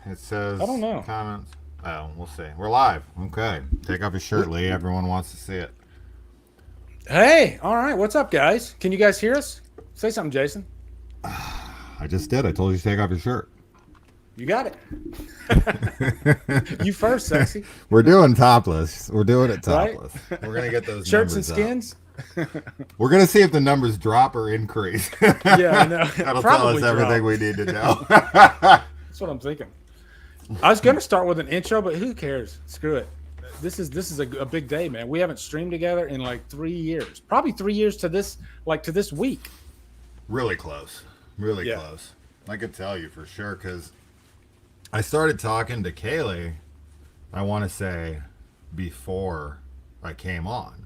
It says I don't know. comments. Oh, we'll see. We're live. Okay. Take off your shirt, Lee. Everyone wants to see it. Hey, all right. What's up, guys? Can you guys hear us? Say something, Jason. I just did. I told you to take off your shirt. You got it. You first, sexy. We're doing topless. We're doing it Right? topless. We're going to get those Shirts and numbers up. skins. We're going to see if the numbers drop or increase. Yeah, I know. That'll tell Probably us everything drop. we need to know. That's what I'm thinking. I was gonna start with an intro, but who cares? Screw it. This is a big day, man. We haven't streamed together in like 3 years. Probably 3 years to this week. Really close. Really Yeah. close. I could tell you for sure because I started talking to Kaylee, I want to say, before I came on.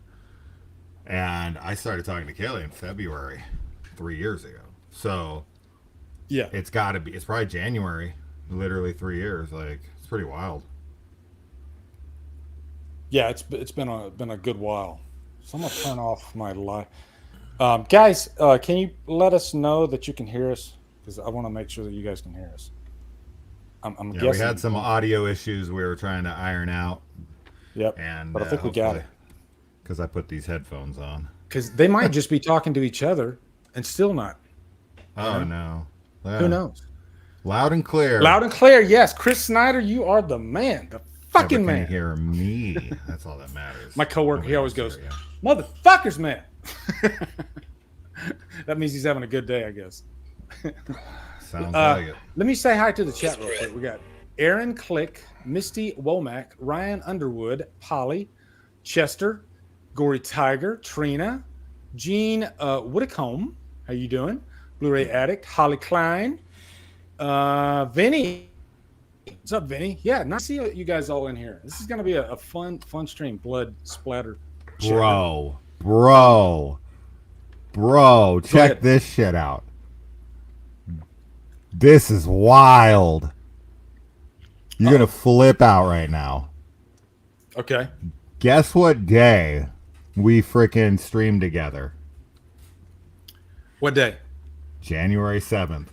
And I started talking to Kaylee in February 3 years ago. So Yeah. it's got to be, it's probably January, literally 3 years. Like, it's pretty wild. Yeah, it's been a good while. So I'm gonna turn off my live. Guys, can you let us know that you can hear us? Because I want to make sure that you guys can hear us. I'm Yeah, we guessing. had some audio issues we were trying to iron out. Yep. And But I think we got it. because I put these headphones on. Because they might just be talking to each other and still not. Oh, no. Who knows? Loud and clear. Loud and clear, yes. Chris Snyder, you are the man, the fucking Never can man. hear me. That's all that matters. My coworker, Nobody he always else goes, hear "Motherfuckers, man." That means he's having a good day, I guess. you. Sounds like it. Let me say hi to the chat real quick. We got Aaron Click, Misty Womack, Ryan Underwood, Polly, Chester, Gory Tiger, Trina, Gene Whitcomb. How you doing? Blu-ray Addict, Holly Klein, Vinny. What's up, Vinny? Yeah, nice to see you guys all in here. This is gonna be a fun stream. Blood splatter. Bro, check ahead. this shit out. This is wild. You're going to flip out right now. Okay. Guess what day we freaking streamed together? What day? January 7th.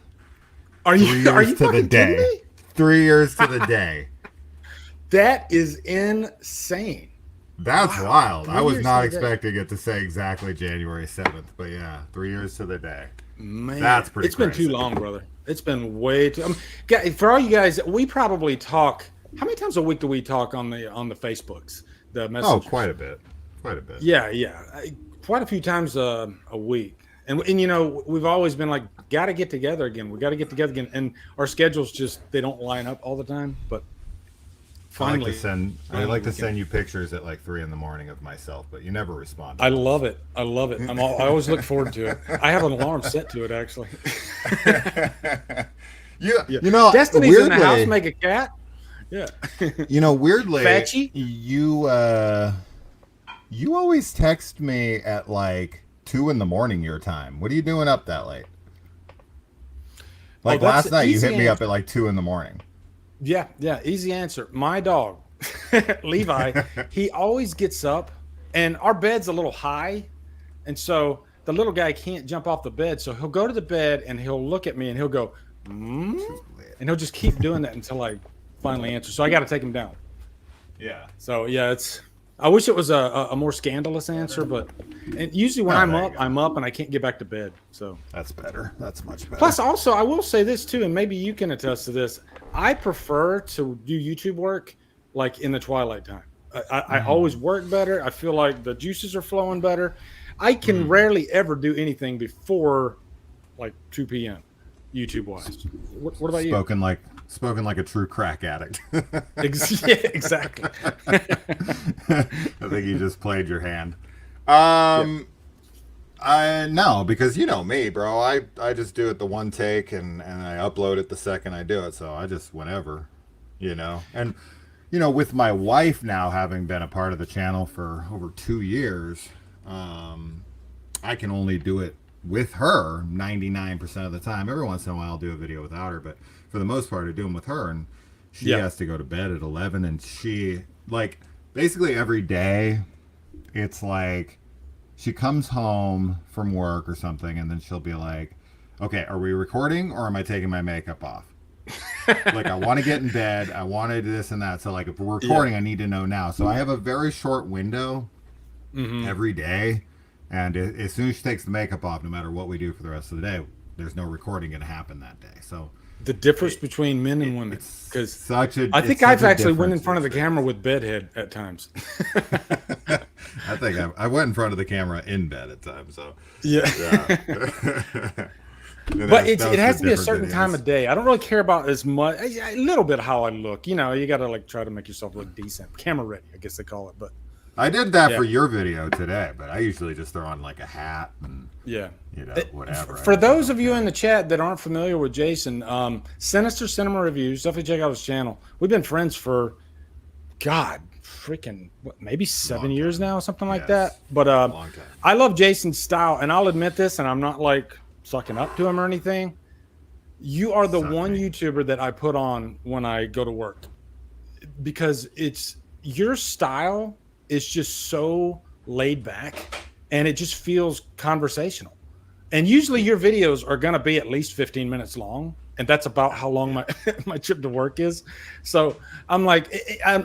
Are 3 you years are you to the fucking day. kidding me? 3 years to the day. That is insane. That's Wow. wild. 3 I was years not to the day. expecting it to say exactly January 7th, but yeah, 3 years to the day. Man, That's pretty It's been crazy. too long, brother. It's been way too. For all you guys, we probably talk. How many times a week do we talk on the Facebooks? The message. Oh, quite a bit. Quite a bit. Yeah. Quite a few times a week. And you know, we've always been like, got to get together again. We got to get together again. And our schedules just they don't line up all the time. But finally, I like to send you pictures at like 3 a.m. of myself, but you never respond. I love it. I love it. I always look forward to it. I have an alarm set to it actually. You know, Destiny's weirdly, in the house. Make a cat. Yeah. You know, weirdly, Fatchy? you always text me at like 2 a.m. your time. What are you doing up that late? Like that's last night, you easy hit me up at like 2 a.m. Yeah. Easy answer. My dog, Levi, he always gets up, and our bed's a little high, and so the little guy can't jump off the bed. So he'll go to the bed and he'll look at me and he'll go, and he'll just keep doing that until I finally answer. So I got to take him down. Yeah. So yeah, it's. I wish it was a more scandalous answer, but and usually when there you go. I'm up and I can't get back to bed. So That's better. That's much better. plus, also, I will say this too, and maybe you can attest to this. I prefer to do YouTube work like in the twilight time. I always work better. I feel like the juices are flowing better. I can rarely ever do anything before like 2 p.m. YouTube wise. What about Spoken like a true crack addict. you? Yeah, exactly. I think you just played your hand. I no, because you know me, bro. I just do it the one take and I upload it the second I do it. So I just whenever, And with my wife now having been a part of the channel for over 2 years, I can only do it with her 99% of the time. Every once in a while I'll do a video without her, but for the most part I do them with her, and she has to go to bed at 11, and she like basically every day it's like she comes home from work or something, and then she'll be like, okay, are we recording or am I taking my makeup off? Like, I want to get in bed. I want to do this and that. So, like, if we're recording, I need to know now. So I have a very short window every day. And as soon as she takes the makeup off, no matter what we do for the rest of the day, there's no recording going to happen that day. So the difference between men and women, because I think I've actually went in front of the camera with bedhead at times. I think I went in front of the camera in bed at times. So yeah. But it has to be a certain time of day. I don't really care about as much, a little bit how I look. You know, you got to like try to make yourself look decent, camera ready, I guess they call it. But I did that for your video today, but I usually just throw on like a hat and whatever. For those of you in the chat that aren't familiar with Jason, Sinister Cinema Reviews, definitely check out his channel. We've been friends for, maybe 7 years now, something like that. But I love Jason's style, and I'll admit this, and I'm not like sucking up to him or anything. You are the one YouTuber that I put on when I go to work, because your style is just so laid back and it just feels conversational. And usually your videos are going to be at least 15 minutes long. And that's about how long my trip to work is. So I'm like,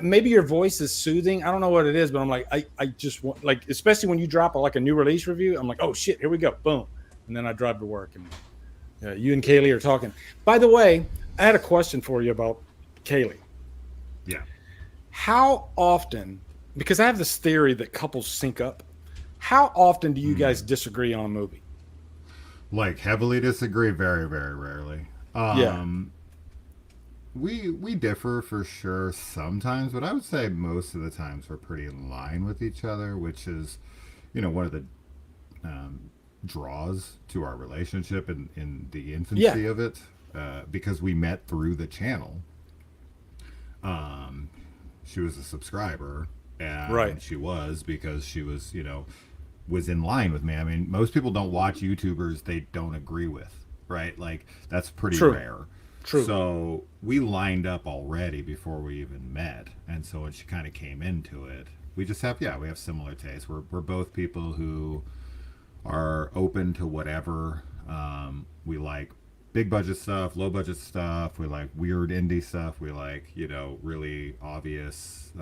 maybe your voice is soothing. I don't know what it is, but I'm like, I just want, like, especially when you drop a new release review, I'm like, oh shit, here we go. Boom. And then I drive to work, and you and Kaylee are talking. By the way, I had a question for you about Kaylee. Yeah. How often, because I have this theory that couples sync up, how often do you guys disagree on a movie? Like, heavily disagree? Very, very rarely. We differ for sure sometimes, but I would say most of the times we're pretty in line with each other, which is, one of the draws to our relationship in the infancy of it, because we met through the channel. She was a subscriber, and she was, because she was, was in line with me. I mean, most people don't watch YouTubers they don't agree with, right? Like, that's pretty rare. True. So we lined up already before we even met, and so when she kind of came into it, we just have we have similar tastes. We're both people who are open to whatever. We like big budget stuff, low budget stuff. We like weird indie stuff. We like, really obvious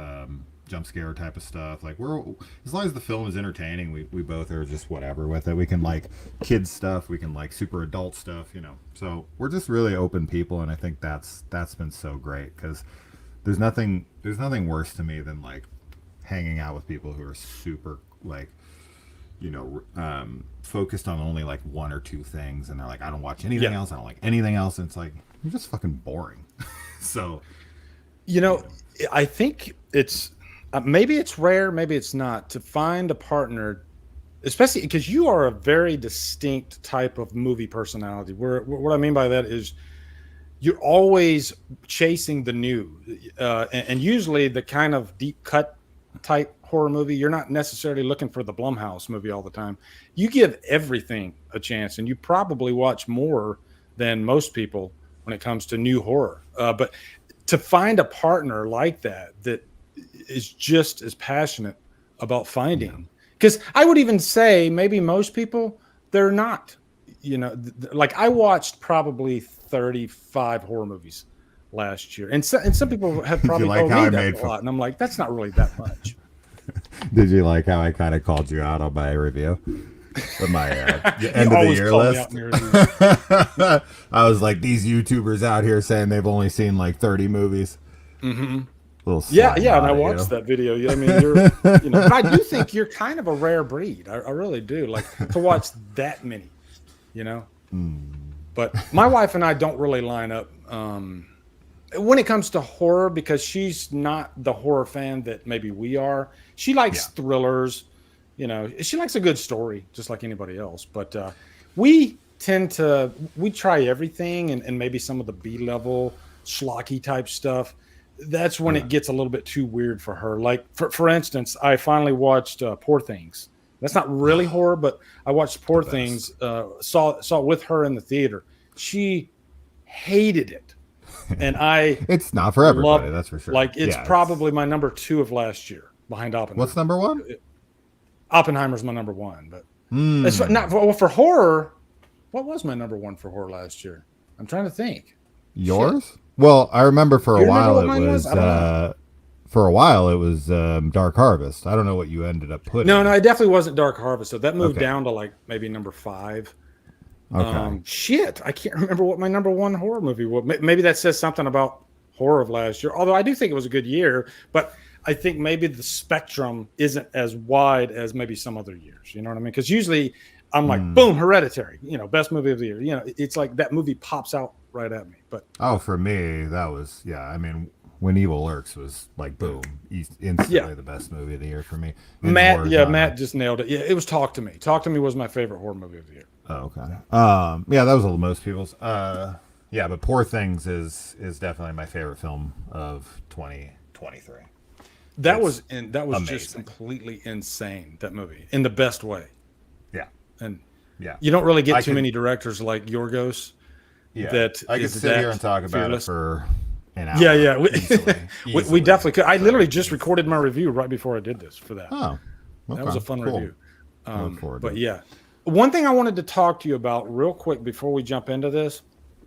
jump scare type of stuff. Like, we're, as long as the film is entertaining, we both are just whatever with it. We can like kids stuff. We can like super adult stuff, So we're just really open people, and I think that's been so great, because there's nothing worse to me than like hanging out with people who are super like, focused on only like one or two things, and they're like, I don't watch anything else. I don't like anything else. And it's like, you're just fucking boring. So, I think it's maybe it's rare, maybe it's not, to find a partner, especially because you are a very distinct type of movie personality. What I mean by that is you're always chasing the new, and usually the kind of deep cut type horror movie. You're not necessarily looking for the Blumhouse movie all the time. You give everything a chance, and you probably watch more than most people when it comes to new horror. But to find a partner like that is just as passionate about finding, because I would even say maybe most people, they're not, like, I watched probably 35 horror movies last year, and some people have probably told me that a lot, and I'm like, that's not really that much. Did you like how I kind of called you out on my review? With my end of the year list. I was like, these YouTubers out here saying they've only seen like 30 movies. Mm-hmm. And I watched that video. I mean, you're, but I do think you're kind of a rare breed. I really do, like, to watch that many, But my wife and I don't really line up when it comes to horror, because she's not the horror fan that maybe we are. She likes thrillers, she likes a good story just like anybody else. But we try everything, and maybe some of the B-level schlocky type stuff. That's when it gets a little bit too weird for her. Like, for instance, I finally watched Poor Things. That's not really horror, but I watched Poor Things, saw it with her in the theater. She hated it. And it's not for everybody, that's for sure. Like, it's probably my number 2 of last year, behind Oppenheimer. What's number 1? Oppenheimer's my number 1, but it's not for horror. What was my number 1 for horror last year? I'm trying to think. Shit. Yours? Well, I remember for Do a you remember while what it mine was? was I don't know. Dark Harvest. I don't know what you ended up No, putting. no, it definitely wasn't Dark Harvest. So that moved Okay. down to like maybe number 5. Okay. Shit, I can't remember what my number 1 horror movie was. Maybe that says something about horror of last year. Although I do think it was a good year, but I think maybe the spectrum isn't as wide as maybe some other years. You know what I mean? Because usually I'm like, Hmm. boom, Hereditary. Best movie of the year. It's like that movie pops out right at me. But Oh, for me, that was yeah. I mean, When Evil Lurks was like boom, yeah, instantly the best movie of the year for me in the horror Matt genre. just nailed it. Yeah, it was Talk to Me. Talk to Me was my favorite horror movie of the year. Oh, okay. Yeah, that was most people's. Yeah, but Poor Things is definitely my favorite film of 2023. It's That was just amazing. completely insane, that movie, in the best way. Yeah, And yeah. you don't really get I too could many directors like Yorgos yeah, that I could is sit here that and talk about it fearless. for an Yeah, hour yeah. We, easily. we Easily. definitely could. I So literally just recorded my review right before I did this for that. oh, That was okay, a fun cool. review. I look forward to But it. yeah, one thing I wanted to talk to you about real quick before we jump into this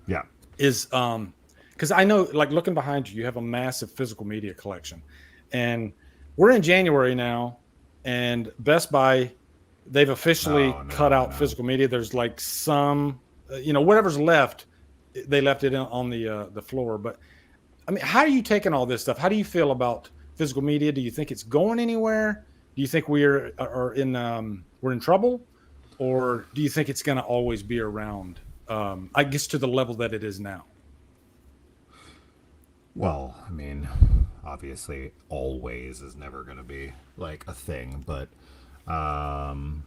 Yeah. is because I know, like, looking behind you, you have a massive physical media collection, and we're in January now, and Best Buy, they've officially No, cut no, out no. physical media. There's like some, whatever's left, they left it on the floor. But I mean, how are you taking all this stuff? How do you feel about physical media? Do you think it's going anywhere? Do you think we're in trouble, or do you think it's going to always be around? I guess to the level that it is now. Well, I mean, obviously, always is never going to be like a thing, but um,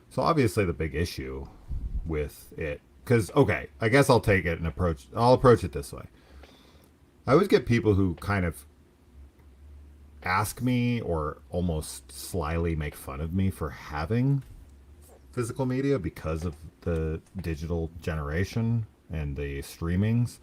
so obviously the big issue with it, because okay, I guess I'll take it and approach. I'll approach it this way. I always get people who kind of ask me or almost slyly make fun of me for having physical media because of the digital generation and the streamings.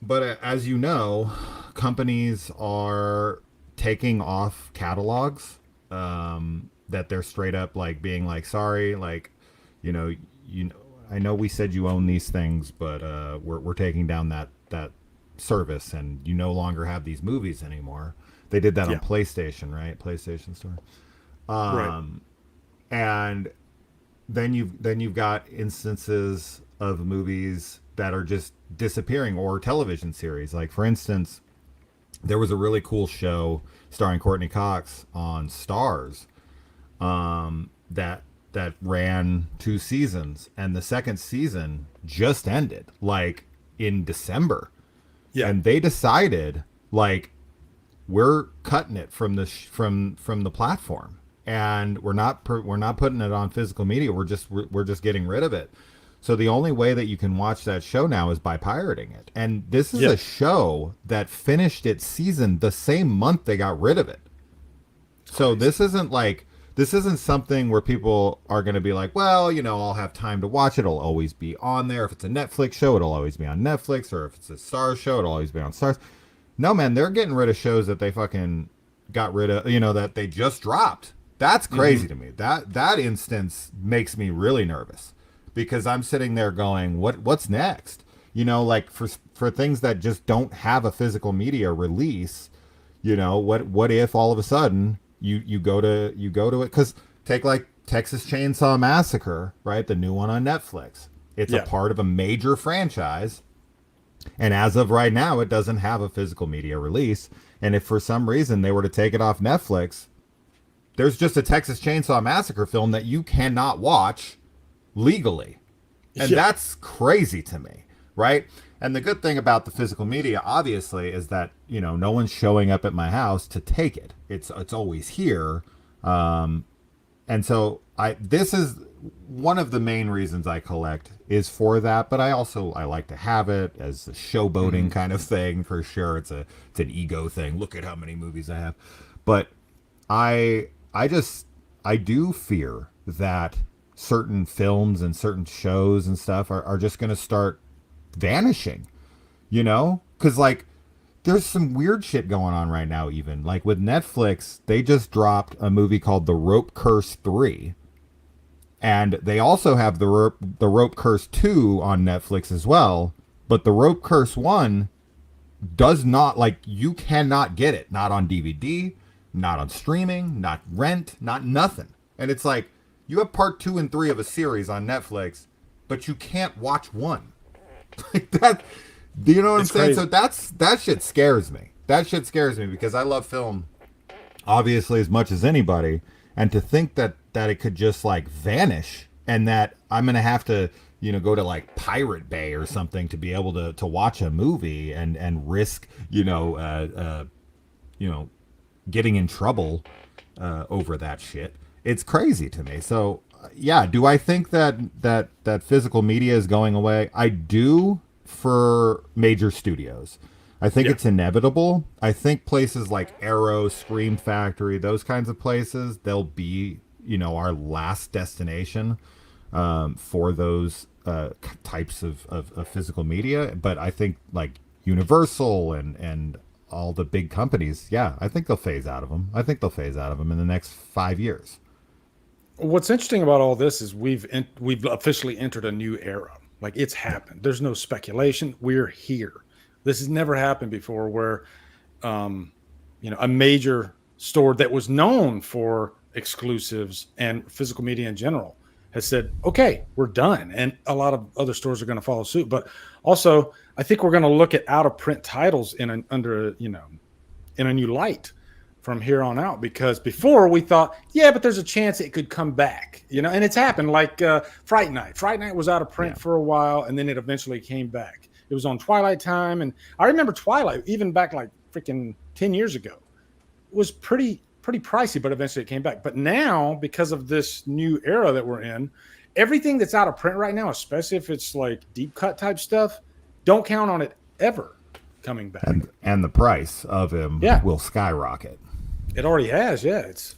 But as you know, companies are taking off catalogs that they're straight up like being like, sorry, like, you know, you know, I know we said you own these things, but we're taking down that service, and you no longer have these movies anymore. They did that on Yeah. PlayStation, right? PlayStation Store. Right. And then you've got instances of movies that are just disappearing, or television series. Like for instance, there was a really cool show starring Courtney Cox on Stars that ran 2 seasons, and the second season just ended like in December, Yeah. and they decided like we're cutting it from from the platform, and we're not putting it on physical media. We're just getting rid of it. So the only way that you can watch that show now is by pirating it. And this is Yeah. a show that finished its season the same month they got rid of it. So this isn't something where people are going to be like, well, you know, I'll have time to watch it. It'll always be on there. If it's a Netflix show, it'll always be on Netflix. Or if it's a Stars show, it'll always be on Stars. No, man, they're getting rid of shows that they fucking got rid of, you know, that they just dropped. That's crazy to me. That instance makes me really nervous, because I'm sitting there going, what's next? You know, like for things that just don't have a physical media release, you know, what if all of a sudden you go to it, because take like Texas Chainsaw Massacre, right? The new one on Netflix. It's a Yeah. part of a major franchise, and as of right now, it doesn't have a physical media release. And if for some reason they were to take it off Netflix, there's just a Texas Chainsaw Massacre film that you cannot watch legally. And Yeah. that's crazy to me, right? And the good thing about the physical media, obviously, is that, you know, no one's showing up at my house to take it. It's always here. And so this is one of the main reasons I collect is for that, but I like to have it as a showboating kind of thing, for sure. It's an ego thing. Look at how many movies I have. But I do fear that certain films and certain shows and stuff are just going to start vanishing, you know? Because like there's some weird shit going on right now. Even like with Netflix, they just dropped a movie called The Rope Curse 3, And they also have the Rope Curse 2 on Netflix as well. But the Rope Curse 1 does not, like, you cannot get it. Not on DVD, not on streaming, not rent, not nothing. And it's like, you have part 2 and 3 of a series on Netflix, but you can't watch one. Like that, do you know what I'm saying? Crazy. So that shit scares me. That shit scares me because I love film, obviously, as much as anybody. And to think that it could just like vanish, and that I'm gonna have to, go to like Pirate Bay or something to be able to watch a movie and risk, getting in trouble over that shit. It's crazy to me. So yeah, do I think that physical media is going away? I do, for major studios. I think it's inevitable. I think places like Arrow, Scream Factory, those kinds of places, they'll be, our last destination for those types of physical media. But I think like Universal and all the big companies, I think they'll phase out of them. I think they'll phase out of them in the next 5 years. What's interesting about all this is we've officially entered a new era. Like, it's happened. There's no speculation. We're here. This has never happened before, where, a major store that was known for exclusives and physical media in general has said, okay, we're done. And a lot of other stores are going to follow suit. But also, I think we're going to look at out of print titles in a new light from here on out, because before we thought, but there's a chance it could come back, and it's happened. Like Fright Night. Fright Night was out of print for a while, and then it eventually came back. It was on Twilight time, and I remember Twilight, even back like freaking 10 years ago, was pretty pricey, but eventually it came back. But now, because of this new era that we're in, everything that's out of print right now, especially if it's like deep cut type stuff, don't count on it ever coming back. And the price of him will skyrocket. It already has, It's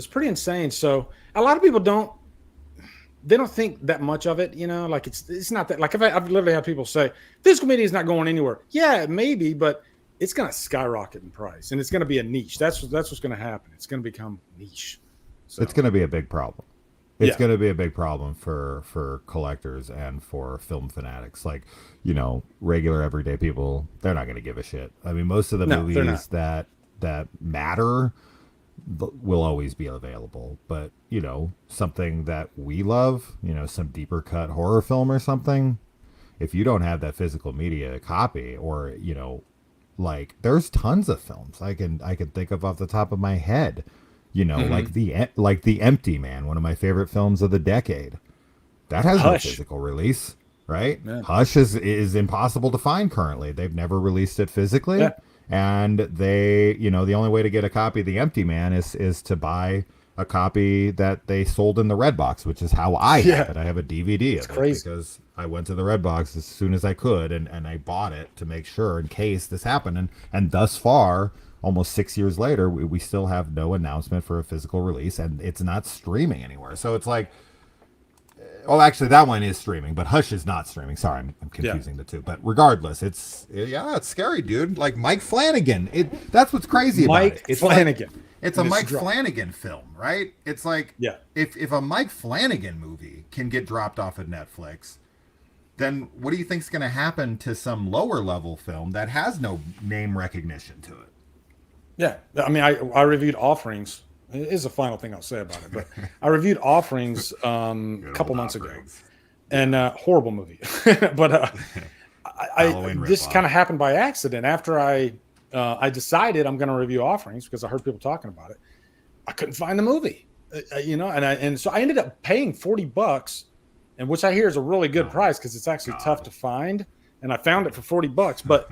pretty insane. So a lot of people don't think that much of it, like it's not that, like I've literally had people say physical media is not going anywhere. Yeah, maybe, but it's going to skyrocket in price, and it's going to be a niche. That's what's going to happen. It's going to become niche. So it's going to be a big problem. It's going to be a big problem for collectors and for film fanatics. Like, regular everyday people, they're not going to give a shit. I mean, most of the movies that matter will always be available, but something that we love, some deeper cut horror film or something, if you don't have that physical media copy, or like, there's tons of films I can think of off the top of my head, like the Empty Man, one of my favorite films of the decade, that has no physical release, right? Hush is impossible to find currently. They've never released it physically. And they, the only way to get a copy of The Empty Man is to buy a copy that they sold in the Redbox, which is how I have it. I have a DVD of it because I went to the Redbox as soon as I could, and I bought it to make sure in case this happened. And thus far, almost 6 years later, we still have no announcement for a physical release, and it's not streaming anywhere. So it's like, oh, actually, that one is streaming, but Hush is not streaming. Sorry, I'm confusing the two. But regardless, it's scary, dude. Like Mike Flanagan. That's what's crazy about it. It's Flanagan. It's a Mike Flanagan film, right? It's like, if a Mike Flanagan movie can get dropped off at Netflix, then what do you think's going to happen to some lower level film that has no name recognition to it? Yeah, I mean, I reviewed Offerings. It is the final thing I'll say about it, but I reviewed Offerings a couple months ago, and horrible movie. But this kind of happened by accident. After I decided I'm going to review Offerings because I heard people talking about it, I couldn't find the movie, and so I ended up paying $40, and which I hear is a really good price because it's actually tough to find, and I found it for $40, but.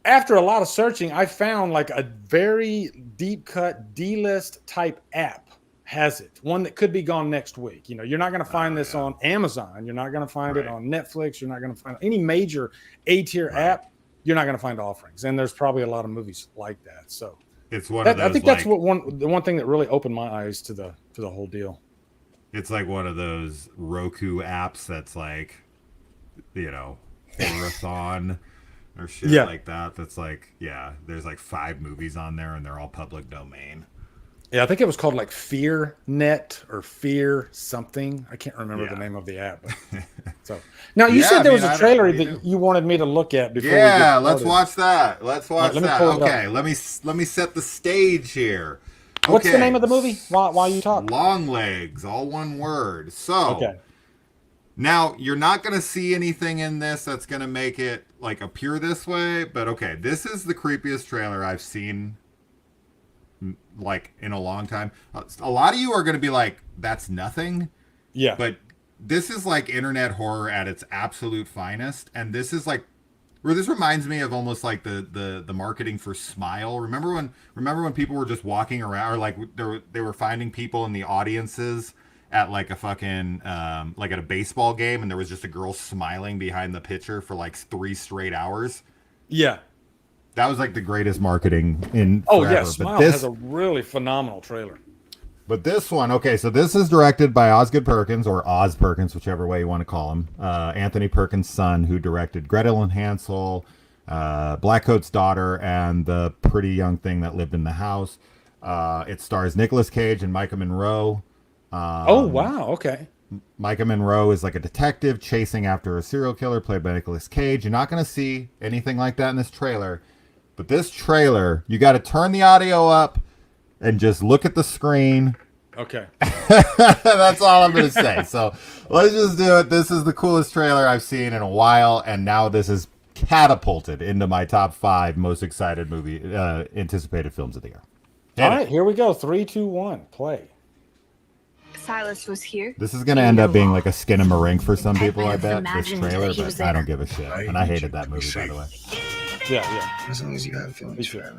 After a lot of searching, I found like a very deep cut D-list type app has it. One that could be gone next week. You're not going to find this on Amazon. You're not going to find it on Netflix. You're not going to find any major A-tier app. You're not going to find Offerings. And there's probably a lot of movies like that. So it's one of those, I think that's the one thing that really opened my eyes to the whole deal. It's like one of those Roku apps that's like, Horathon. Or shit like that. That's like, there's like 5 movies on there, and they're all public domain. Yeah, I think it was called like Fear Net or Fear something. I can't remember the name of the app. So now you said there was a trailer that you wanted me to look at before we get started. Let's watch that. Let's watch that. Okay, let me set the stage here. Okay. What's the name of the movie? While you talk. Long Legs, all one word. So now you're not going to see anything in this that's going to make it like appear this way, but okay, this is the creepiest trailer I've seen like in a long time. A lot of you are going to be like, that's nothing. Yeah. But this is like internet horror at its absolute finest. And this is like, where this reminds me of almost like the marketing for Smile. Remember when people were just walking around, or like they were finding people in the audiences at like a fucking, like at a baseball game, and there was just a girl smiling behind the pitcher for like 3 straight hours. Yeah. That was like the greatest marketing in forever. Yeah, Smile has a really phenomenal trailer. But this one, okay, so this is directed by Osgood Perkins, or Oz Perkins, whichever way you want to call him. Anthony Perkins' son, who directed Gretel and Hansel, Blackcoat's Daughter, and The Pretty Young Thing That Lived in the House. It stars Nicolas Cage and Micah Monroe. Oh, wow, okay. Micah Monroe is like a detective chasing after a serial killer played by Nicolas Cage. You're not going to see anything like that in this trailer. But this trailer, you got to turn the audio up and just look at the screen. Okay. That's all I'm going to say. So let's just do it. This is the coolest trailer I've seen in a while. And now this is catapulted into my top 5 most excited anticipated films of the year. All right, here we go. 3, 2, 1, play. Silas was here. This is going to end up being like a skin and a ring for some people, I bet, this trailer, but I don't give a shit. And I hated that movie, by the way. Yeah. As long as you have feelings for it.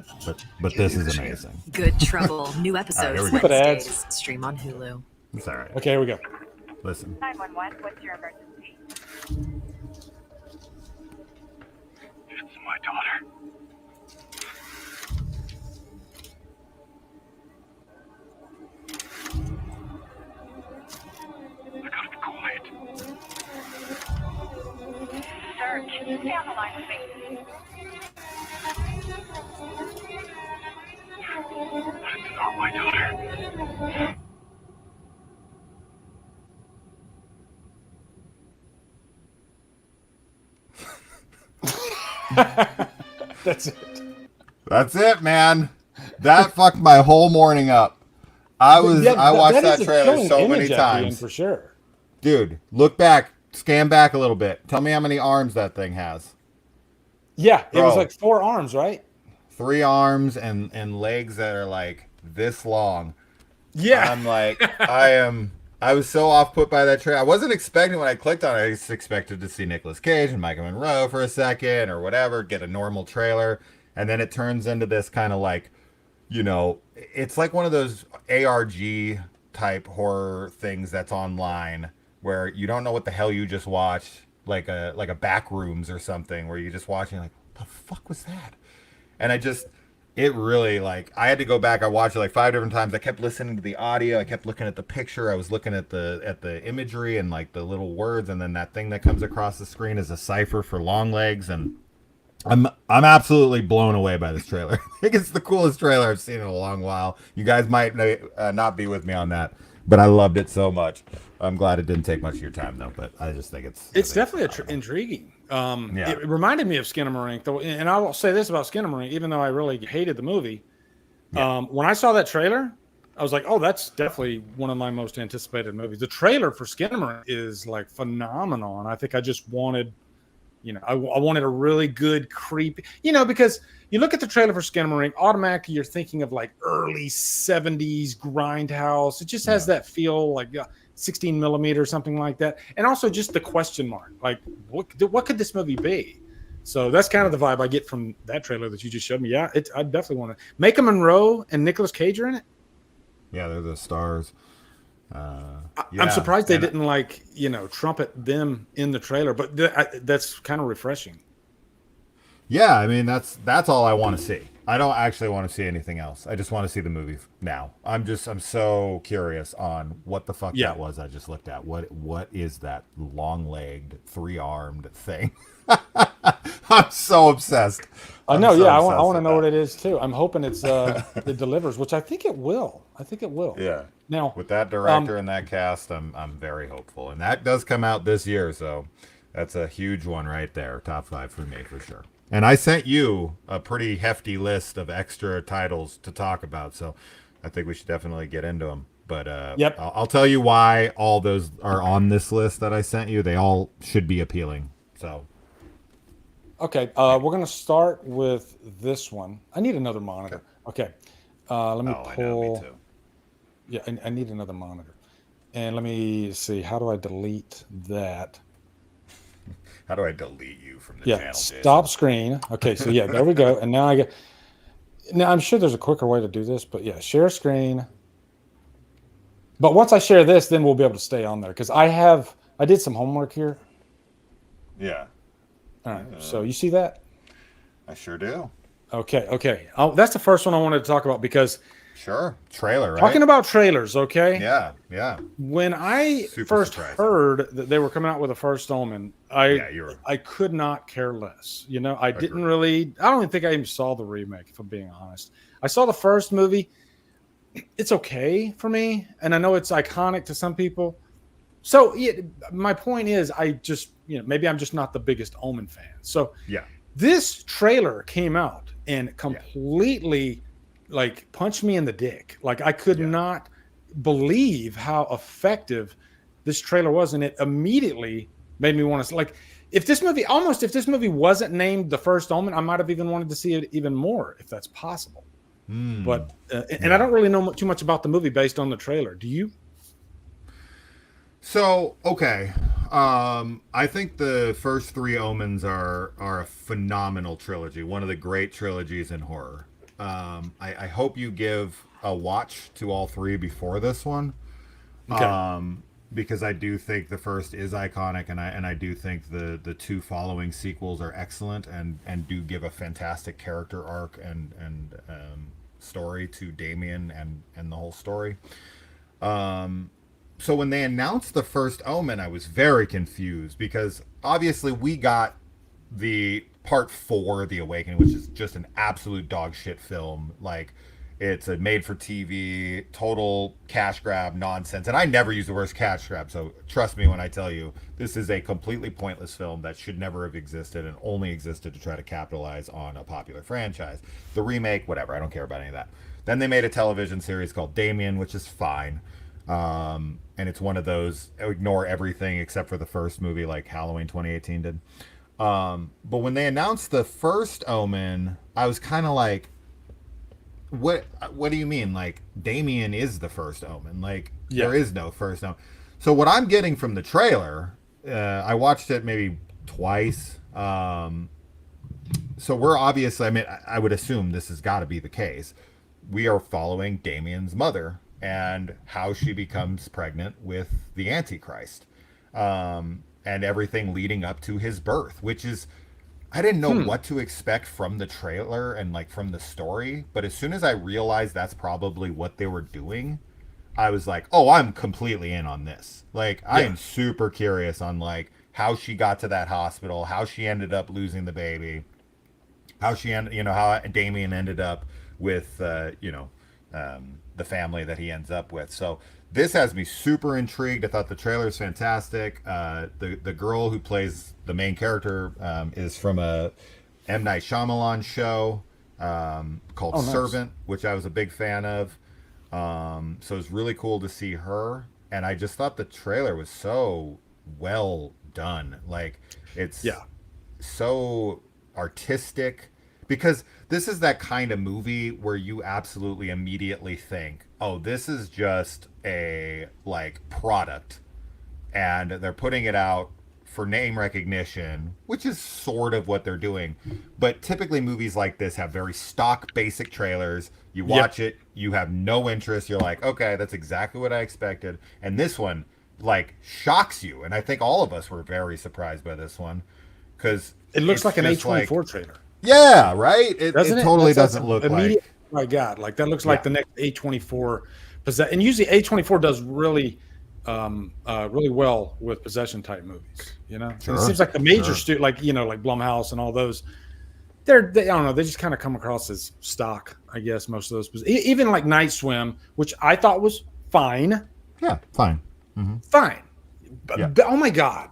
But this is amazing. Good Trouble. New episodes Right, Wednesdays. Stream on Hulu. It's all right. Okay, here we go. Listen. 911, what's your emergency? It's my daughter. I gotta be quiet. Sir, can you stay on the line with me? It's not my daughter. That's it. That's it, man. That fucked my whole morning up. I watched that trailer so many times. For sure. Dude, look back, scan back a little bit. Tell me how many arms that thing has. Yeah, it was Bro. like 4 arms, right? 3 arms and legs that are like this long. Yeah. I'm like, I was so off put by that trailer. I wasn't expecting when I clicked on it. I just expected to see Nicolas Cage and Micah Monroe for a second or whatever, get a normal trailer. And then it turns into this kind of like, you know, it's like one of those ARG type horror things that's online where you don't know what the hell you just watched, like a Backrooms or something, where you just watching like, what the fuck was that? And it really, like, I had to go back. I watched it like 5 different times. I kept listening to the audio. I kept looking at the picture. I was looking at the imagery and like the little words, and then that thing that comes across the screen is a cipher for Long Legs. And I'm absolutely blown away by this trailer. I think it's the coolest trailer I've seen in a long while. You guys might not be with me on that, but I loved it so much. I'm glad it didn't take much of your time though, but I just think it's definitely intriguing. Yeah. It reminded me of Skinamarink, though, and I will say this about Skinamarink, even though I really hated the movie. Yeah. When I saw that trailer, I was like, "Oh, that's definitely one of my most anticipated movies." The trailer for Skinamarink is like phenomenal, and I think I just wanted, I wanted a really good creepy, because you look at the trailer for Skinamarink, automatically you're thinking of like early '70s grindhouse. It just has that feel, like 16 millimeter, something like that, and also just the question mark, like what could this movie be? So that's kind of the vibe I get from that trailer that you just showed me. Yeah, I definitely want to. Micah Monroe and Nicolas Cage are in it. Yeah, they're the stars. I'm surprised they didn't trumpet them in the trailer, but that's kind of refreshing. Yeah, I mean that's all I want to see. I don't actually want to see anything else. I just want to see the movie now. I'm so curious on what the fuck that was I just looked at. What is that long-legged, 3-armed thing? I'm so obsessed. I know. so Yeah, I obsessed want to with know what that. it is too. I'm hoping it delivers, which I think it will. I think it will. Yeah. Now, With that director and that cast, I'm very hopeful, and that does come out this year, so that's a huge one right there. Top 5 for me for sure. And I sent you a pretty hefty list of extra titles to talk about, so I think we should definitely get into them. But Yep. I'll tell you why all those are on this list that I sent you. They all should be appealing. So okay, we're gonna start with this one. I need another monitor. Okay, let me I know, me pull. too. Yeah, I need another monitor, and let me see. How do I delete that? How do I delete you from the Yeah, channel, Jason? stop screen. Okay, so yeah, there we go. And now I get. Now I'm sure there's a quicker way to do this, but yeah, share screen. But once I share this, then we'll be able to stay on there because I did some homework here. Yeah, All right, so you see that? I sure do. Okay. Oh, that's the first one I wanted to talk about because Sure. Trailer, right? talking about trailers, okay? Yeah. When I Super first surprising. heard that they were coming out with a first Omen, you were. I could not care less. You know, I didn't Agreed. really. I don't even think I even saw the remake. If I'm being honest, I saw the first movie. It's okay for me, and I know it's iconic to some people. So yeah, my point is, I just maybe I'm just not the biggest Omen fan. So Yeah. this trailer came out and completely like punched me in the dick. Like I could not believe how effective this trailer was, and it immediately made me want to like if this movie wasn't named The First Omen, I might have even wanted to see it even more if that's possible. But and I don't really know too much about the movie based on the trailer. Do you? So, okay. I think the first 3 Omens are a phenomenal trilogy. One of the great trilogies in horror. I hope you give a watch to all 3 before this one. Okay. Because I do think the first is iconic, and I do think the 2 following sequels are excellent and do give a fantastic character arc and story to Damien and the whole story. So when they announced the first Omen, I was very confused because obviously we got the part 4, The Awakening, which is just an absolute dog shit film. Like, it's a made-for-TV, total cash grab nonsense. And I never use the word cash grab, so trust me when I tell you, this is a completely pointless film that should never have existed and only existed to try to capitalize on a popular franchise. The remake, whatever, I don't care about any of that. Then they made a television series called Damien, which is fine. And it's one of those, ignore everything except for the first movie like Halloween 2018 did. But when they announced the first Omen, I was kind of like, what do you mean? Like, Damien is the first Omen. Like, there is no first Omen. So what I'm getting from the trailer, I watched it maybe twice. So we're obviously, I mean, I would assume this has got to be the case. We are following Damien's mother and how she becomes pregnant with the Antichrist. And everything leading up to his birth, which is, I didn't know what to expect from the trailer and like from the story, but as soon as I realized that's probably what they were doing, I was like, oh, I'm completely in on this. Like, I am super curious on like how she got to that hospital, how she ended up losing the baby, how how Damien ended up with, the family that he ends up with. So this has me super intrigued. I thought the trailer is fantastic. The girl who plays the main character is from a M. Night Shyamalan show called Servant, which I was a big fan of. So it's really cool to see her. And I just thought the trailer was so well done. Like, it's so artistic. Because this is that kind of movie where you absolutely immediately think, oh, this is just a like product and they're putting it out for name recognition, which is sort of what they're doing. But typically movies like this have very stock basic trailers. You watch it, you have no interest. You're like, okay, that's exactly what I expected. And this one like shocks you. And I think all of us were very surprised by this one because it looks like an A24 trailer. Yeah, right. It totally That's doesn't look like. like. My God, like that looks like the next A24 and usually A24 does really well with possession type movies. You know, Sure, it seems like the major like like Blumhouse and all those. I don't know, they just kind of come across as stock, I guess, most of those. Even like Night Swim, which I thought was fine. Yeah, fine. Fine. But, Yeah. but oh my God.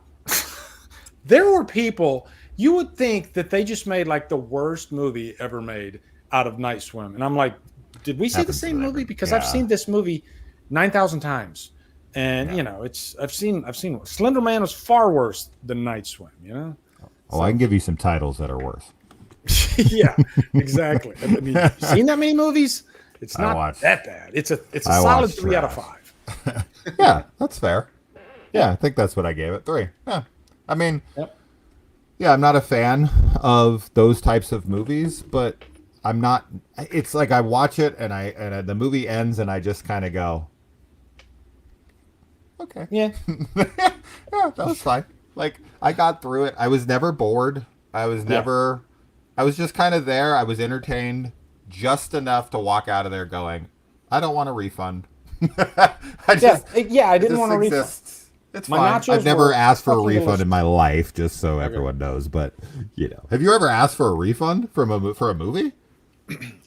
There were people, you would think that they just made like the worst movie ever made out of Night Swim. And I'm like, did we see the Happens same with movie? every- Because yeah. I've seen this movie 9,000 times. And Yeah. you know, I've seen Slender Man was far worse than Night Swim, you know? Oh, I can give you some titles that are worse. Yeah, exactly. I mean, you seen that many movies? It's I not watched- that bad. It's a I solid watched 3 out of trash. 5. Yeah, that's fair. Yeah, I think that's what I gave it. 3. Yeah. I mean, Yep. yeah, I'm not a fan of those types of movies, but I'm not. It's like I watch it and the movie ends and I just kind of go, okay, Yeah. yeah, that was fine. Like I got through it. I was never bored. I was never. I was just kind of there. I was entertained just enough to walk out of there going, I don't want a refund. I just, I didn't just want to refund. exists. It's My fine. nachos I've never were asked for a fucking refund delicious. in my life, just so everyone knows. But you know, have you ever asked for a refund for a movie?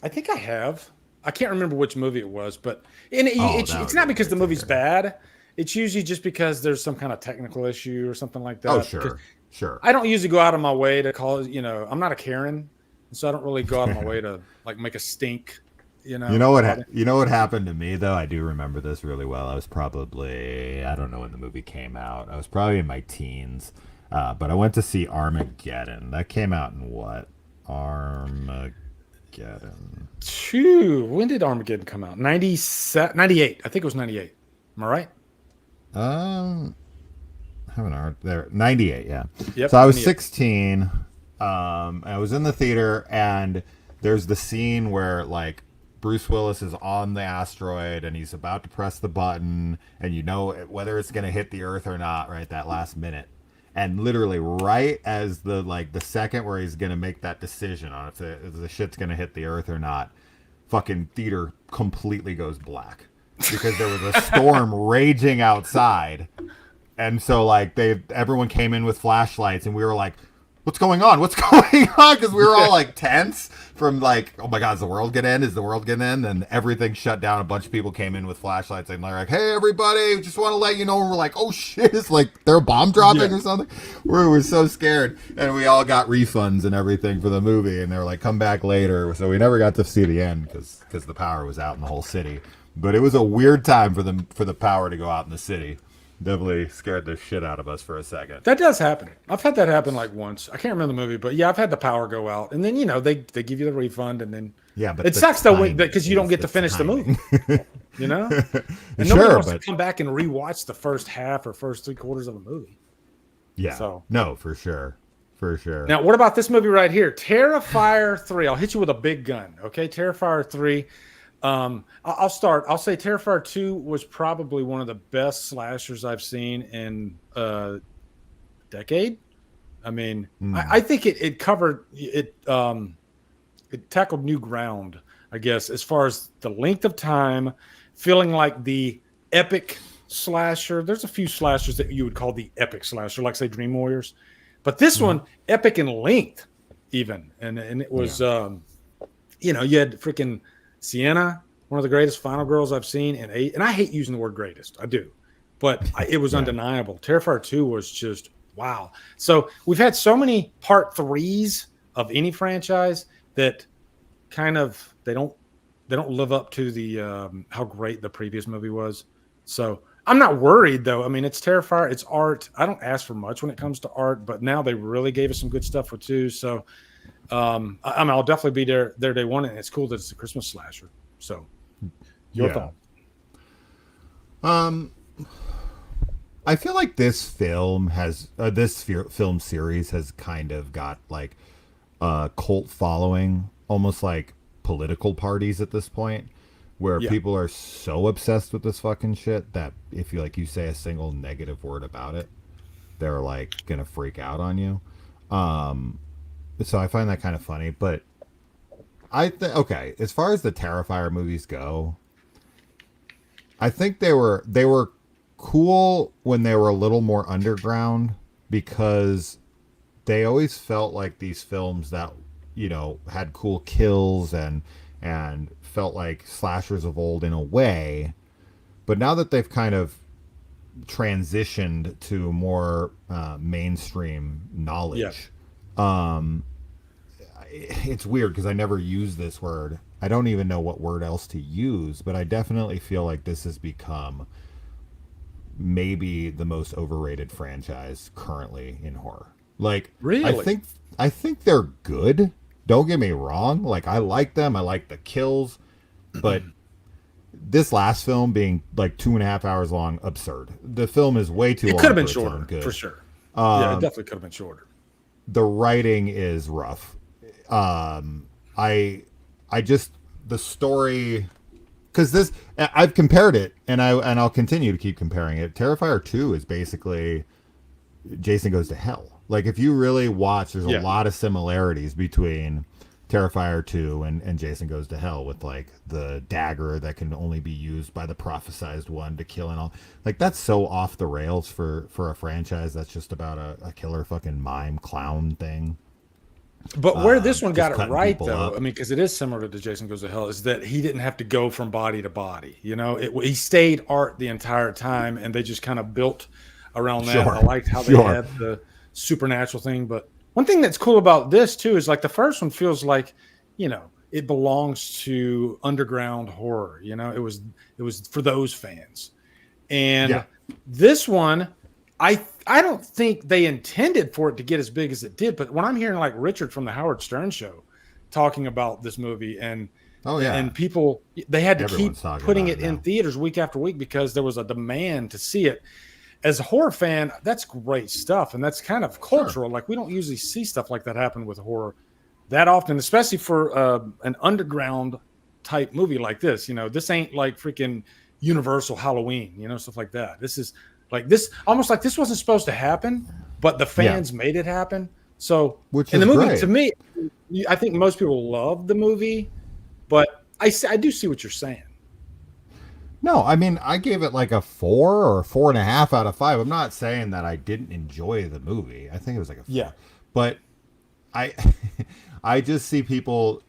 I think I have. I can't remember which movie it was, but that it's would not be because the good to movie's hear. bad. It's usually just because there's some kind of technical issue or something like that. Oh, 'Cause sure. I don't usually go out of my way to call. You know, I'm not a Karen, so I don't really go out of my way to like make a stink. You know. You know what? You know what happened to me though. I do remember this really well. I was probably I don't know when the movie came out. I was probably in my teens, but I went to see Armageddon. That came out in what? Armageddon. When did Armageddon come out? 97, 98. I think it was 98. Am I right? Haven't art there. 98, yeah. Yep, So I was 98. 16. I was in the theater, and there's the scene where like Bruce Willis is on the asteroid and he's about to press the button, and you know whether it's going to hit the Earth or not, right? That last minute, and literally right as the second where he's going to make that decision on if the shit's going to hit the Earth or not, fucking theater completely goes black because there was a storm raging outside. And so like everyone came in with flashlights and we were like, what's going on? What's going on? Because we were all like tense from like, oh my God, is the world gonna end? Is the world gonna end? And everything shut down. A bunch of people came in with flashlights and they're like, hey everybody, just want to let you know. And we're like, oh shit, it's like they're bomb dropping or something. We were so scared. And we all got refunds and everything for the movie. And they were like, come back later. So we never got to see the end because the power was out in the whole city. But it was a weird time for the power to go out in the city. Definitely scared the shit out of us for a second. That does happen. I've had that happen like once. I can't remember the movie, but yeah, I've had the power go out, and then you know they give you the refund, and then Yeah, but it the sucks though timing because you don't is get to finish the timing. movie. You know, and Sure, nobody wants but to come back and rewatch the first half or first 3/4 of a movie. yeah, So- no, for sure. Now, what about this movie right here, Terrifier 3? I'll hit you with a big gun, okay? Terrifier 3. I'll start. I'll say Terrifier 2 was probably one of the best slashers I've seen in a decade. I mean, I think it covered it. It tackled new ground, I guess, as far as the length of time, feeling like the epic slasher. There's a few slashers that you would call the epic slasher, like say Dream Warriors, but this one epic in length, even, and it was, you know, you had freaking Sienna, one of the greatest final girls I've seen in 8, and I hate using the word greatest, I do, but it was undeniable. Terrifier 2 was just wow. So we've had so many part 3s of any franchise that kind of they don't live up to the how great the previous movie was. So I'm not worried though. I mean, it's Terrifier, it's art. I don't ask for much when it comes to art, but now they really gave us some good stuff with 2. So I'll definitely be there day one, and it's cool that it's a Christmas slasher. So your thought? I feel like this film has film series has kind of got like a cult following, almost like political parties at this point, where people are so obsessed with this fucking shit that if you say a single negative word about it, they're like gonna freak out on you. So I find that kind of funny, but okay, as far as the Terrifier movies go, I think they were cool when they were a little more underground because they always felt like these films that had cool kills and felt like slashers of old in a way. But now that they've kind of transitioned to more mainstream knowledge, it's weird because I never use this word. I don't even know what word else to use, but I definitely feel like this has become maybe the most overrated franchise currently in horror. Like, Really? I think they're good. Don't get me wrong. Like, I like them. I like the kills, but this last film being like 2.5 hours long, absurd. The film is way too long. It could have been for its own shorter, good. for sure. Yeah, it definitely could have been shorter. The writing is rough. I just, the story, because this, I've compared it, and I'll continue to keep comparing it. Terrifier 2 is basically Jason Goes to Hell. Like, if you really watch, there's a lot of similarities between Terrifier 2 and Jason Goes to Hell, with like the dagger that can only be used by the prophesized one to kill and all. Like, that's so off the rails for a franchise that's just about a killer fucking mime clown thing. But where this one got it cutting right, people though, up. I mean, because it is similar to Jason Goes to Hell, is that he didn't have to go from body to body. He stayed art the entire time, and they just kind of built around that. Sure. I liked how they had the supernatural thing. But one thing that's cool about this too is, like, the first one feels like, it belongs to underground horror. It was for those fans, and this one, I don't think they intended for it to get as big as it did. But when I'm hearing like Richard from the Howard Stern show talking about this movie, and and people, they had to Everyone's keep talking putting about it it in now. theaters week after week because there was a demand to see it. As a horror fan, that's great stuff, and that's kind of cultural. Like, we don't usually see stuff like that happen with horror that often, especially for an underground type movie like this. This ain't like freaking Universal Halloween, stuff like that. This is like this, almost like this wasn't supposed to happen, but the fans made it happen. So, Which in the is movie, great. to me, I think most people love the movie, but I do see what you're saying. No, I mean, I gave it like a 4 or 4.5 out of 5. I'm not saying that I didn't enjoy the movie. I think it was like a 4. Yeah. But I I just see people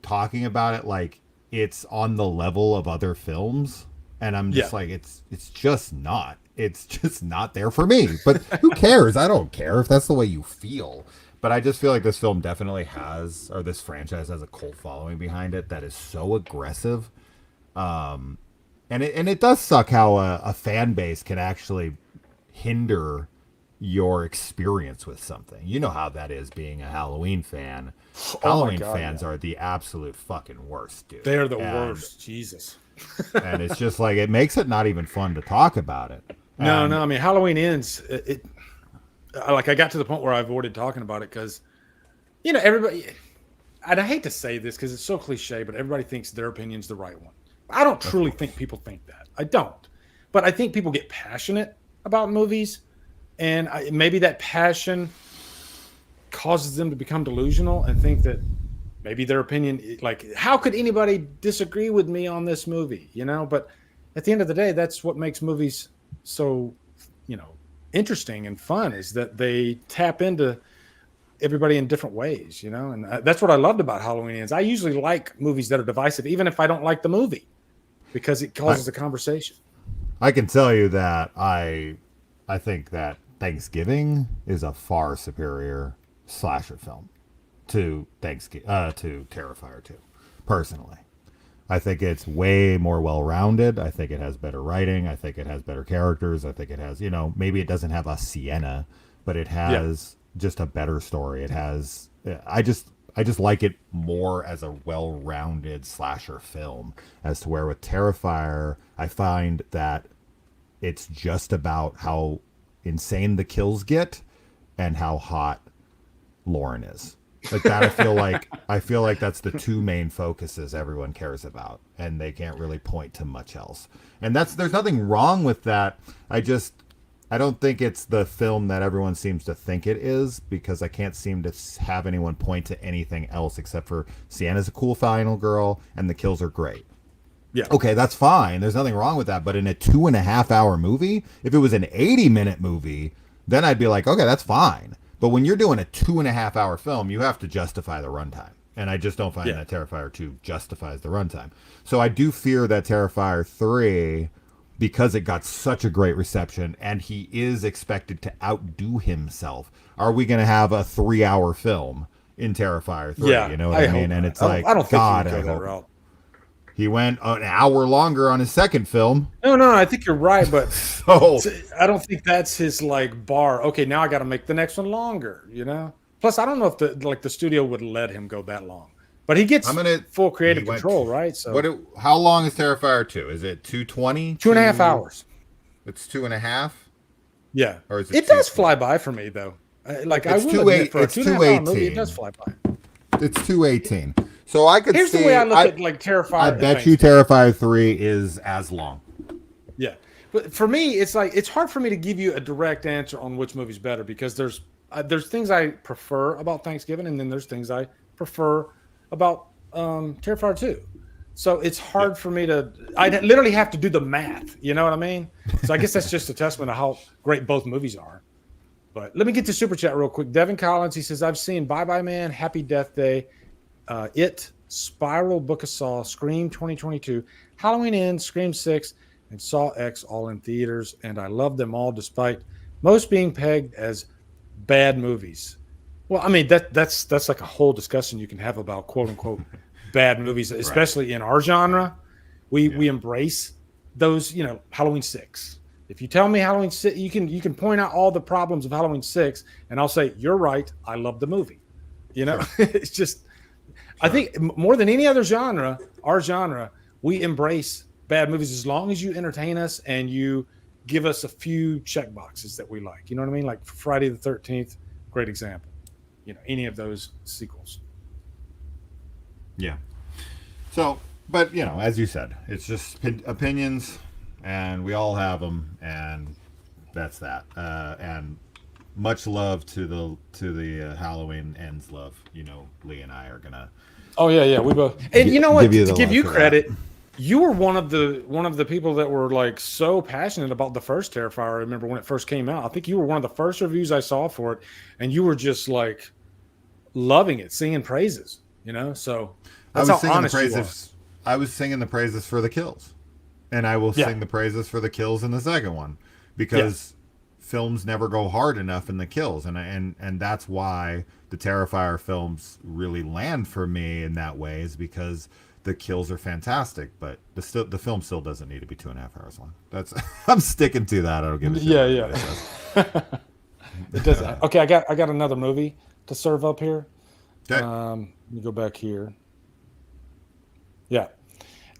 talking about it like it's on the level of other films, and I'm just like, it's just not. It's just not there for me. But who cares? I don't care if that's the way you feel. But I just feel like this film definitely has, or this franchise has, a cult following behind it that is so aggressive. And it does suck how a fan base can actually hinder your experience with something. You know how that is, being a Halloween fan. Halloween fans are the absolute fucking worst, dude. They're the worst. Jesus. And it's just like, it makes it not even fun to talk about it. No. I mean, Halloween Ends. I got to the point where I avoided talking about it because, everybody. And I hate to say this because it's so cliche, but everybody thinks their opinion's the right one. I don't truly think people think that. I don't. But I think people get passionate about movies, and maybe that passion causes them to become delusional and think that maybe their opinion, like, how could anybody disagree with me on this movie? But at the end of the day, that's what makes movies so, interesting and fun, is that they tap into everybody in different ways, and that's what I loved about Halloween Ends. I usually like movies that are divisive, even if I don't like the movie, because it causes a conversation. I can tell you that I think that Thanksgiving is a far superior slasher film to Terrifier 2. Personally, I think it's way more well-rounded. I think it has better writing. I think it has better characters. I think it has, maybe it doesn't have a Sienna, but it has just a better story. It has, I just like it more as a well-rounded slasher film, as to where with Terrifier, I find that it's just about how insane the kills get and how hot Lauren is. Like that, I feel like that's the two main focuses everyone cares about, and they can't really point to much else. And there's nothing wrong with that. I don't think it's the film that everyone seems to think it is, because I can't seem to have anyone point to anything else except for Sienna's a cool final girl and the kills are great. Yeah. Okay, that's fine. There's nothing wrong with that. But in a 2.5 hour movie, if it was an 80-minute movie, then I'd be like, okay, that's fine. But when you're doing a 2.5-hour film, you have to justify the runtime. And I just don't find that Terrifier 2 justifies the runtime. So I do fear that Terrifier 3, because it got such a great reception and he is expected to outdo himself, are we going to have a 3-hour film in Terrifier 3? Yeah, You know what I mean? And it's I don't think God, he would I go that hope. route. He went an hour longer on his second film. No, I think you're right, but So I don't think that's his like bar. Okay, now I got to make the next one longer. You know. Plus, I don't know if the studio would let him go that long. But he gets full creative control, right? So how long is Terrifier 2? Is it 220? 2.5 hours. It's 2.5. Yeah, or is it does fly by for me though. Like I will admit, for a 2.5-hour movie, it does fly by. It's 218. So I could. Here's the way I look at like Terrifier. I bet you Terrifier 3 is as long. Yeah, but for me, it's like it's hard for me to give you a direct answer on which movie's better because there's things I prefer about Thanksgiving, and then there's things I prefer about Terrifier 2. So it's hard for me to. I literally have to do the math. You know what I mean? So I guess that's just a testament of how great both movies are. But let me get to Super Chat real quick. Devin Collins, he says, I've seen Bye Bye Man, Happy Death Day, It, Spiral, Book of Saw, Scream 2022, Halloween Ends, Scream 6, and Saw X all in theaters, and I love them all despite most being pegged as bad movies. Well, I mean, that's like a whole discussion you can have about quote-unquote bad movies, especially in our genre. We embrace those, Halloween 6. If you tell me Halloween 6, you can point out all the problems of Halloween 6, and I'll say, you're right, I love the movie. It's just, I think more than any other genre, our genre, we embrace bad movies as long as you entertain us and you give us a few check boxes that we like. You know what I mean? Like Friday the 13th, great example. Any of those sequels. Yeah. So, but as you said, it's just opinions, and we all have them, and that's that. And much love to the Halloween Ends love. Lee and I are gonna. Oh yeah, we both. And you know what? To give you credit, that. You were one of the people that were like so passionate about the first Terrifier. I remember when it first came out. I think you were one of the first reviews I saw for it, and you were just like loving it, singing praises. So that's how honest you are. I was singing the praises for the kills, and I will sing the praises for the kills in the second one because films never go hard enough in the kills, and that's why the Terrifier films really land for me in that way, is because the kills are fantastic, but the film still doesn't need to be 2.5 hours long. That's I'm sticking to that. I don't give a shit. Yeah. It doesn't. Okay, I got another movie to serve up here. Okay. Let me go back here. Yeah.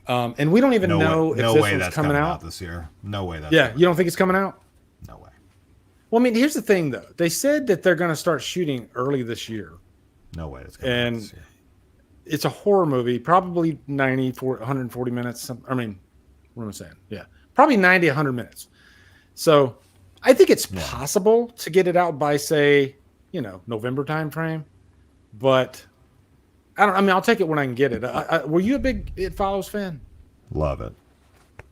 And we don't even know if this one's coming out this year. No way. You don't think it's coming out? No way. Well, I mean, here's the thing, though. They said that they're going to start shooting early this year. No way it's coming out this year. It's a horror movie, probably 140 minutes. I mean, what am I saying? Yeah, probably 90, 100 minutes. So I think it's possible to get it out by, say, November timeframe. But I'll take it when I can get it. Were you a big It Follows fan? Love it.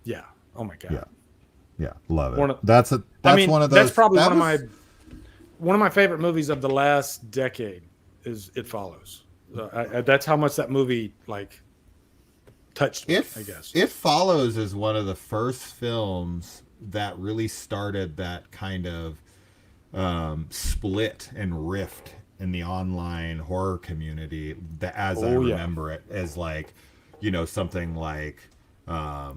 Yeah. Oh my God. Yeah. Love it. That's one of those. That's probably one of my favorite movies of the last decade is It Follows. That's how much that movie touched me, I guess. It Follows is one of the first films that really started that kind of split and rift in the online horror community, I remember it, as something like how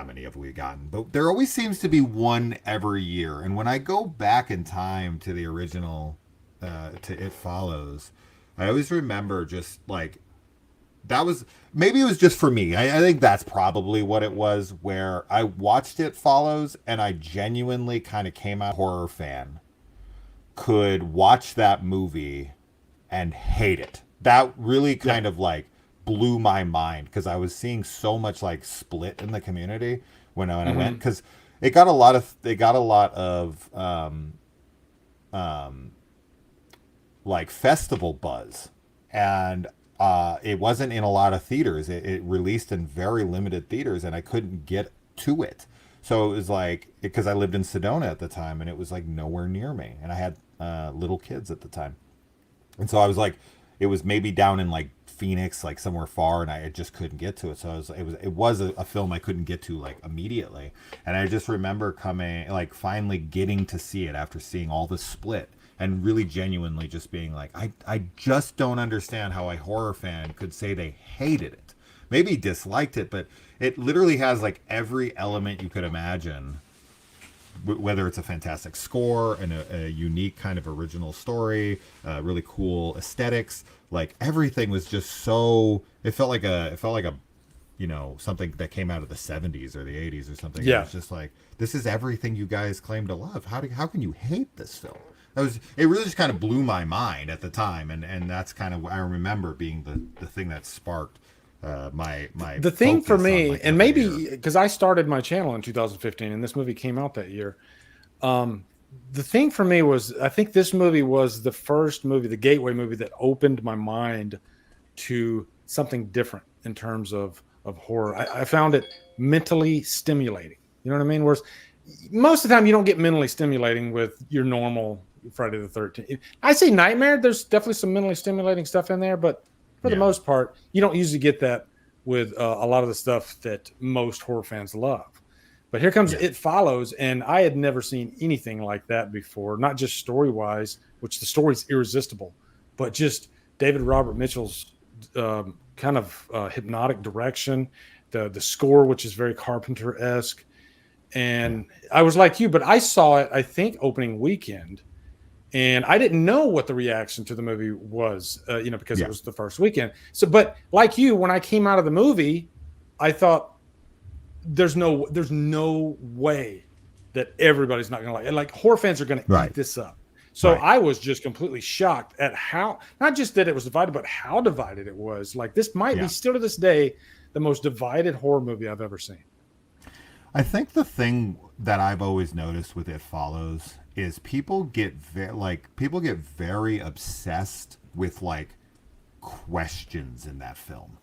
many have we gotten? But there always seems to be one every year. And when I go back in time to the original to It Follows, I always remember just that was, maybe it was just for me. I think that's probably what it was, where I watched It Follows and I genuinely kind of came out horror fan, could watch that movie and hate it. That really kind of blew my mind, because I was seeing so much split in the community when I went, because it got a lot of festival buzz, and it wasn't in a lot of theaters. It released in very limited theaters, and I couldn't get to it. So it was because I lived in Sedona at the time, and it was nowhere near me. And I had little kids at the time. And so I was like, it was maybe down in like Phoenix, like somewhere far, and I just couldn't get to it. So it was a film I couldn't get to like immediately. And I just remember coming, like finally getting to see it after seeing all the Split, and really genuinely just being like, I just don't understand how a horror fan could say they hated it. Maybe disliked it, but it literally has like every element you could imagine, whether it's a fantastic score and a unique kind of original story, really cool aesthetics. Like everything was just so, it felt like a you know, something that came out of the 70s or the 80s or something. Yeah. It was just like, this is everything you guys claim to love. How can you hate this film? It really just kind of blew my mind at the time, and that's kind of what I remember being the thing that sparked my the thing for focus on, me, like, and every maybe year. because I started my channel in 2015 and this movie came out that year. The thing for me was, I think this movie was the first movie, the gateway movie, that opened my mind to something different in terms of horror. I found it mentally stimulating. You know what I mean? Whereas most of the time you don't get mentally stimulating with your normal Friday the 13th. I say Nightmare, there's definitely some mentally stimulating stuff in there, but for the most part, you don't usually get that with a lot of the stuff that most horror fans love. But here comes It Follows, and I had never seen anything like that before, not just story-wise, which the story's irresistible, but just David Robert Mitchell's kind of hypnotic direction, the score, which is very Carpenter-esque. And I was like you, but I saw it, I think, opening weekend, and I didn't know what the reaction to the movie was, because it was the first weekend. So, but like you, when I came out of the movie, I thought, there's no way that everybody's not going to like it. Like, horror fans are going to eat this up. So I was just completely shocked at how, not just that it was divided, but how divided it was. Like, this might be still to this day the most divided horror movie I've ever seen. I think the thing that I've always noticed with It Follows is people get very obsessed with like questions in that film,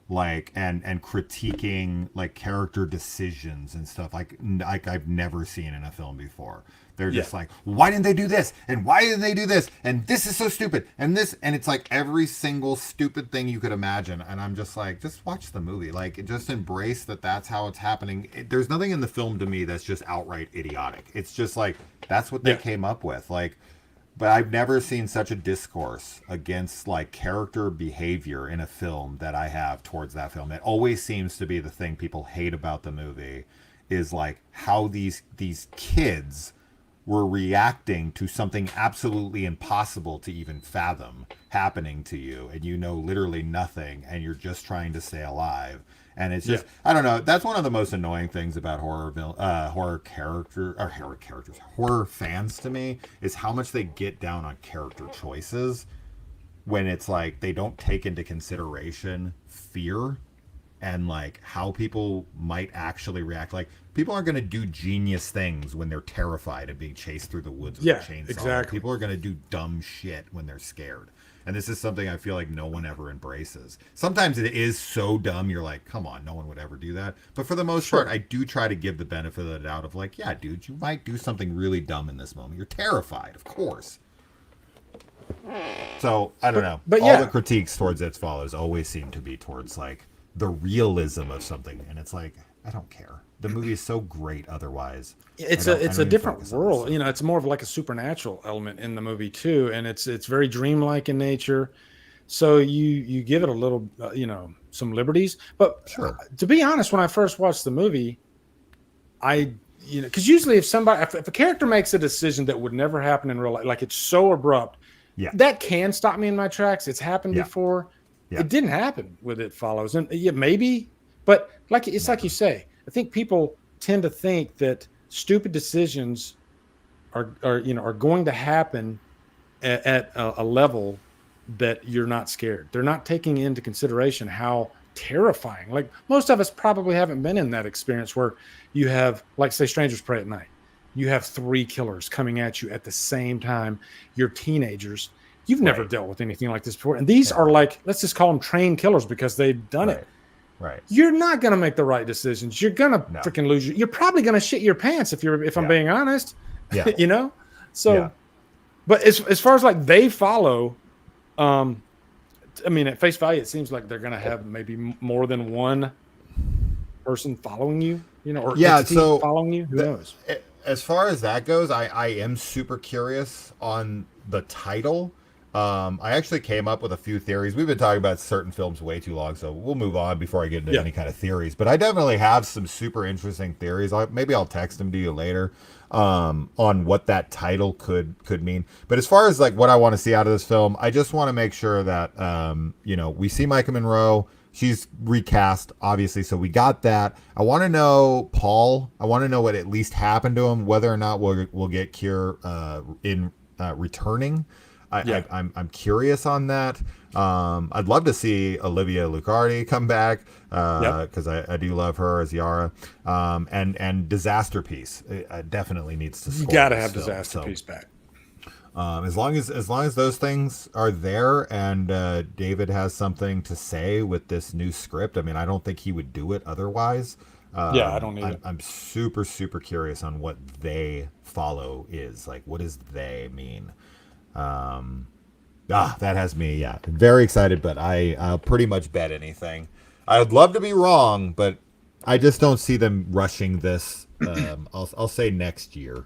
like and critiquing like character decisions and stuff like I've never seen in a film before. They're just like, why didn't they do this? And why didn't they do this? And this is so stupid. And it's like every single stupid thing you could imagine. And I'm just like, just watch the movie. Like, just embrace that that's how it's happening. There's nothing in the film to me that's just outright idiotic. It's just like, that's what they came up with. Like, but I've never seen such a discourse against like character behavior in a film that I have towards that film. It always seems to be the thing people hate about the movie is like how these kids were reacting to something absolutely impossible to even fathom happening to you, and you know literally nothing, and you're just trying to stay alive. And it's just, I don't know, that's one of the most annoying things about horror fans to me, is how much they get down on character choices when it's like they don't take into consideration fear and like how people might actually react. Like, people aren't going to do genius things when they're terrified of being chased through the woods with a chainsaw. Exactly. People are going to do dumb shit when they're scared. And this is something I feel like no one ever embraces. Sometimes it is so dumb, you're like, come on, no one would ever do that. But for the most part, I do try to give the benefit of the doubt of like, yeah, dude, you might do something really dumb in this moment. You're terrified, of course. So, I don't know. But all the critiques towards It Follows always seem to be towards like the realism of something. And it's like, I don't care. The movie is so great otherwise. It's a different world. You know, it's more of like a supernatural element in the movie too, and it's very dreamlike in nature. So you give it a little, some liberties. But to be honest, when I first watched the movie, because usually if a character makes a decision that would never happen in real life, like it's so abrupt, that can stop me in my tracks. It's happened before. It didn't happen with It Follows, and maybe, but like it's like you say. I think people tend to think that stupid decisions are going to happen at a level that you're not scared. They're not taking into consideration how terrifying. Like, most of us probably haven't been in that experience where you have, like, say, Strangers Pray at Night. You have 3 killers coming at you at the same time. You're teenagers. You've never dealt with anything like this before. And these are like, let's just call them trained killers because they've done it. Right. You're not going to make the right decisions. You're going to freaking lose. You're probably going to shit your pants if I'm being honest. Yeah. So But as far as like they follow, I mean, at face value, it seems like they're going to have maybe more than one person following you, or entity following you. Who knows? As far as that goes, I am super curious on the title. I actually came up with a few theories. We've been talking about certain films way too long, so we'll move on before I get into any kind of theories. But I definitely have some super interesting theories. Maybe I'll text them to you later on what that title could mean. But as far as like what I want to see out of this film, I just want to make sure that we see Micah Monroe. She's recast, obviously, so we got that. I want to know Paul. I want to know what at least happened to him, whether or not we'll get Keir in returning. I'm curious on that. I'd love to see Olivia Luccardi come back because I do love her as Yara. And Disaster Piece definitely needs to score. You got to have Disaster Piece back. As long as those things are there and David has something to say with this new script, I mean, I don't think he would do it otherwise. I don't either. I'm super, super curious on what they follow is. Like, what does they mean? That has me, very excited, but I'll pretty much bet anything. I'd love to be wrong, but I just don't see them rushing this. I'll say next year.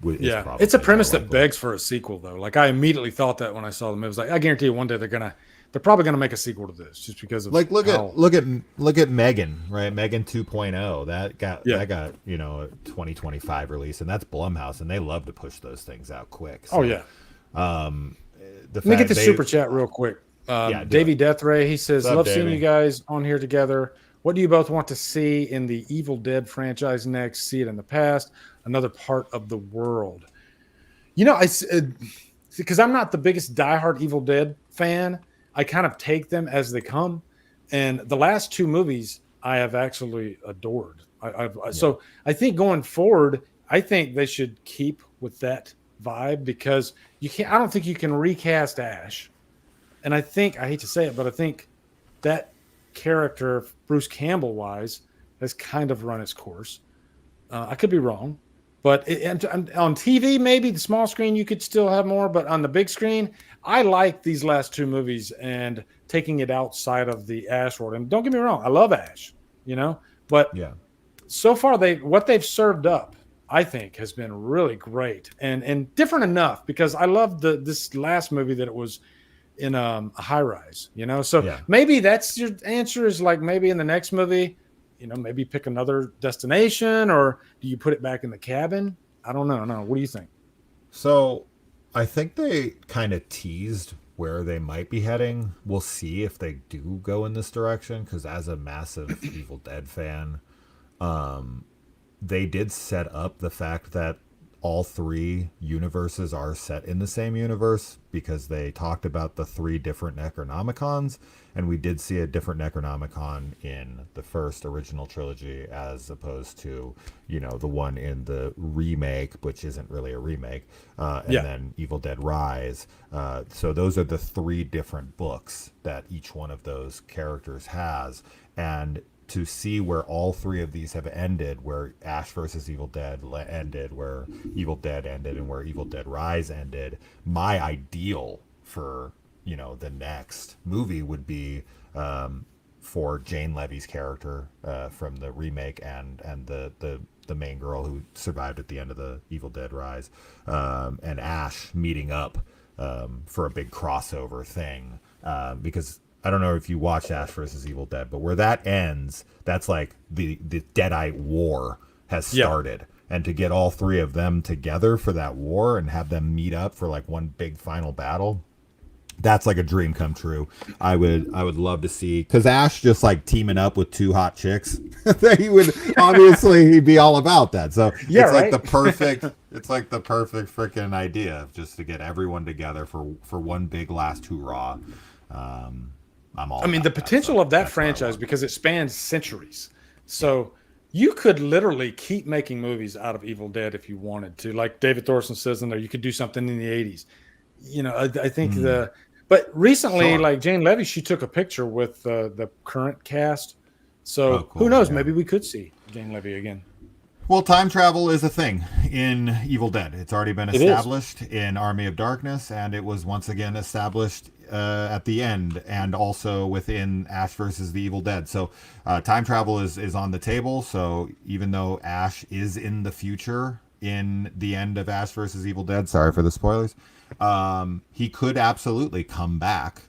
It's a premise that begs for a sequel, though. Like, I immediately thought that when I saw the movie. I was like, I guarantee you one day they're probably gonna make a sequel to this just because of like look at Megan, right? Megan 2.0 that got a 2025 release, and that's Blumhouse, and they love to push those things out quick. So, let me get the super chat real quick. Davey Deathray, he says, love seeing you guys on here together. What do you both want to see in the Evil Dead franchise next? See it in the past, another part of the world. Because I'm not the biggest diehard Evil Dead fan. I kind of take them as they come. And the last two movies I have actually adored. So I think going forward, I think they should keep with that vibe because I don't think you can recast Ash. And I hate to say it, but I think that character, Bruce Campbell wise, has kind of run its course. I could be wrong, but on TV, maybe the small screen, you could still have more, but on the big screen, I like these last two movies and taking it outside of the Ash world. And don't get me wrong, I love Ash, but so far what they've served up, I think, has been really great and different enough because I love this last movie that it was in a high rise, so maybe that's your answer is like maybe in the next movie, maybe pick another destination, or do you put it back in the cabin? I don't know. No. What do you think? So I think they kind of teased where they might be heading. We'll see if they do go in this direction, because as a massive Evil Dead fan, they did set up the fact that all three universes are set in the same universe because they talked about the three different Necronomicons, and we did see a different Necronomicon in the first original trilogy as opposed to, the one in the remake, which isn't really a remake, then Evil Dead Rise. So those are the three different books that each one of those characters has, and to see where all three of these have ended, where Ash versus Evil Dead ended, where Evil Dead ended, and where Evil Dead Rise ended, my ideal for, the next movie would be for Jane Levy's character from the remake and the main girl who survived at the end of the Evil Dead Rise, and Ash meeting up for a big crossover thing, because I don't know if you watched Ash versus Evil Dead, but where that ends, that's like the Deadite War has started. And to get all three of them together for that war and have them meet up for like one big final battle, that's like a dream come true. I would love to see, because Ash just like teaming up with two hot chicks, he would obviously he'd be all about that. So it's like the perfect freaking idea just to get everyone together for one big last hoorah. The potential of that franchise, because it spans centuries. So you could literally keep making movies out of Evil Dead if you wanted to. Like David Thorson says in there, you could do something in the 80s. I think but recently, like Jane Levy, she took a picture with the current cast. So who knows? Yeah. Maybe we could see Jane Levy again. Well, time travel is a thing in Evil Dead. It's already been It is. established in Army of Darkness, and it was once again established at the end, and also within Ash versus the Evil Dead. So, time travel is on the table. So, even though Ash is in the future in the end of Ash versus Evil Dead, sorry for the spoilers, he could absolutely come back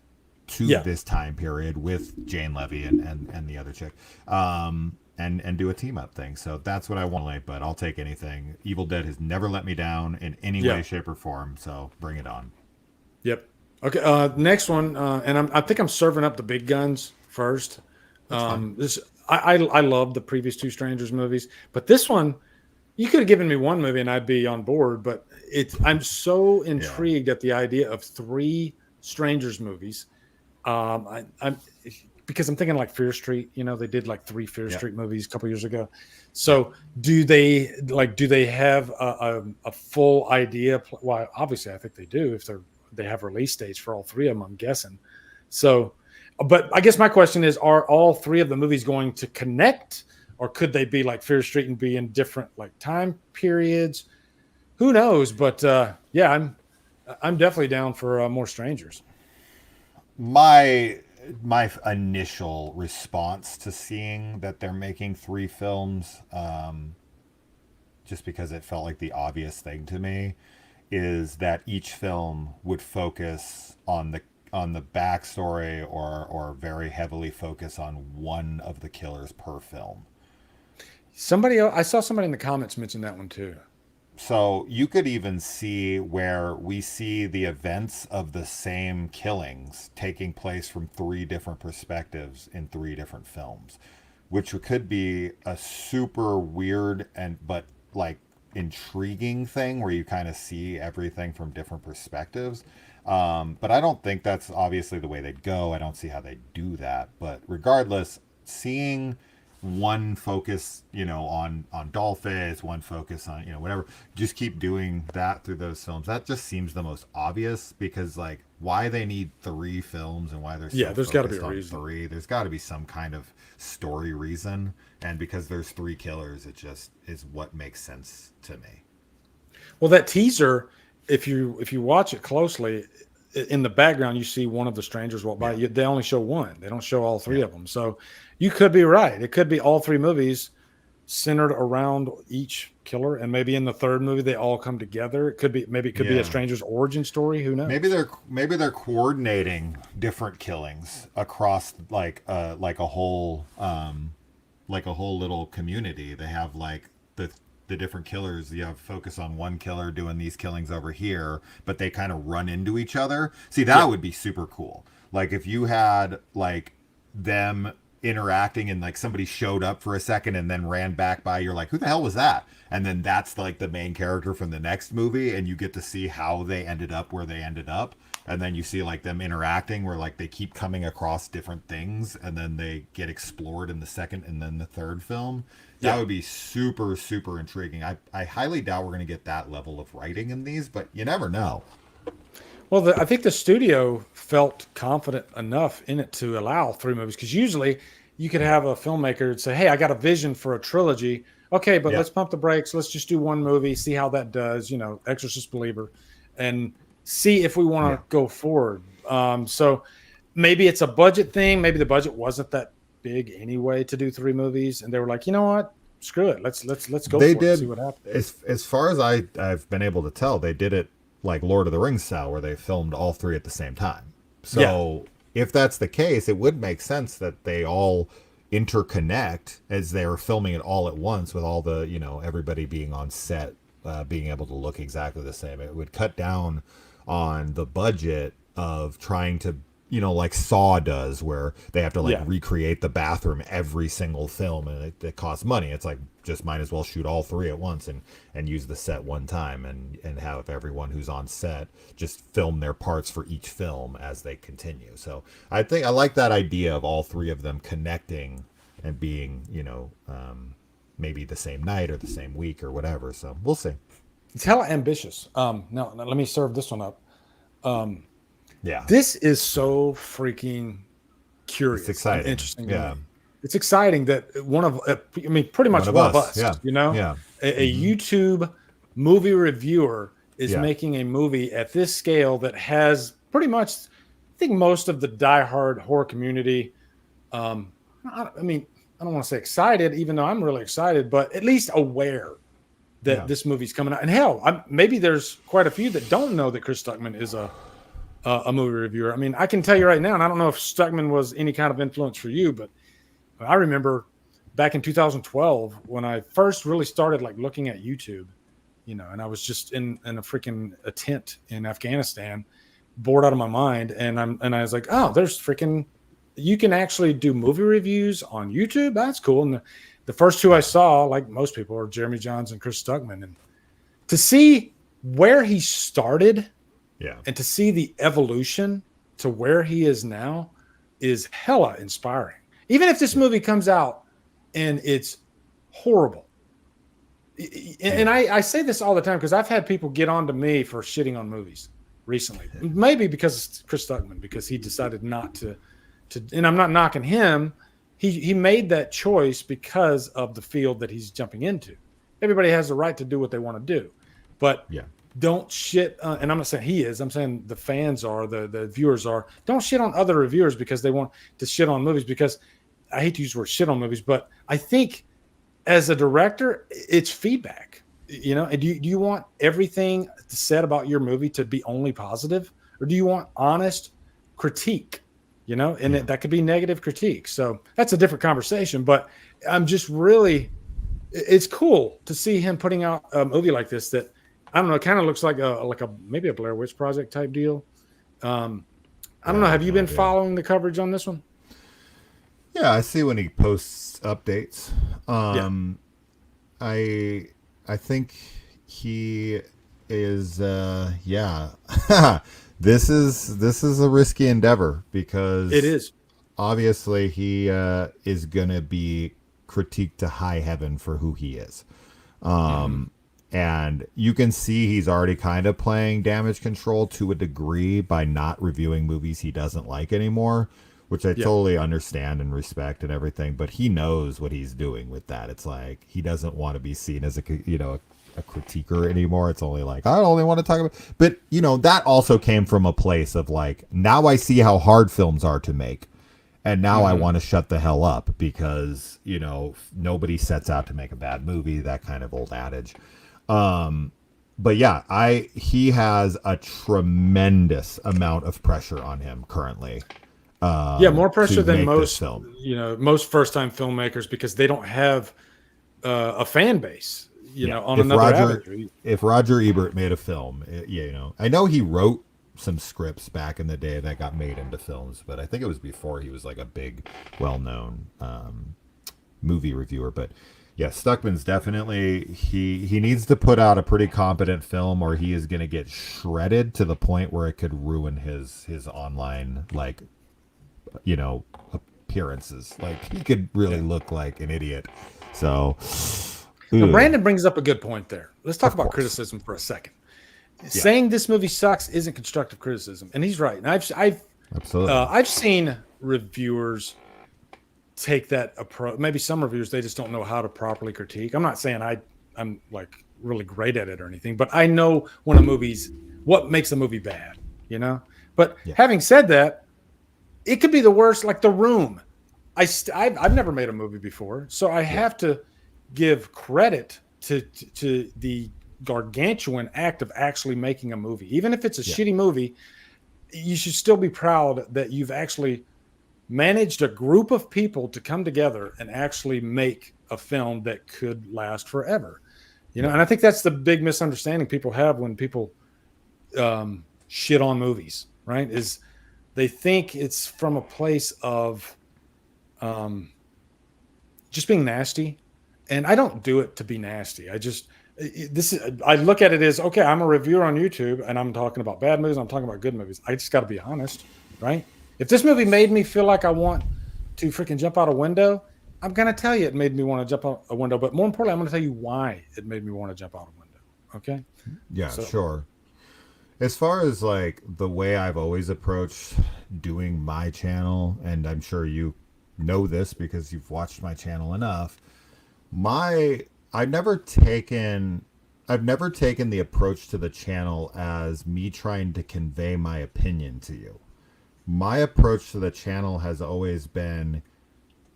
to this time period with Jane Levy and the other chick. And do a team up thing. So that's what I want, but I'll take anything. Evil Dead has never let me down in any way, shape, or form. So bring it on. Yep. Okay. Next one, and I think I'm serving up the big guns first. I love the previous two Strangers movies, but this one, you could have given me one movie and I'd be on board. But I'm so intrigued at the idea of 3 Strangers movies. Because I'm thinking like Fear Street, they did like 3 Fear Street movies a couple years ago. So do they have a full idea? Well, obviously I think they do if they have release dates for all 3 of them, I'm guessing. So, but I guess my question is, are all 3 of the movies going to connect, or could they be like Fear Street and be in different like time periods? Who knows? But I'm definitely down for more Strangers. My initial response to seeing that they're making 3 films, just because it felt like the obvious thing to me, is that each film would focus on the backstory or very heavily focus on one of the killers per film. I saw somebody in the comments mention that one too. So you could even see where we see the events of the same killings taking place from 3 different perspectives in 3 different films, which could be a super weird but like intriguing thing where you kind of see everything from different perspectives. But I don't think that's obviously the way they'd go. I don't see how they do that. But regardless, seeing one focus, on Dollface, one focus on, whatever, just keep doing that through those films. That just seems the most obvious, because like why they need 3 films and why they're so there's got to be focused a on reason. 3. There's got to be some kind of story reason, and because there's 3 killers, it just is what makes sense to me. Well, that teaser, if you watch it closely, in the background you see one of the strangers walk by. They only show one. They don't show all 3 of them. So you could be right. It could be all 3 movies centered around each killer, and maybe in the 3rd movie they all come together. It could be be a stranger's origin story. Who knows? Maybe they're coordinating different killings across like a whole little community. They have like the different killers. You have focus on one killer doing these killings over here, but they kind of run into each other. See, that would be super cool. Like if you had like them interacting and like somebody showed up for a second and then ran back by, you're like, who the hell was that? And then that's like the main character from the next movie, and you get to see how they ended up where they ended up. And then you see like them interacting where like they keep coming across different things, and then they get explored in the 2nd and then the 3rd film. That would be super, super intriguing. I highly doubt we're going to get that level of writing in these, but you never know. Well, I think the studio felt confident enough in it to allow 3 movies, because usually you could have a filmmaker say, hey, I got a vision for a trilogy. Okay, but let's pump the brakes. Let's just do one movie, see how that does, Exorcist Believer, and see if we want to go forward. So maybe it's a budget thing. Maybe the budget wasn't that big anyway to do 3 movies, and they were like, you know what? Screw it. Let's go for it, see what happens. As far as I've been able to tell, they did it like Lord of the Rings style, where they filmed all 3 at the same time. So if that's the case, it would make sense that they all interconnect as they were filming it all at once, with all the, everybody being on set, being able to look exactly the same. It would cut down on the budget of trying to, like Saw does, where they have to recreate the bathroom every single film, and it costs money. It's like, just might as well shoot all 3 at once and use the set one time, and have everyone who's on set just film their parts for each film as they continue. So I think I like that idea of all 3 of them connecting and being, maybe the same night or the same week or whatever. So we'll see. It's hella ambitious. Now let me serve this one up. Yeah, this is so freaking curious. It's exciting. And interesting. Yeah, it's exciting that pretty much one of us. Yeah. A YouTube movie reviewer is Yeah. making a movie at this scale that has pretty much, I think, most of the diehard horror community. I mean, I don't want to say excited, even though I'm really excited, but at least aware that this movie's coming out. And hell, maybe there's quite a few that don't know that Chris Stuckman is a movie reviewer. I mean, I can tell you right now, and I don't know if Stuckman was any kind of influence for you, but I remember back in 2012 when I first really started like looking at YouTube, you know, and I was just in a freaking tent in Afghanistan, bored out of my mind, and I was like, oh, there's freaking, you can actually do movie reviews on YouTube. That's cool. And the first two I saw, like most people, are Jeremy Jahns and Chris Stuckman, and to see where he started. Yeah. And to see the evolution to where he is now is hella inspiring. Even if this movie comes out and it's horrible. And I say this all the time because I've had people get on to me for shitting on movies recently. Maybe because it's Chris Stuckman, because he decided not to and I'm not knocking him. He made that choice because of the field that he's jumping into. Everybody has the right to do what they want to do. But don't shit, and I'm not saying he is. I'm saying the fans are, the viewers are. Don't shit on other reviewers because they want to shit on movies. Because I hate to use the word shit on movies, but I think as a director, it's feedback. You know, and do you want everything said about your movie to be only positive, or do you want honest critique? You know, and that could be negative critique. So that's a different conversation. But I'm just really, it's cool to see him putting out a movie like this that, I don't know, it kind of looks like a maybe a Blair Witch Project type deal. I don't know. Have you been following the coverage on this one? Yeah, I see when he posts updates. I think he is This is a risky endeavor because it is. Obviously he is gonna be critiqued to high heaven for who he is. And you can see he's already kind of playing damage control to a degree by not reviewing movies he doesn't like anymore, which I totally understand and respect and everything. But he knows what he's doing with that. It's like he doesn't want to be seen as a critiquer anymore. It's only like, I only want to talk about. But, you know, that also came from a place of like, now I see how hard films are to make. And now I want to shut the hell up because, you know, nobody sets out to make a bad movie, that kind of old adage. But yeah, he has a tremendous amount of pressure on him currently. More pressure than most most first-time filmmakers because they don't have a fan base, on another avenue. If Roger Ebert made a film, I know he wrote some scripts back in the day that got made into films, but I think it was before he was like a big, well-known movie reviewer. But yeah, Stuckman's definitely, he needs to put out a pretty competent film or he is going to get shredded to the point where it could ruin his online, appearances. Like he could really look like an idiot. So Brandon brings up a good point there. Let's talk about criticism for a second. Saying this movie sucks isn't constructive criticism, and he's right. And I've seen reviewers take that approach. Maybe some reviewers, they just don't know how to properly critique. I'm not saying I'm like really great at it or anything, but I know when what makes a movie bad, But having said that, it could be the worst, like The Room. I've never made a movie before, so I have to give credit to the gargantuan act of actually making a movie. Even if it's a shitty movie, you should still be proud that you've actually managed a group of people to come together and actually make a film that could last forever. And I think that's the big misunderstanding people have when people shit on movies, right? Is they think it's from a place of just being nasty. And I don't do it to be nasty. I look at it as, okay, I'm a reviewer on YouTube and I'm talking about bad movies. I'm talking about good movies. I just got to be honest, right? If this movie made me feel like I want to freaking jump out a window, I'm going to tell you it made me want to jump out a window. But more importantly, I'm going to tell you why it made me want to jump out a window. Okay? Yeah, sure. As far as like the way I've always approached doing my channel, and I'm sure you know this because you've watched my channel enough, I've never taken the approach to the channel as me trying to convey my opinion to you. My approach to the channel has always been,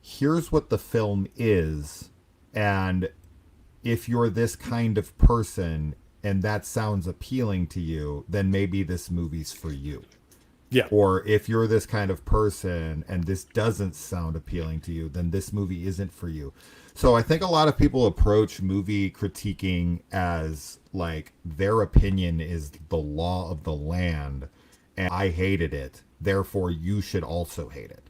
here's what the film is, and if you're this kind of person and that sounds appealing to you, then maybe this movie's for you. Yeah. Or if you're this kind of person and this doesn't sound appealing to you, then this movie isn't for you. So I think a lot of people approach movie critiquing as like their opinion is the law of the land and I hated it, therefore you should also hate it.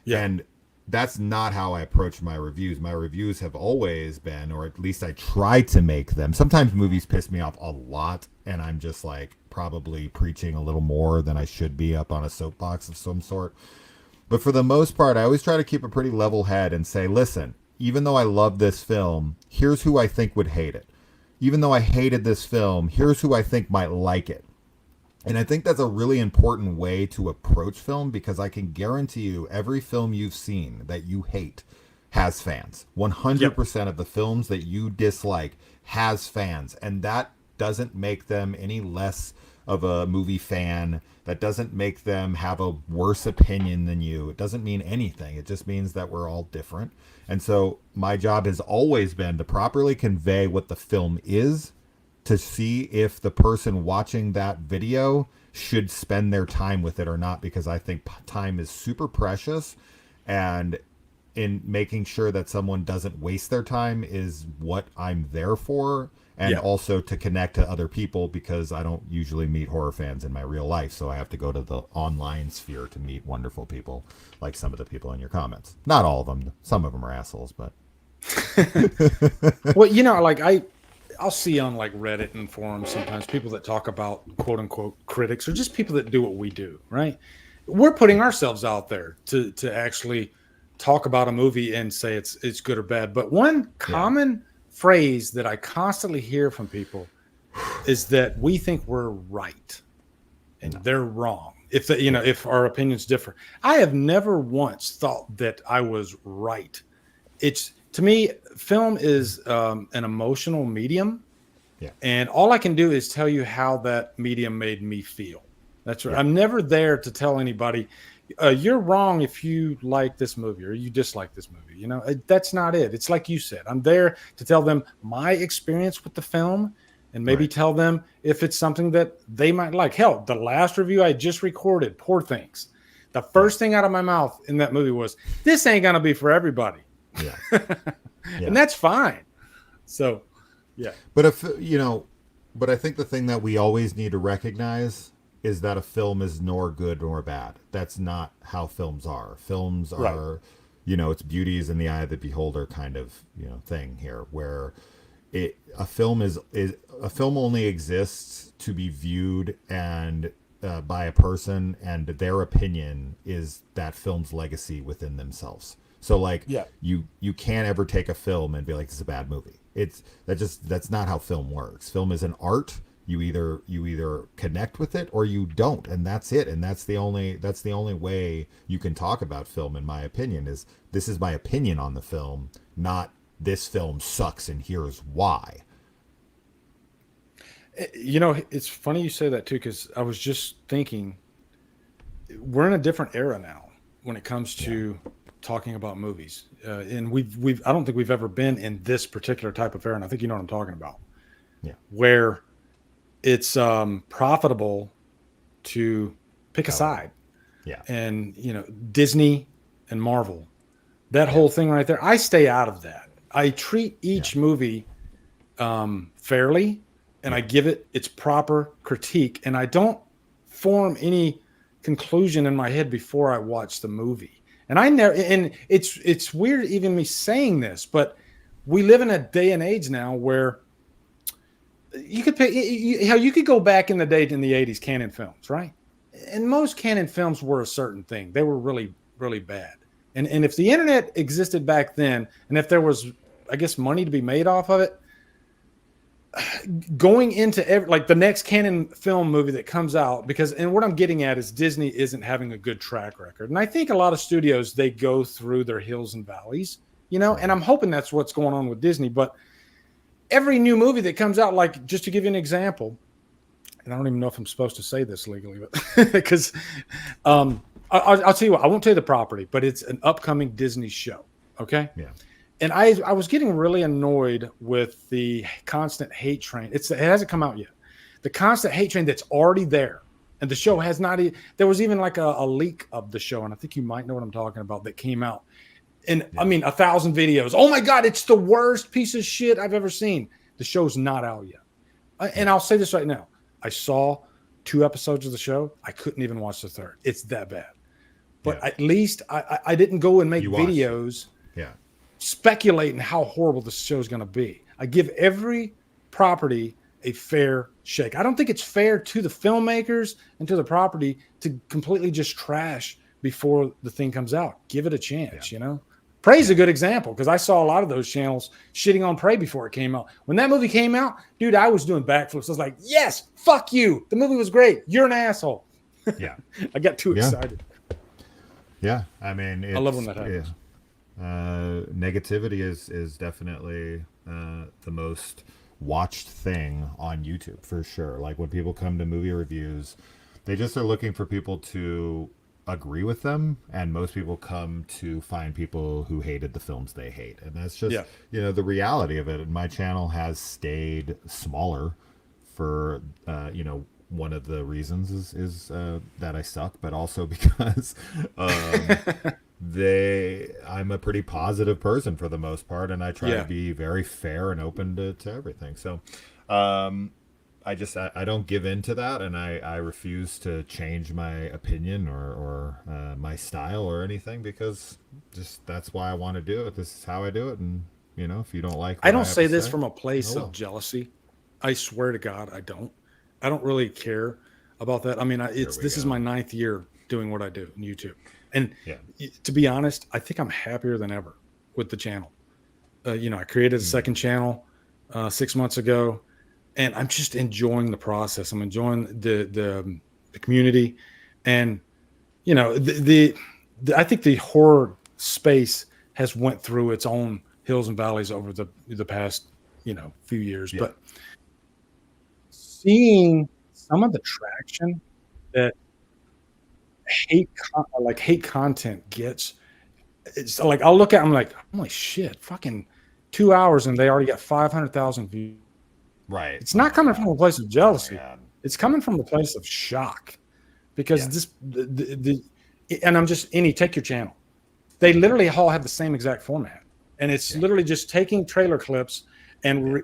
Yeah. And that's not how I approach my reviews. My reviews have always been, or at least I try to make them. Sometimes movies piss me off a lot, and I'm just like probably preaching a little more than I should be up on a soapbox of some sort. But for the most part, I always try to keep a pretty level head and say, listen, even though I love this film, here's who I think would hate it. Even though I hated this film, here's who I think might like it. And I think that's a really important way to approach film, because I can guarantee you every film you've seen that you hate has fans. 100% of the films that you dislike has fans. And that doesn't make them any less of a movie fan. That doesn't make them have a worse opinion than you. It doesn't mean anything. It just means that we're all different. And so my job has always been to properly convey what the film is, to see if the person watching that video should spend their time with it or not, because I think time is super precious, and in making sure that someone doesn't waste their time is what I'm there for. And also to connect to other people, because I don't usually meet horror fans in my real life, so I have to go to the online sphere to meet wonderful people like some of the people in your comments. Not all of them. Some of them are assholes, but well, like I'll see on like Reddit and forums sometimes people that talk about quote unquote critics, or just people that do what we do, right? We're putting ourselves out there to actually talk about a movie and say it's good or bad. But one common phrase that I constantly hear from people is that we think we're right and they're wrong. If our opinions differ. I have never once thought that I was right. To me, film is an emotional medium, and all I can do is tell you how that medium made me feel. That's right. I'm never there to tell anybody, you're wrong if you like this movie or you dislike this movie. That's not it. It's like you said. I'm there to tell them my experience with the film and maybe tell them if it's something that they might like. Hell, the last review I just recorded, Poor Things, the first thing out of my mouth in that movie was, this ain't going to be for everybody. And that's fine. So, but but I think the thing that we always need to recognize is that a film is nor good nor bad. That's not how films are. Films are, its beauty is in the eye of the beholder kind of, thing here, where a film only exists to be viewed and by by and their opinion is that film's legacy within themselves. So you can't ever take a film and be like, it's a bad movie. That's not how film works. Film is an art. You either connect with it or you don't, and that's it. And that's the only way you can talk about film, in my opinion, is this is my opinion on the film, not this film sucks and here's why. It's funny you say that too, because I was just thinking we're in a different era now when it comes to talking about movies, and I don't think we've ever been in this particular type of era, and I think you know what I'm talking about. Where it's profitable to pick a side. And Disney and Marvel, that whole thing right there, I stay out of that. I treat each movie fairly, and I give it its proper critique, and I don't form any conclusion in my head before I watch the movie. And it's weird even me saying this, but we live in a day and age now where you could pick, you could go back in the day in the 80s, canon films, right? And most canon films were a certain thing. They were really, really bad. And if the internet existed back then, and if there was, I guess, money to be made off of it, going into the next canon film movie that comes out, and what I'm getting at is Disney isn't having a good track record. And I think a lot of studios, they go through their hills and valleys, and I'm hoping that's what's going on with Disney. But every new movie that comes out, like just to give you an example, and I don't even know if I'm supposed to say this legally, but because I'll tell you what, I won't tell you the property, but it's an upcoming Disney show. Okay. Yeah. And I was getting really annoyed with the constant hate train. It hasn't come out yet. The constant hate train that's already there. And the show has not, there was even like a leak of the show. And I think you might know what I'm talking about that came out. And I mean, 1,000 videos. Oh my God, it's the worst piece of shit I've ever seen. The show's not out yet. And I'll say this right now. I saw 2 episodes of the show. I couldn't even watch the third. It's that bad. But at least I didn't go and make videos speculating how horrible this show is going to be. I give every property a fair shake. I don't think it's fair to the filmmakers and to the property to completely just trash before the thing comes out. Give it a chance, you know? Prey's a good example because I saw a lot of those channels shitting on Prey before it came out. When that movie came out, dude, I was doing backflips. I was like, yes, fuck you. The movie was great. You're an asshole. Yeah. I got too excited. Yeah. I mean, I love when that happens. Negativity is definitely the most watched thing on YouTube for sure. Like when people come to movie reviews, they just are looking for people to agree with them, and most people come to find people who hated the films they hate, and that's just you know, the reality of it. And my channel has stayed smaller for you know, one of the reasons is that I suck, but also because I'm a pretty positive person for the most part, and I try to be very fair and open to everything. So I don't give in to that, and I refuse to change my opinion or my style or anything, because just that's why I want to do it. This is how I do it, and you know, if you don't like, I don't say this from a place of jealousy. I swear to God, I don't really care about that. I mean, this is my 9th year doing what I do on YouTube, and to be honest, I think I'm happier than ever with the channel. You know, I created a second channel 6 months ago. And I'm just enjoying the process. I'm enjoying the community, and you know, I think the horror space has went through its own hills and valleys over the past, you know, few years. But seeing some of the traction that hate content gets, it's like I'll look at, I'm like, holy shit, fucking 2 hours and they already got 500,000 views. Right. It's not coming from a place of jealousy. It's coming from a place of shock, because and I'm just, take your channel. They literally all have the same exact format, and it's literally just taking trailer clips and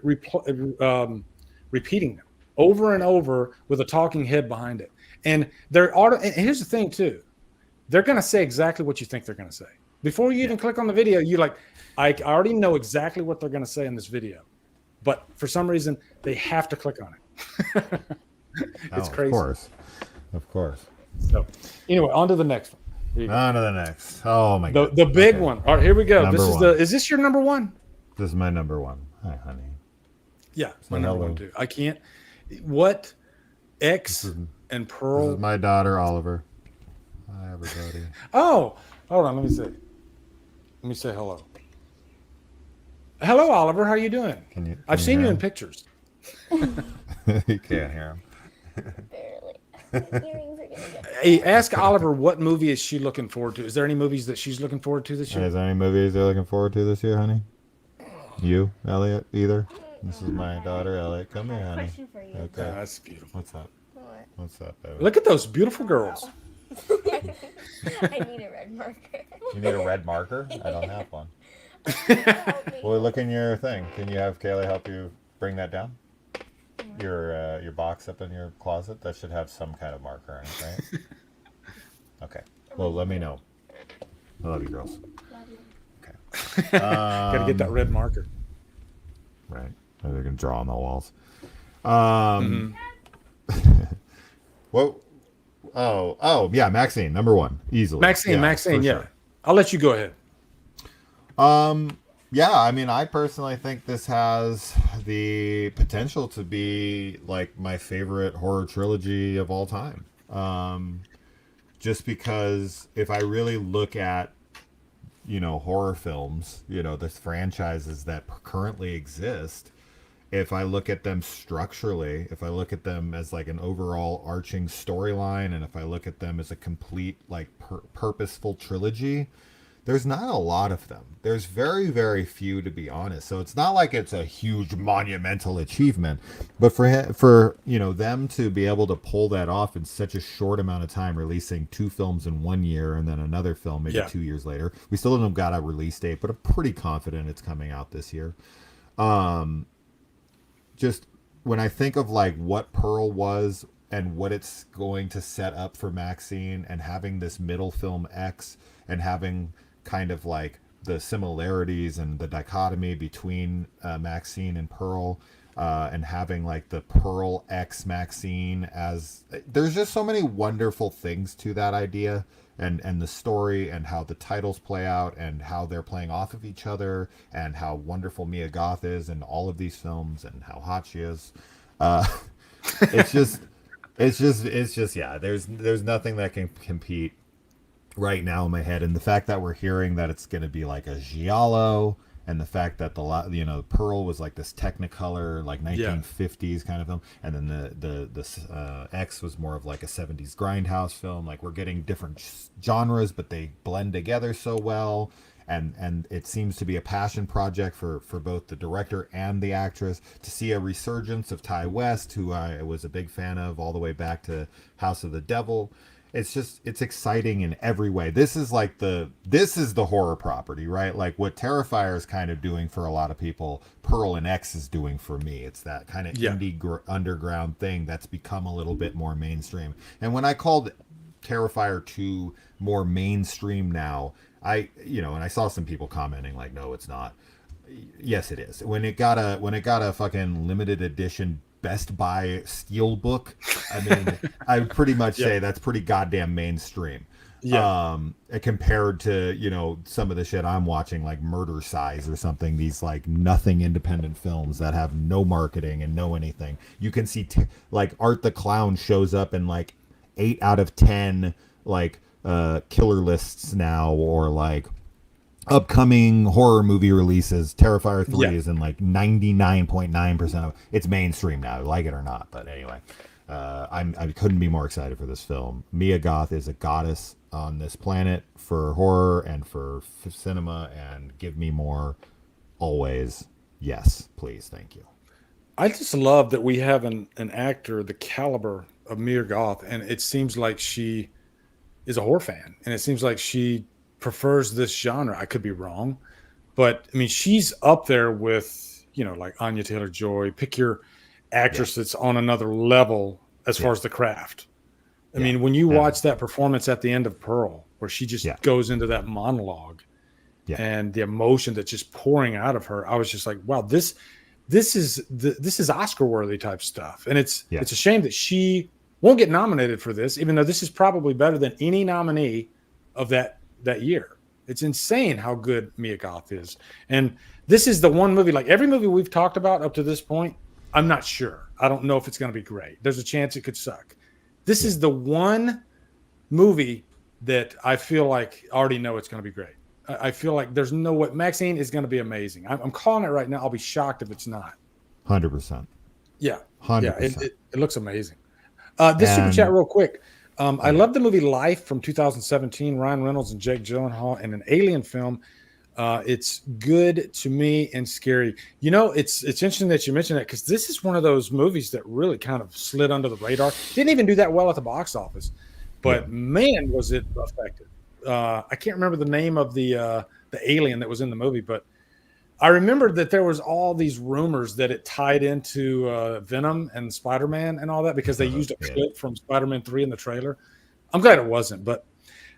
repeating them over and over with a talking head behind it. And and here's the thing too, they're going to say exactly what you think they're going to say before you even click on the video. You're like, I already know exactly what they're going to say in this video. But for some reason, they have to click on it. It's crazy. Of course. So, anyway, on to the next one. On to the next. Oh my God. The big one. All right, here we go. Is this your number one? This is my number one. Hi, honey. Yeah, my number one too. I can't. What? X and Pearl. This is my daughter, Oliver. Hi, everybody. Oh, hold on. Let me see. Let me say hello. Hello, Oliver. How are you doing? I've seen you in pictures. You can't hear him. Barely. My earrings are gonna get Hey, ask Oliver, what movie is she looking forward to? Is there any movies that she's looking forward to this year? Is there any movies you're looking forward to this year, honey? You, Elliot, either? This is my daughter, Elliot. Come here, honey. question for you. Okay. That's beautiful. What's up? What? What's up, baby? Look at those beautiful girls. I need a red marker. You need a red marker? I don't have one. Well, look in your thing. Can you have Kayla help you bring that down? Your box up in your closet? That should have some kind of marker in it, right? Okay. Well, let me know. I love you, girls. Love you. Okay. Gotta get that red marker. Right. Or they're gonna draw on the walls. What? Oh, yeah, Maxine, number one, easily. Maxine, yeah. Sure. I'll let you go ahead. Yeah, I mean, I personally think this has the potential to be like my favorite horror trilogy of all time. Just because if I really look at, you know, horror films, you know, the franchises that currently exist, if I look at them structurally, if I look at them as like an overall arching storyline, and if I look at them as a complete like purposeful trilogy, there's not a lot of them. There's very, very few, to be honest. So it's not like it's a huge monumental achievement, but for them to be able to pull that off in such a short amount of time, releasing 2 films in 1 year and then another film maybe 2 years later. We still haven't got a release date, but I'm pretty confident it's coming out this year. Just when I think of like what Pearl was and what it's going to set up for Maxine, and having this middle film X, and having kind of like the similarities and the dichotomy between Maxine and Pearl, and having like the Pearl X Maxine, as there's just so many wonderful things to that idea, and the story, and how the titles play out, and how they're playing off of each other, and how wonderful Mia Goth is in all of these films, and how hot she is. It's just yeah, there's nothing that can compete right now in my head. And the fact that we're hearing that it's going to be like a giallo, and the fact that Pearl was like this Technicolor, like 1950s kind of film, and then the X was more of like a 70s grindhouse film. Like, we're getting different genres, but they blend together so well. And it seems to be a passion project for both the director and the actress. To see a resurgence of Ty West, who I was a big fan of all the way back to House of the Devil. It's exciting in every way. This is the horror property, right? Like what Terrifier is kind of doing for a lot of people, Pearl and X is doing for me. It's that kind of indie underground thing that's become a little bit more mainstream. And when I called Terrifier 2 more mainstream now, and I saw some people commenting like, no, it's not. Yes, it is. When it got a fucking limited edition Best Buy Steelbook, I mean, I would pretty much say that's pretty goddamn mainstream. Compared to, some of the shit I'm watching, like Murder Size or something, these like nothing independent films that have no marketing and no anything. You can see like Art the Clown shows up in like 8 out of 10 like killer lists now, or like upcoming horror movie releases. Terrifier 3 is in like 99.9% of it's mainstream now, like it or not. But anyway, I couldn't be more excited for this film. Mia Goth is a goddess on this planet for horror and for cinema, and give me more always. Yes, please. Thank you. I just love that we have an actor the caliber of Mia Goth, and it seems like she is a horror fan, and it seems like she prefers this genre. I could be wrong, but I mean, she's up there with, like Anya Taylor-Joy. Pick your actress that's on another level as far as the craft. I mean, when you watch that performance at the end of Pearl, where she just goes into that monologue and the emotion that's just pouring out of her, I was just like, wow, this is Oscar worthy type stuff. And it's a shame that she won't get nominated for this, even though this is probably better than any nominee of that year. It's insane how good Mia Goth is. And this is the one movie, like every movie we've talked about up to this point, I'm not sure. I don't know if it's going to be great. There's a chance it could suck. This is the one movie that I feel like I already know it's going to be great. I feel like there's no way. Maxine is going to be amazing. I'm calling it right now. I'll be shocked if it's not. 100%. Yeah. 100%. Yeah, it looks amazing. This super chat real quick. I love the movie Life from 2017, Ryan Reynolds and Jake Gyllenhaal, and an alien film. It's good to me and scary. It's interesting that you mentioned that, because this is one of those movies that really kind of slid under the radar. Didn't even do that well at the box office, but man, was it effective. I can't remember the name of the alien that was in the movie, but I remember that there was all these rumors that it tied into Venom and Spider-Man and all that, because they used a clip from Spider-Man 3 in the trailer. I'm glad it wasn't, but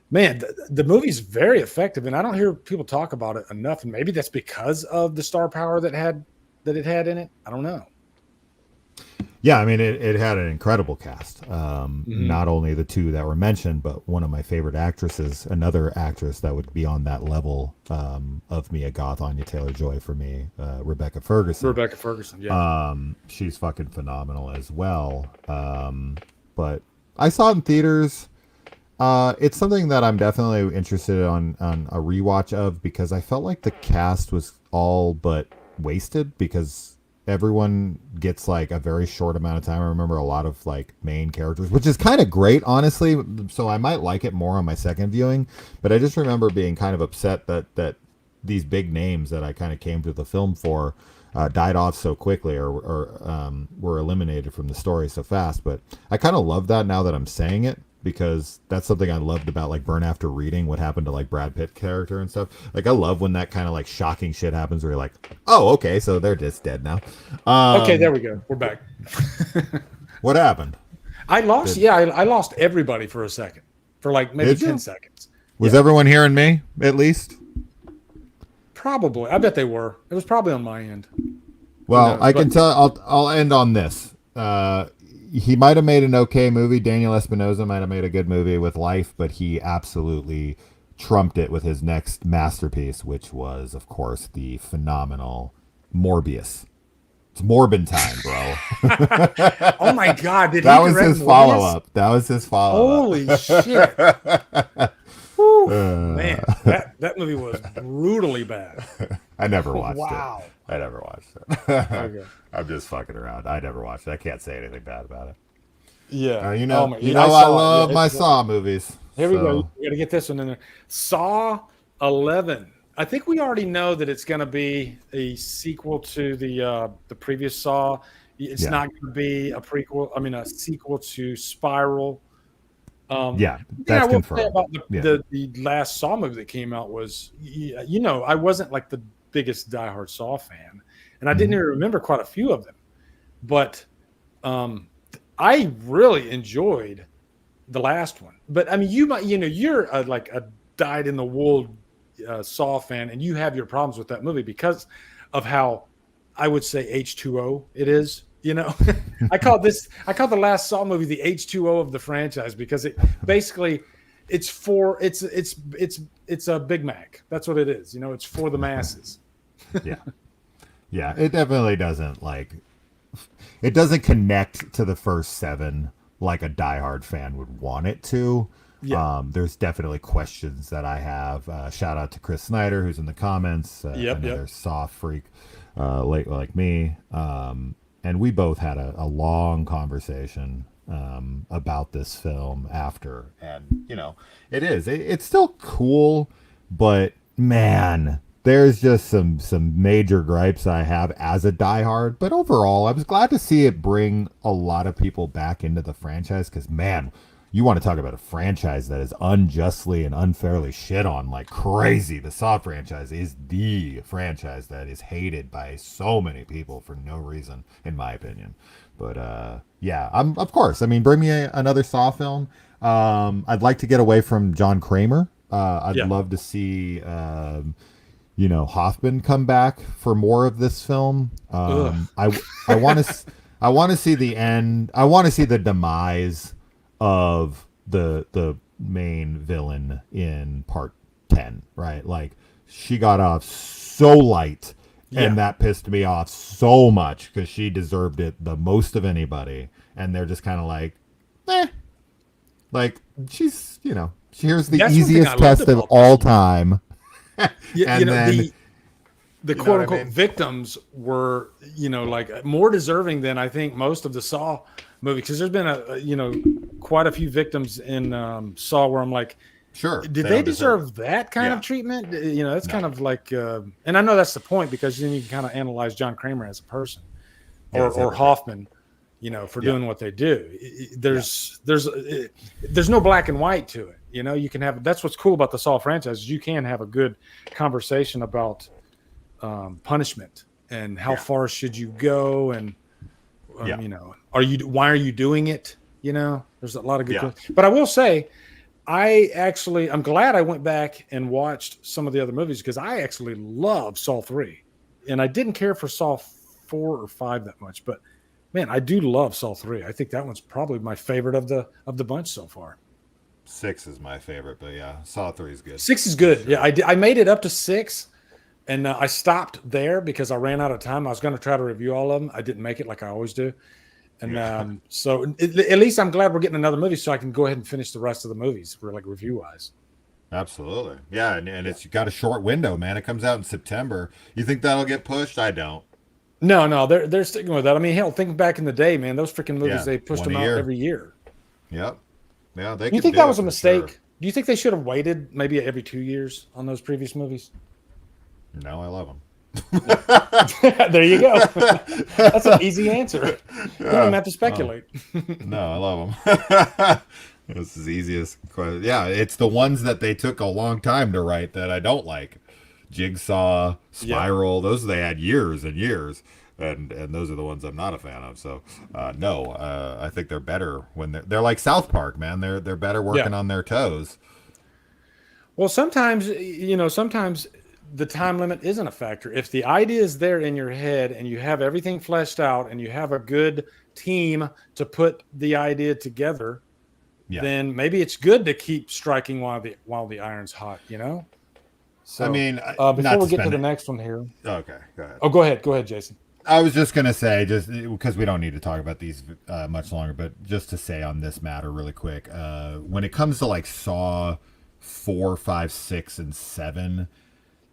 man, the movie's very effective, and I don't hear people talk about it enough. And maybe that's because of the star power that it had in it. I don't know. Yeah, I mean, it had an incredible cast. Not only the two that were mentioned, but one of my favorite actresses, another actress that would be on that level of Mia Goth, Anya Taylor-Joy for me, Rebecca Ferguson. Yeah. She's fucking phenomenal as well. But I saw it in theaters. It's something that I'm definitely interested on a rewatch of, because I felt like the cast was all but wasted, because everyone gets like a very short amount of time. I remember a lot of like main characters, which is kind of great, honestly. So I might like it more on my second viewing. But I just remember being kind of upset that these big names that I kind of came to the film for died off so quickly or were eliminated from the story so fast. But I kind of love that now that I'm saying it, because that's something I loved about like Burn After Reading, what happened to like Brad Pitt character and stuff. Like I love when that kind of like shocking shit happens where you're like, oh, okay, so they're just dead now. Okay, there we go. We're back. What happened? I lost. I lost everybody for a second, for like maybe 10 seconds. Was everyone hearing me at least? Probably. I bet they were. It was probably on my end. Well, I can tell. I'll end on this. He might have made an okay movie. Daniel Espinosa might have made a good movie with Life, but he absolutely trumped it with his next masterpiece, which was, of course, the phenomenal Morbius. It's Morbin time, bro. Oh my God! Did that he was direct his Morbius? follow-up. That was his follow-up. Holy shit! Man, that movie was brutally bad. I never watched it. Wow. I never watched it. Okay. I'm just fucking around. I never watched it. I can't say anything bad about it. Yeah. You know, I I saw it. love Yeah, my Saw movies. Here we go. You got to get this one in there. Saw 11. I think we already know that it's going to be a sequel to the previous Saw. It's not going to be a prequel. I mean, a sequel to Spiral. That's confirmed. About the last Saw movie that came out was, I wasn't like the biggest diehard Saw fan, and I didn't even remember quite a few of them, but I really enjoyed the last one. But I mean, you're like a dyed-in-the-wool Saw fan, and you have your problems with that movie because of how I would say H2O it is. I call the last Saw movie the H2O of the franchise because it basically it's a Big Mac. That's what it is. It's for the masses. Yeah. It definitely doesn't it doesn't connect to the first 7 like a diehard fan would want it to. Yeah. There's definitely questions that I have. Shout out to Chris Snyder, who's in the comments. Another Saw freak, like me. And we both had a long conversation about this film after. And, it's still cool, but man, there's just some major gripes I have as a diehard. But overall, I was glad to see it bring a lot of people back into the franchise because, man, you want to talk about a franchise that is unjustly and unfairly shit on like crazy. The Saw franchise is the franchise that is hated by so many people for no reason, in my opinion. But of course. I mean, bring me another Saw film. I'd like to get away from John Kramer. I'd love to see, Hoffman come back for more of this film. I want to see the end. I want to see the demise of the main villain in part 10, right? Like she got off so light and that pissed me off so much because she deserved it the most of anybody, and they're just kind of like she's here's the easiest test of all time. The quote unquote victims were like more deserving than I think most of the Saw movie, because there's been quite a few victims in Saw where I'm like, sure, did they deserve that kind of treatment? That's kind of like, and I know that's the point because then you can kind of analyze John Kramer as a person, or Hoffman, for doing what they do. There's no black and white to it. You can have. That's what's cool about the Saw franchise. You can have a good conversation about punishment and how far should you go, and why are you doing it? There's a lot of good questions. But I will say, I'm glad I went back and watched some of the other movies because I actually love Saw 3, and I didn't care for Saw 4 or 5 that much, but man, I do love Saw 3. I think that one's probably my favorite of the bunch so far. 6 is my favorite, but Saw 3 is good. 6 is good. Yeah, I made it up to 6. And I stopped there because I ran out of time. I was going to try to review all of them. I didn't make it like I always do. And so at least I'm glad we're getting another movie so I can go ahead and finish the rest of the movies for like review-wise. Absolutely. Yeah, and it's got a short window, man. It comes out in September. You think that'll get pushed? I don't. No, they're sticking with that. I mean, hell, think back in the day, man. Those freaking movies, Yeah, they pushed one them a out year. every year. Yep. Yeah, they. Do you could think do that it was a for mistake? sure. Do you think they should have waited maybe every 2 years on those previous movies? No, I love them. There you go. That's an easy answer. You don't even have to speculate. No, I love them. This is the easiest question. Yeah, it's the ones that they took a long time to write that I don't like. Jigsaw, Spiral, those they had years and years, and those are the ones I'm not a fan of. So no, I think they're better when they're like South Park, man. They're better working on their toes. Well, sometimes the time limit isn't a factor. If the idea is there in your head and you have everything fleshed out and you have a good team to put the idea together, then maybe it's good to keep striking while the iron's hot, So, I mean, before we get to the next one here. Okay, go ahead. Oh, go ahead, Jason. I was just gonna say, just because we don't need to talk about these much longer, but just to say on this matter really quick, when it comes to like Saw 4, 5, 6, and 7,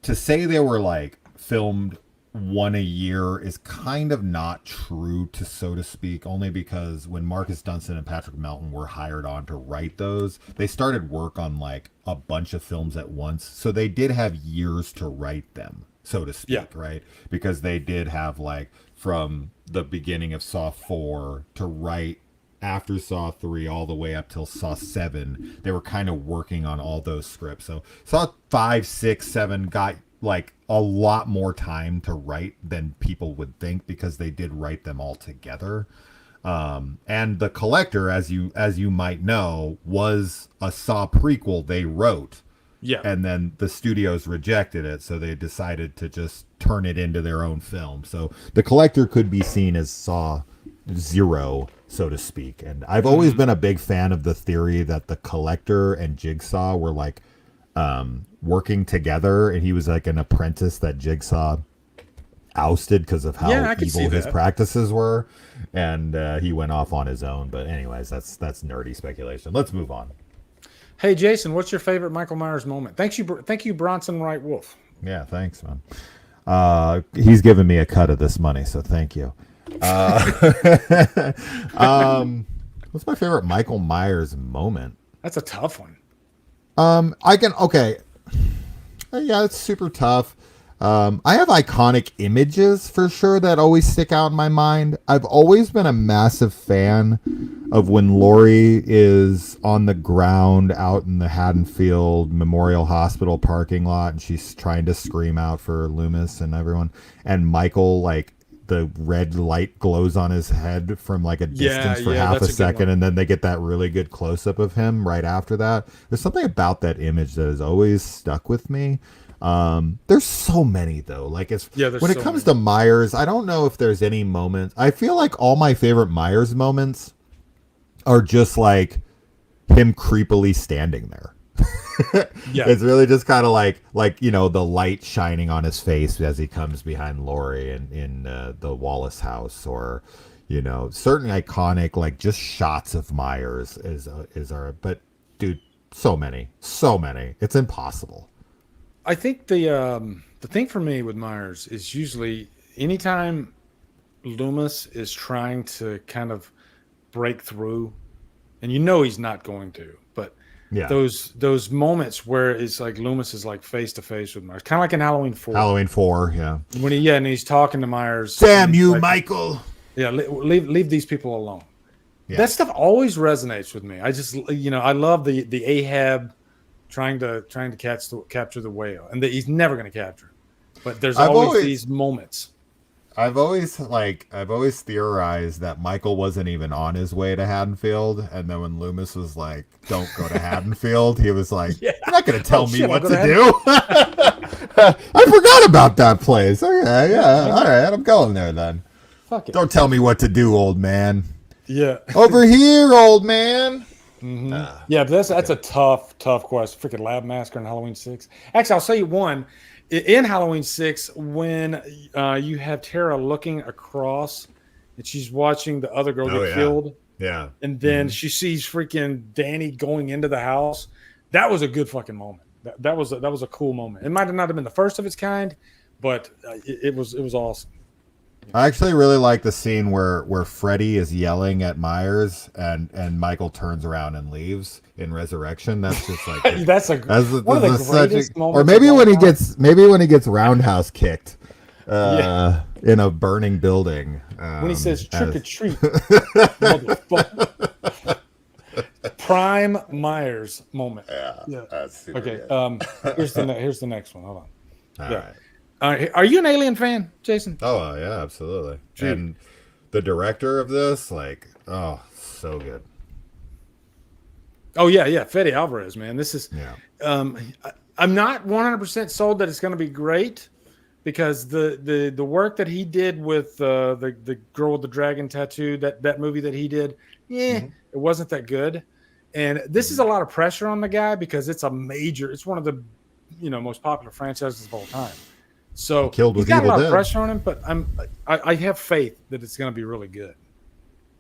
to say they were like filmed one a year is kind of not true, to so to speak, only because when Marcus Dunstan and Patrick Melton were hired on to write those, they started work on like a bunch of films at once, so they did have years to write them, so to speak, right? Because they did have like from the beginning of Saw 4 to write after Saw 3 all the way up till Saw 7, they were kind of working on all those scripts. So Saw 5, 6, 7 got like a lot more time to write than people would think, because they did write them all together. And The Collector, as you might know, was a Saw prequel they wrote. Yeah. And then the studios rejected it, so they decided to just turn it into their own film. So The Collector could be seen as Saw 0, so to speak. And I've always been a big fan of the theory that The Collector and Jigsaw were like working together, and he was like an apprentice that Jigsaw ousted because of how evil his practices were, and he went off on his own. But anyways, that's nerdy speculation. Let's move on. Hey Jason, what's your favorite Michael Myers moment? Thank you, Bronson Wright Wolf. Yeah, thanks, man. He's giving me a cut of this money, so thank you. What's my favorite Michael Myers moment? That's a tough one. Yeah, it's super tough. I have iconic images for sure that always stick out in my mind. I've always been a massive fan of when Laurie is on the ground out in the Haddonfield Memorial Hospital parking lot, and she's trying to scream out for Loomis and everyone, and Michael, like, the red light glows on his head from like a distance for half a second, and then they get that really good close-up of him right after that. There's something about that image that has always stuck with me. There's so many though. Like when it comes to Myers, I don't know if there's any moments. I feel like all my favorite Myers moments are just like him creepily standing there. It's really just kind of like the light shining on his face as he comes behind Laurie in the Wallace house, or certain iconic like just shots of Myers but dude, so many, it's impossible. I think the thing for me with Myers is usually anytime Loomis is trying to kind of break through, and he's not going to, but those moments where it's like Loomis is like face to face with Myers, kind of like in Halloween 4. Halloween 4, yeah. When and he's talking to Myers. Damn you, like, Michael. Yeah, leave these people alone. Yeah. That stuff always resonates with me. I just I love the Ahab trying to capture the whale, and he's never going to capture it. But there's always these moments. I've always theorized that Michael wasn't even on his way to Haddonfield, and then when Loomis was like, "Don't go to Haddonfield," he was like, "You're not going to tell me what to do." I forgot about that place. Okay, yeah, all right, I'm going there then. Fuck it. Don't tell me what to do, old man. Yeah, over here, old man. Mm-hmm. Yeah, but that's a tough question. Freaking Lab Massacre in Halloween 6. Actually, I'll say one. In Halloween 6, when you have Tara looking across and she's watching the other girl get killed. Yeah. And then she sees freaking Danny going into the house. That was a good fucking moment. That was a cool moment. It might not have been the first of its kind, but it was awesome. I actually really like the scene where Freddy is yelling at Myers and Michael turns around and leaves in Resurrection. That's just like That's one of the greatest moments. or maybe when he gets roundhouse kicked in a burning building. When he says trick or treat. Motherfucker. Prime Myers moment. Yeah. That's super Okay. good. Here's the next one. Hold on. All Yeah. right. Are you an Alien fan, Jason? Oh yeah, absolutely. Gee. And the director of this, like, oh, so good. Oh yeah. Fede Alvarez, man. This is. Yeah. I'm not 100% sold that it's going to be great, because the work that he did with the girl with the dragon tattoo, that movie that he did, it wasn't that good. And this is a lot of pressure on the guy because it's one of the most popular franchises of all time. So he's got a lot of pressure on him, but I have faith that it's going to be really good.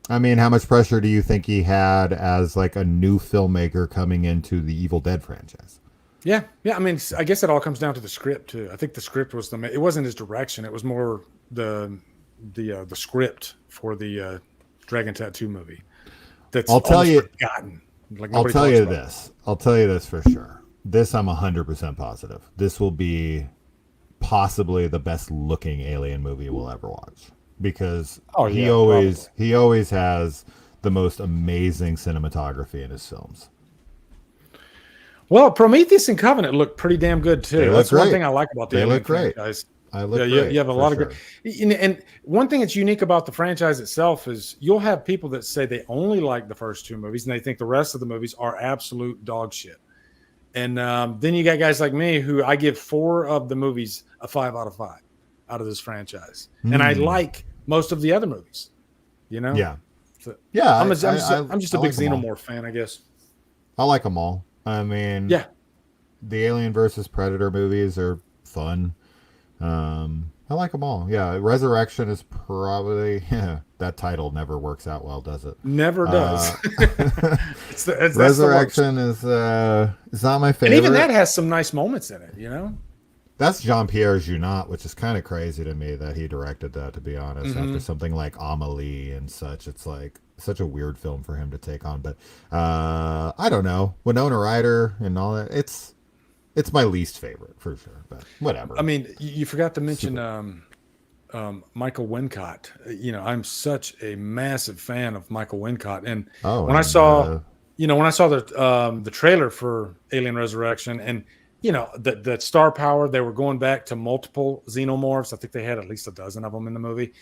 I mean, how much pressure do you think he had as like a new filmmaker coming into the Evil Dead franchise? Yeah. I mean, I guess it all comes down to the script too. I think the script was it wasn't his direction. It was more the script for the Dragon Tattoo movie. That's forgotten. Like, I'll tell you this. I'll tell you this for sure. This I'm 100% positive. This will be possibly the best looking Alien movie we'll ever watch, because he always has the most amazing cinematography in his films. Well, Prometheus and Covenant look pretty damn good too. That's one thing I like about the Alien franchise. You have a lot of good. And one thing that's unique about the franchise itself is you'll have people that say they only like the first two movies and they think the rest of the movies are absolute dog shit. And then you got guys like me who I give 4 of the movies a 5 out of 5 out of this franchise, and I like most of the other movies. Yeah. So, yeah. I'm just a big like Xenomorph fan, I guess. I like them all. I mean, the Alien versus Predator movies are fun. I like them all. Yeah, Resurrection is probably that title never works out well, does it? Never does. Resurrection is not my favorite. And even that has some nice moments in it, That's Jean-Pierre Junot, which is kind of crazy to me that he directed that, to be honest. After something like Amélie and such, it's like such a weird film for him to take on. But I don't know, Winona Ryder and all that. It's my least favorite for sure, but whatever. I mean, you forgot to mention Michael Wincott. I'm such a massive fan of Michael Wincott, and when I saw the trailer for Alien Resurrection, and the star power, they were going back to multiple xenomorphs. I think they had at least a dozen of them in the movie,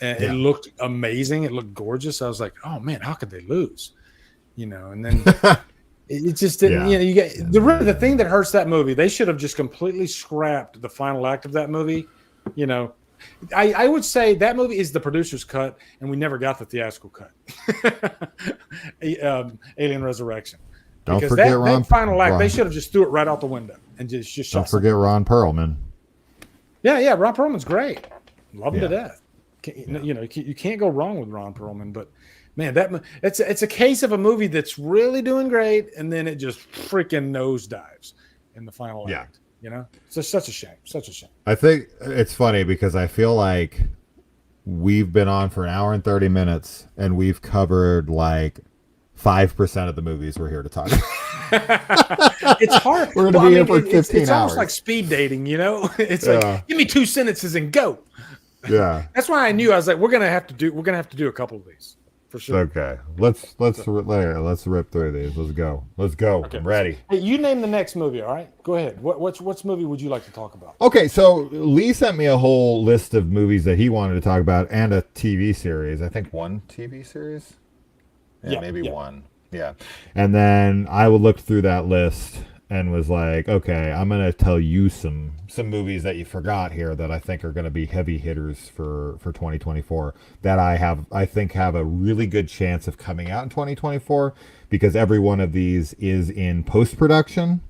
and it looked amazing. It looked gorgeous. I was like, oh man, how could they lose? And then. It just didn't. You get the thing that hurts that movie. They should have just completely scrapped the final act of that movie. I would say that movie is the producer's cut, and we never got the theatrical cut. Alien Resurrection. Don't forget that final act. They should have just threw it right out the window and just. Don't forget Ron Perlman. Yeah. Ron Perlman's great. Love him to death. You can't go wrong with Ron Perlman, but. Man, it's a case of a movie that's really doing great, and then it just freaking nosedives in the final act. It's just such a shame. Such a shame. I think it's funny because I feel like we've been on for an hour and 30 minutes, and we've covered like 5% of the movies we're here to talk about. It's hard. We're going to be here for 15 hours. It's almost like speed dating, It's like, give me 2 sentences and go. Yeah. That's why I knew. I was like, we're gonna have to do a couple of these. For sure. Okay, let's rip through these. Let's go. Okay. I'm ready. Hey, you name the next movie. All right, go ahead. What movie would you like to talk about? Okay, so Lee sent me a whole list of movies that he wanted to talk about and a TV series. I think one TV series. Maybe one. Yeah, and then I looked through that list and was like, okay, I'm gonna tell you some movies that you forgot here that I think are gonna be heavy hitters for 2024 that I think have a really good chance of coming out in 2024, because every one of these is in post-production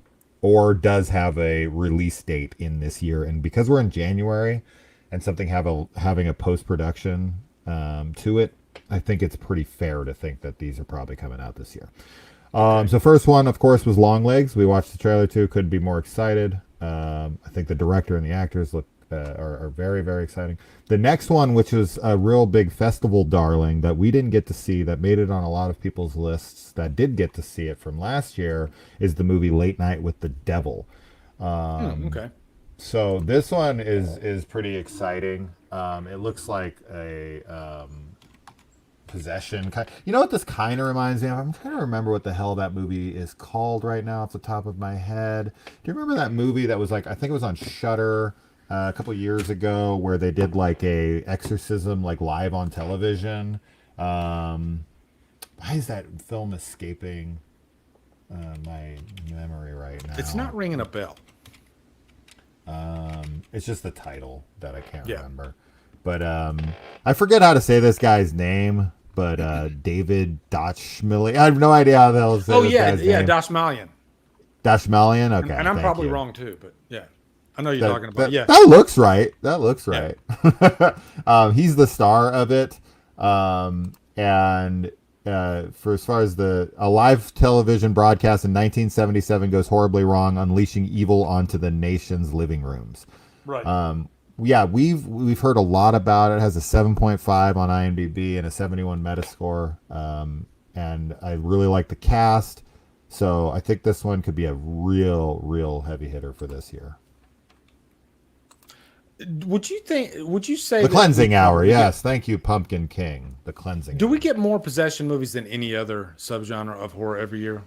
or does have a release date in this year. And because we're in January and something having a post-production to it, I think it's pretty fair to think that these are probably coming out this year. So first one, of course, was Longlegs. We watched the trailer too. Couldn't be more excited. I think the director and the actors look are very, very exciting. The next one, which was a real big festival darling that we didn't get to see, that made it on a lot of people's lists that did get to see it from last year, is the movie Late Night with the Devil. Okay. So this one is pretty exciting. It looks like a possession kind. You know what this kind of reminds me of? I'm trying to remember what the hell that movie is called right now off the top of my head. Do you remember that movie that was like, I think it was on Shudder a couple years ago, where they did like a exorcism like live on television? Why is that film escaping my memory right now? It's not ringing a bell. It's just the title that I can't remember. But I forget how to say this guy's name. But David Dashmalian, I have no idea how the hell to say this guy's name. Dashmalian. Dashmalian, okay. And I'm probably wrong too, but yeah, I know you're talking about. That looks right. That looks right. He's the star of it, and for as far as a live television broadcast in 1977 goes horribly wrong, unleashing evil onto the nation's living rooms. Right. Yeah, we've heard a lot about it. It has a 7.5 on IMDb and a 71 Metascore. And I really like the cast. So I think this one could be a real heavy hitter for this year. Would you say The Cleansing Hour? Yes, thank you, Pumpkin King. The Cleansing. Do we get more possession movies than any other subgenre of horror every year?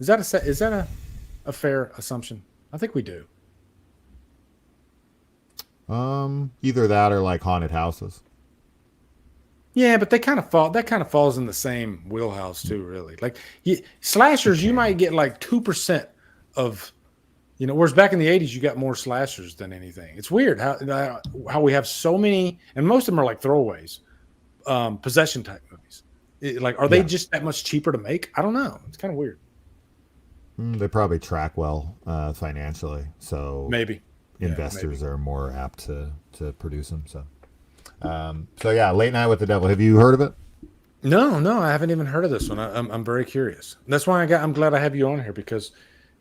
Is that a fair assumption? I think we do. Either that or like haunted houses. Yeah, but that kind of falls in the same wheelhouse too, really. Like slashers, you might get like 2% of, whereas back in the 80s you got more slashers than anything. It's weird how we have so many, and most of them are like throwaways, possession type movies. Are they just that much cheaper to make? I don't know. It's kind of weird. They probably track well financially, so maybe. Investors are more apt to produce them. So yeah, Late Night with the Devil. Have you heard of it? No, I haven't even heard of this one. I'm very curious. That's why I'm glad I have you on here, because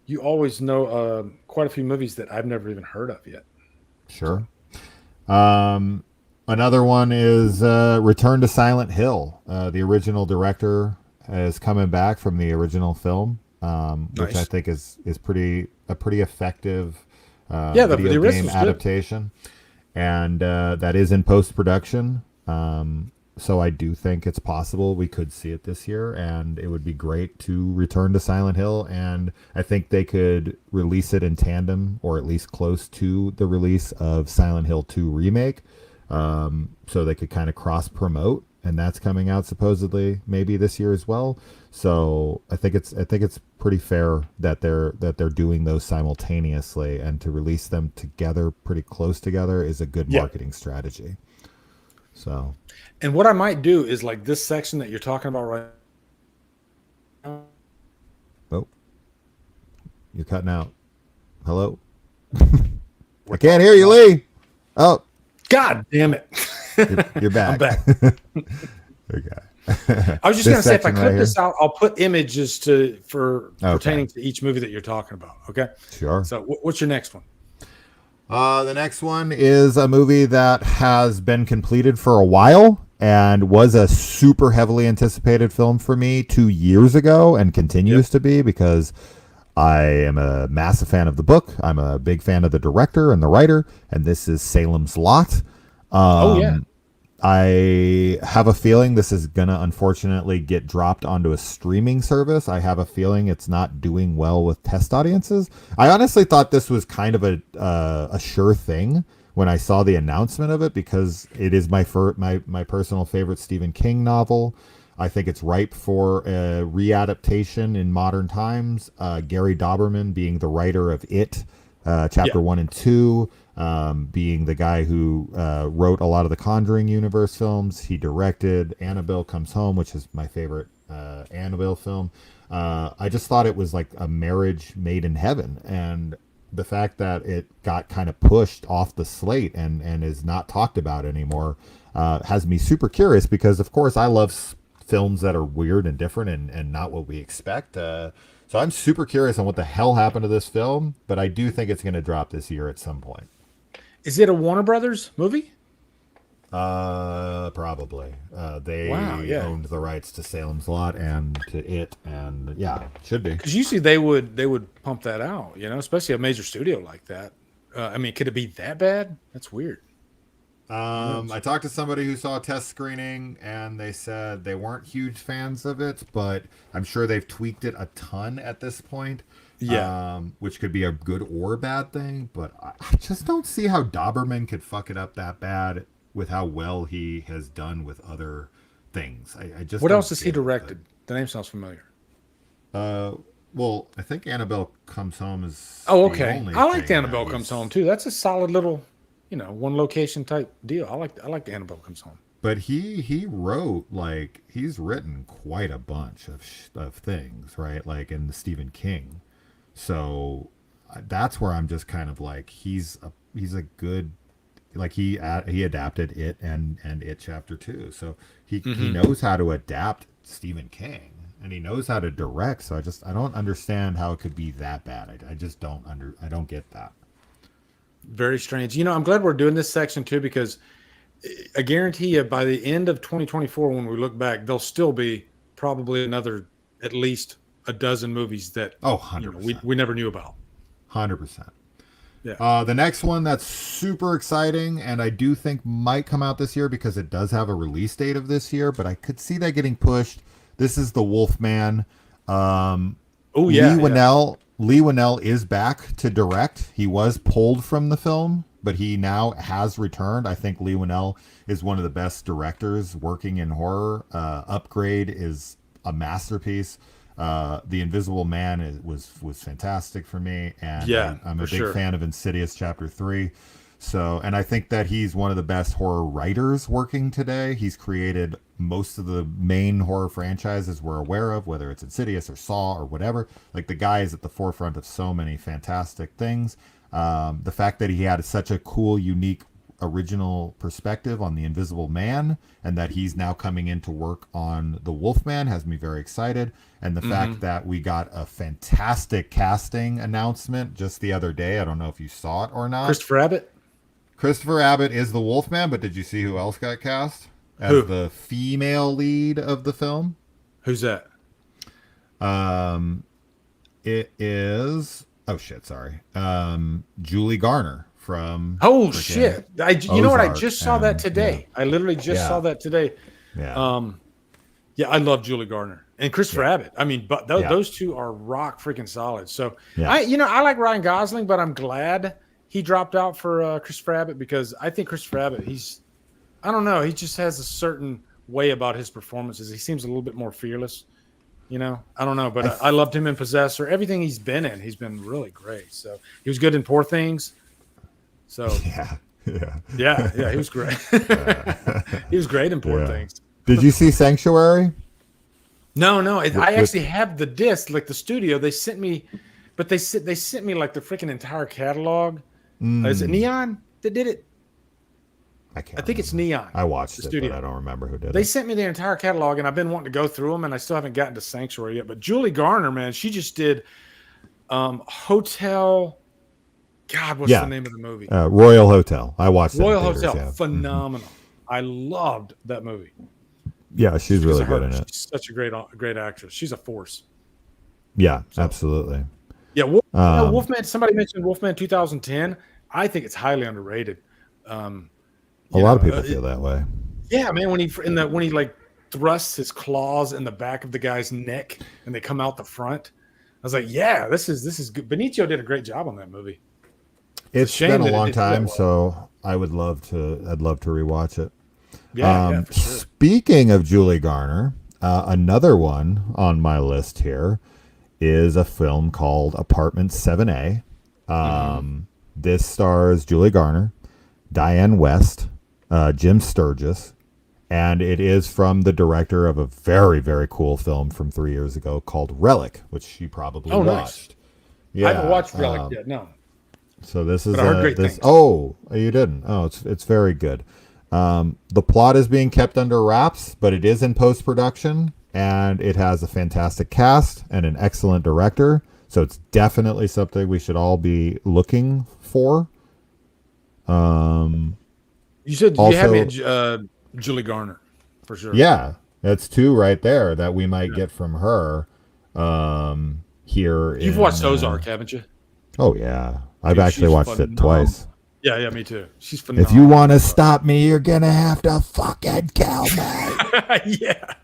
you always know quite a few movies that I've never even heard of yet. Sure. Another one is Return to Silent Hill. The original director is coming back from the original film, which I think is a pretty effective. The video game adaptation, and that is in post-production. So I do think it's possible we could see it this year, and it would be great to return to Silent Hill. And I think they could release it in tandem, or at least close to the release of Silent Hill 2 Remake, so they could kind of cross-promote. And that's coming out supposedly maybe this year as well. So I think it's pretty fair that they're doing those simultaneously, and to release them together, pretty close together, is a good marketing strategy. So, and what I might do is like this section that you're talking about right now. Oh, you're cutting out. Hello, I can't hear you, Lee. Oh, God damn it. You're back. I'm back. Okay. I was just going to say, if I clip this out, I'll put images pertaining to each movie that you're talking about. Okay. Sure. So what's your next one? The next one is a movie that has been completed for a while and was a super heavily anticipated film for me 2 years ago, and continues to be, because I am a massive fan of the book. I'm a big fan of the director and the writer, and this is Salem's Lot. I have a feeling this is going to unfortunately get dropped onto a streaming service. I have a feeling it's not doing well with test audiences. I honestly thought this was kind of a sure thing when I saw the announcement of it, because it is my personal favorite Stephen King novel. I think it's ripe for a readaptation in modern times. Gary Dauberman being the writer of It, Chapter 1 and 2, being the guy who wrote a lot of the Conjuring universe films. He directed Annabelle Comes Home, which is my favorite Annabelle film. I just thought it was like a marriage made in heaven, and the fact that it got kind of pushed off the slate and is not talked about anymore has me super curious, because of course I love films that are weird and different and not what we expect. So I'm super curious on what the hell happened to this film, but I do think it's going to drop this year at some point. Is it a Warner Brothers movie? Probably. They Wow, yeah. owned the rights to Salem's Lot and to it, and yeah, should be. Because usually they would pump that out, especially a major studio like that. I mean, could it be that bad? That's weird. I talked to somebody who saw a test screening, and they said they weren't huge fans of it, but I'm sure they've tweaked it a ton at this point. Yeah. Which could be a good or bad thing, but I just don't see how Doberman could fuck it up that bad with how well he has done with other things. I just What don't else has he get it, directed? The name sounds familiar. well, I think Annabelle Comes Home is. Oh, the okay. only I like thing Annabelle that Comes he's- Home too. That's a solid little, one location type deal. I like the Annabelle Comes Home. But he wrote, like, he's written quite a bunch of things, right? Like in the Stephen King. So that's where I'm just kind of like, he's a good, like he adapted it and It Chapter 2. So he knows how to adapt Stephen King, and he knows how to direct. So I don't understand how it could be that bad. I just don't get that. Very strange. I'm glad we're doing this section too, because I guarantee you by the end of 2024, when we look back, there'll still be probably another at least a dozen movies that 100%. we never knew about. 100%. Yeah. The next one that's super exciting, and I do think might come out this year because it does have a release date of this year, but I could see that getting pushed. This is The Wolfman. Oh yeah. Lee Winnell is back to direct. He was pulled from the film, but he now has returned. I think Lee Winnell is one of the best directors working in horror. Upgrade is a masterpiece. The Invisible Man was fantastic for me, and I'm a big fan of Insidious Chapter 3. So, and I think that he's one of the best horror writers working today. He's created most of the main horror franchises we're aware of, whether it's Insidious or Saw or whatever. Like, the guy is at the forefront of so many fantastic things. The fact that he had such a cool, unique, original perspective on The Invisible Man, and that he's now coming in to work on The Wolfman has me very excited. And the fact that we got a fantastic casting announcement just the other day. I don't know if you saw it or not. Christopher Abbott is the Wolfman, but did you see who else got cast as the female lead of the film? Who's that? It is Julie Garner from shit. You know what? I just saw that today. Yeah. I literally just saw that today. Yeah. I love Julie Garner and Christopher Abbott. I mean, but those two are rock freaking solid. So I like Ryan Gosling, but I'm glad he dropped out for Christopher Abbott, because I think Christopher Abbott, I don't know, he just has a certain way about his performances. He seems a little bit more fearless. I don't know, but I loved him in Possessor. Everything he's been in, he's been really great. So he was good in Poor Things. So he was great. He was great in Poor Things. Did you see Sanctuary? No. I actually have the disc, like the studio. They sent me, but they sent me like the freaking entire catalog. Is it Neon that did it? I think it's Neon. I watched it, but I don't remember who did it. They sent me the entire catalog, and I've been wanting to go through them, and I still haven't gotten to Sanctuary yet. But Julie Garner, man, she just did Hotel. God, what's the name of the movie? Royal Hotel. I watched it. Royal Hotel. Phenomenal. I loved that movie. Yeah, she's really good in it. She's such a great actress. She's a force. Yeah, absolutely. Yeah, Wolfman. Somebody mentioned Wolfman 2010. I think it's highly underrated. A lot of people feel that way. Yeah, man. When he like thrusts his claws in the back of the guy's neck and they come out the front, I was like, yeah, this is good. Benicio did a great job on that movie. It's been a long time, so I'd love to rewatch it. Yeah, for sure. Speaking of Julie Garner, another one on my list here is a film called Apartment 7A. This stars Julie Garner, Diane West, Jim Sturgis, and it is from the director of a very, very cool film from 3 years ago called Relic, which you probably watched. Nice. Yeah, I haven't watched Relic yet. No. So this is things. Oh, you didn't? Oh, it's very good. The plot is being kept under wraps, but it is in post-production, and it has a fantastic cast and an excellent director. So it's definitely something we should all be looking for. You said you had me Also, at Julie Garner for sure. yeah, that's two right there that we might get from her. Here You've in, watched Ozark, haven't you? Oh yeah, I've Dude, actually she's watched it phenomenal. twice. Yeah, me too. She's If phenomenal. you want to stop me, you're gonna have to fucking kill me. Yeah.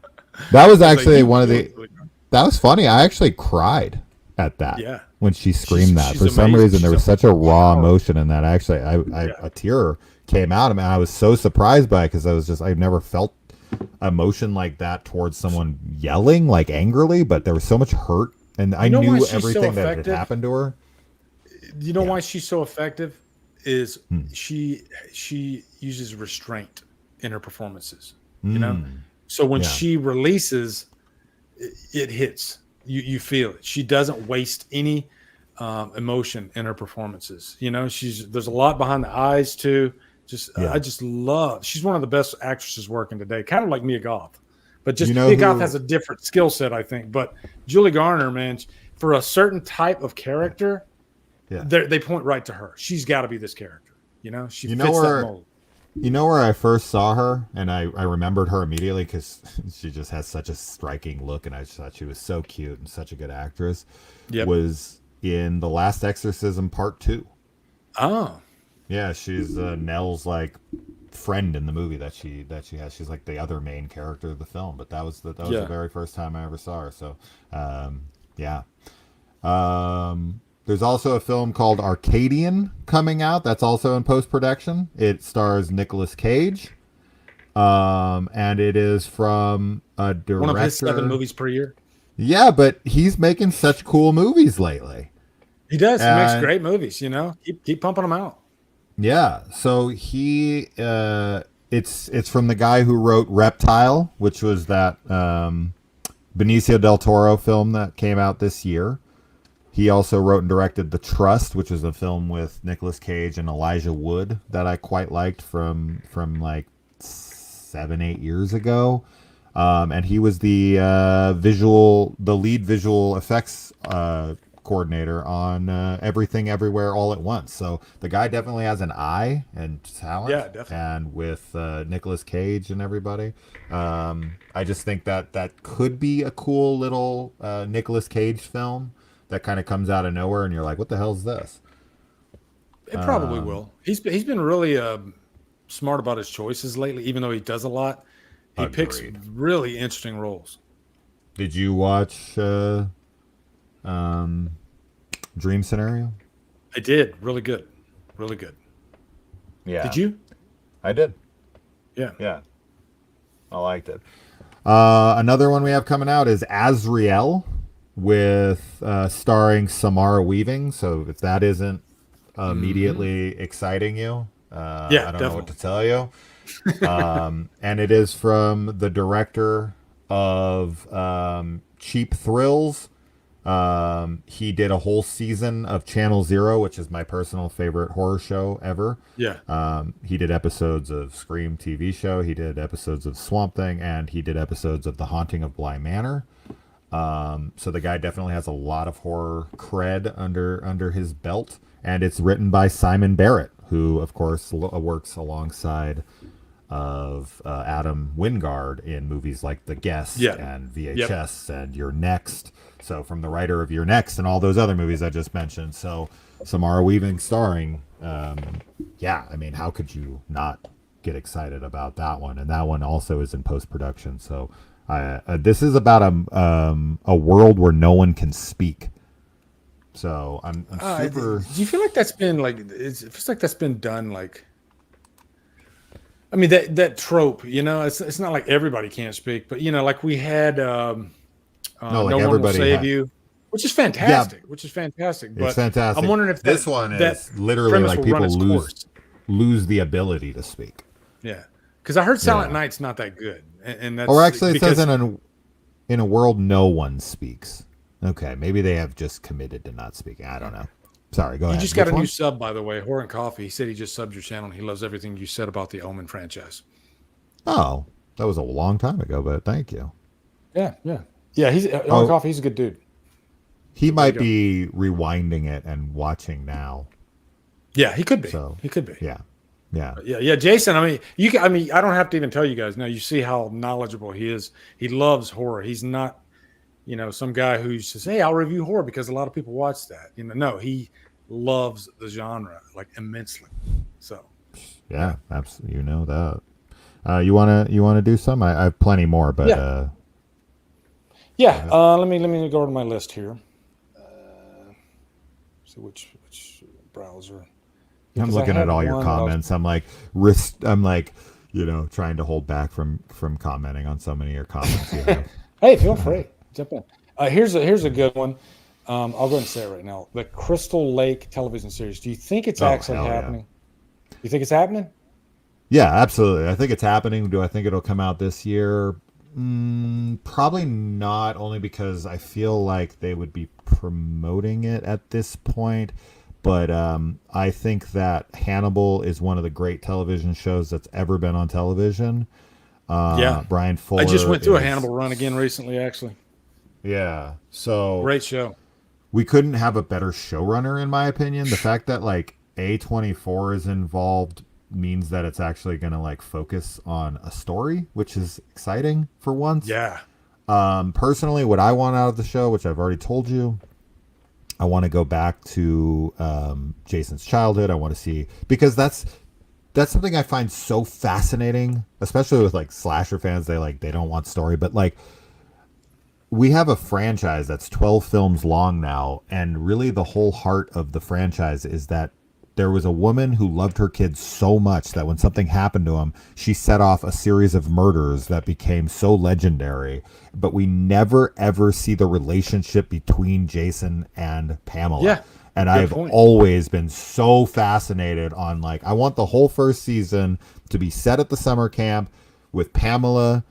That was Like, actually you one of do the. it, Julie Garner. That was funny. I actually cried at that. Yeah. When she screamed that. she's For some amazing. reason, there She's was a such a raw power. emotion in that. Actually, a tear came out of me. I was so surprised by it because I've never felt emotion like that towards someone yelling like angrily, but there was so much hurt, and I You know why knew she's so everything that had effective? happened to her. You know why she's so effective is she uses restraint in her performances. You know, so when Yeah. she releases, it hits. You feel it. She doesn't waste any emotion in her performances. You know, there's a lot behind the eyes too. I just love. She's one of the best actresses working today. Kind of like Mia Goth, but just You know Mia Goth who- has a different skill set, I think. But Julie Garner, man, for a certain type of character, they point right to her. She's got to be this character. You know, she You know fits where- that mold. You know where I first saw her, and I remembered her immediately because she just has such a striking look, and I just thought she was so cute and such a good actress. Yep. Was in The Last Exorcism Part 2. Oh, Yeah, she's Nell's like friend in the movie that she has. She's like the other main character of the film, but that was the very first time I ever saw her. So, yeah. There's also a film called Arcadian coming out. That's also in post-production. It stars Nicolas Cage. And it is from a director. one of his 7 movies per year. Yeah, but he's making such cool movies lately. He does. He makes And- great movies. You know, keep pumping them out. Yeah. So he it's from the guy who wrote Reptile, which was that Benicio del Toro film that came out this year. He also wrote and directed The Trust, which is a film with Nicolas Cage and Elijah Wood that I quite liked from like 7-8 years ago. And he was the lead visual effects coordinator on Everything Everywhere All at Once. So the guy definitely has an eye and talent. Yeah, definitely. And with Nicolas Cage and everybody, I just think that could be a cool little Nicolas Cage film that kind of comes out of nowhere, and you're like, what the hell is this? It probably will. He's been really smart about his choices lately, even though he does a lot. He picks Agreed. really interesting roles. Did you watch Dream Scenario? I did. Really good. Really good. Yeah. Did you? I did. Yeah. Yeah. I liked it. Another one we have coming out is Azrael with starring Samara Weaving. So if that isn't immediately exciting you, I don't know what to tell you. And it is from the director of Cheap Thrills. He did a whole season of Channel Zero, which is my personal favorite horror show ever. Yeah. He did episodes of Scream TV show. He did episodes of Swamp Thing, and he did episodes of The Haunting of Bly Manor. So the guy definitely has a lot of horror cred under his belt, and it's written by Simon Barrett, who of course works alongside of Adam Wingard in movies like The Guest and VHS and You're Next. So from the writer of You're Next and all those other movies I just mentioned. So Samara Weaving starring, I mean, how could you not get excited about that one? And that one also is in post-production. So this is about a world where no one can speak. So I'm super. Do you feel like that's been like? It feels like that's been done like. I mean that trope, you know, it's not like everybody can't speak, but you know, like we had No One Will Save You, which is fantastic. But It's fantastic. I'm wondering if this one is literally like people lose the ability to speak. Yeah, because I heard Silent Night's not that good, and that's Or actually, it because, says in a world no one speaks. Okay, maybe they have just committed to not speaking. I don't know. Sorry, go ahead. You just got Which a new one? sub, by the way, Horror and Coffee. He said he just subbed your channel, and he loves everything you said about the Omen franchise. Oh, that was a long time ago, but thank you. Yeah. He's Horror and Coffee. He's a good dude. He might be rewinding it and watching now. Yeah, he could be. So He could be. yeah, Yeah. Yeah. Jason, I mean, I don't have to even tell you guys. Now you see how knowledgeable he is. He loves horror. He's not, some guy who says, "Hey, I'll review horror," because a lot of people watch that. No, he loves the genre like immensely. So. Yeah, absolutely. You know that. You wanna do some? I have plenty more, but yeah. Let me go to my list here. See which browser. I'm looking at all your comments. I'm like, trying to hold back from commenting on so many of your comments. Hey, feel free. Jump in. Here's a good one. I'll go ahead and say it right now. The Crystal Lake television series. Do you think it's actually happening? Yeah. You think it's happening? Yeah, absolutely. I think it's happening. Do I think it'll come out this year? Probably not, only because I feel like they would be promoting it at this point. But I think that Hannibal is one of the great television shows that's ever been on television. Brian Fuller. I just went through a Hannibal run again recently, actually. Yeah. So great show. We couldn't have a better showrunner, in my opinion. The fact that like A24 is involved means that it's actually going to like focus on a story, which is exciting for once. Yeah. Personally, what I want out of the show, which I've already told you, I want to go back to Jason's childhood. I want to see, because that's something I find so fascinating, especially with like slasher fans. They don't want story, but like we have a franchise that's 12 films long now, and really the whole heart of the franchise is that there was a woman who loved her kids so much that when something happened to them, she set off a series of murders that became so legendary. But we never, ever see the relationship between Jason and Pamela. Yeah, and I've always been so fascinated on, like, I want the whole first season to be set at the summer camp with Pamela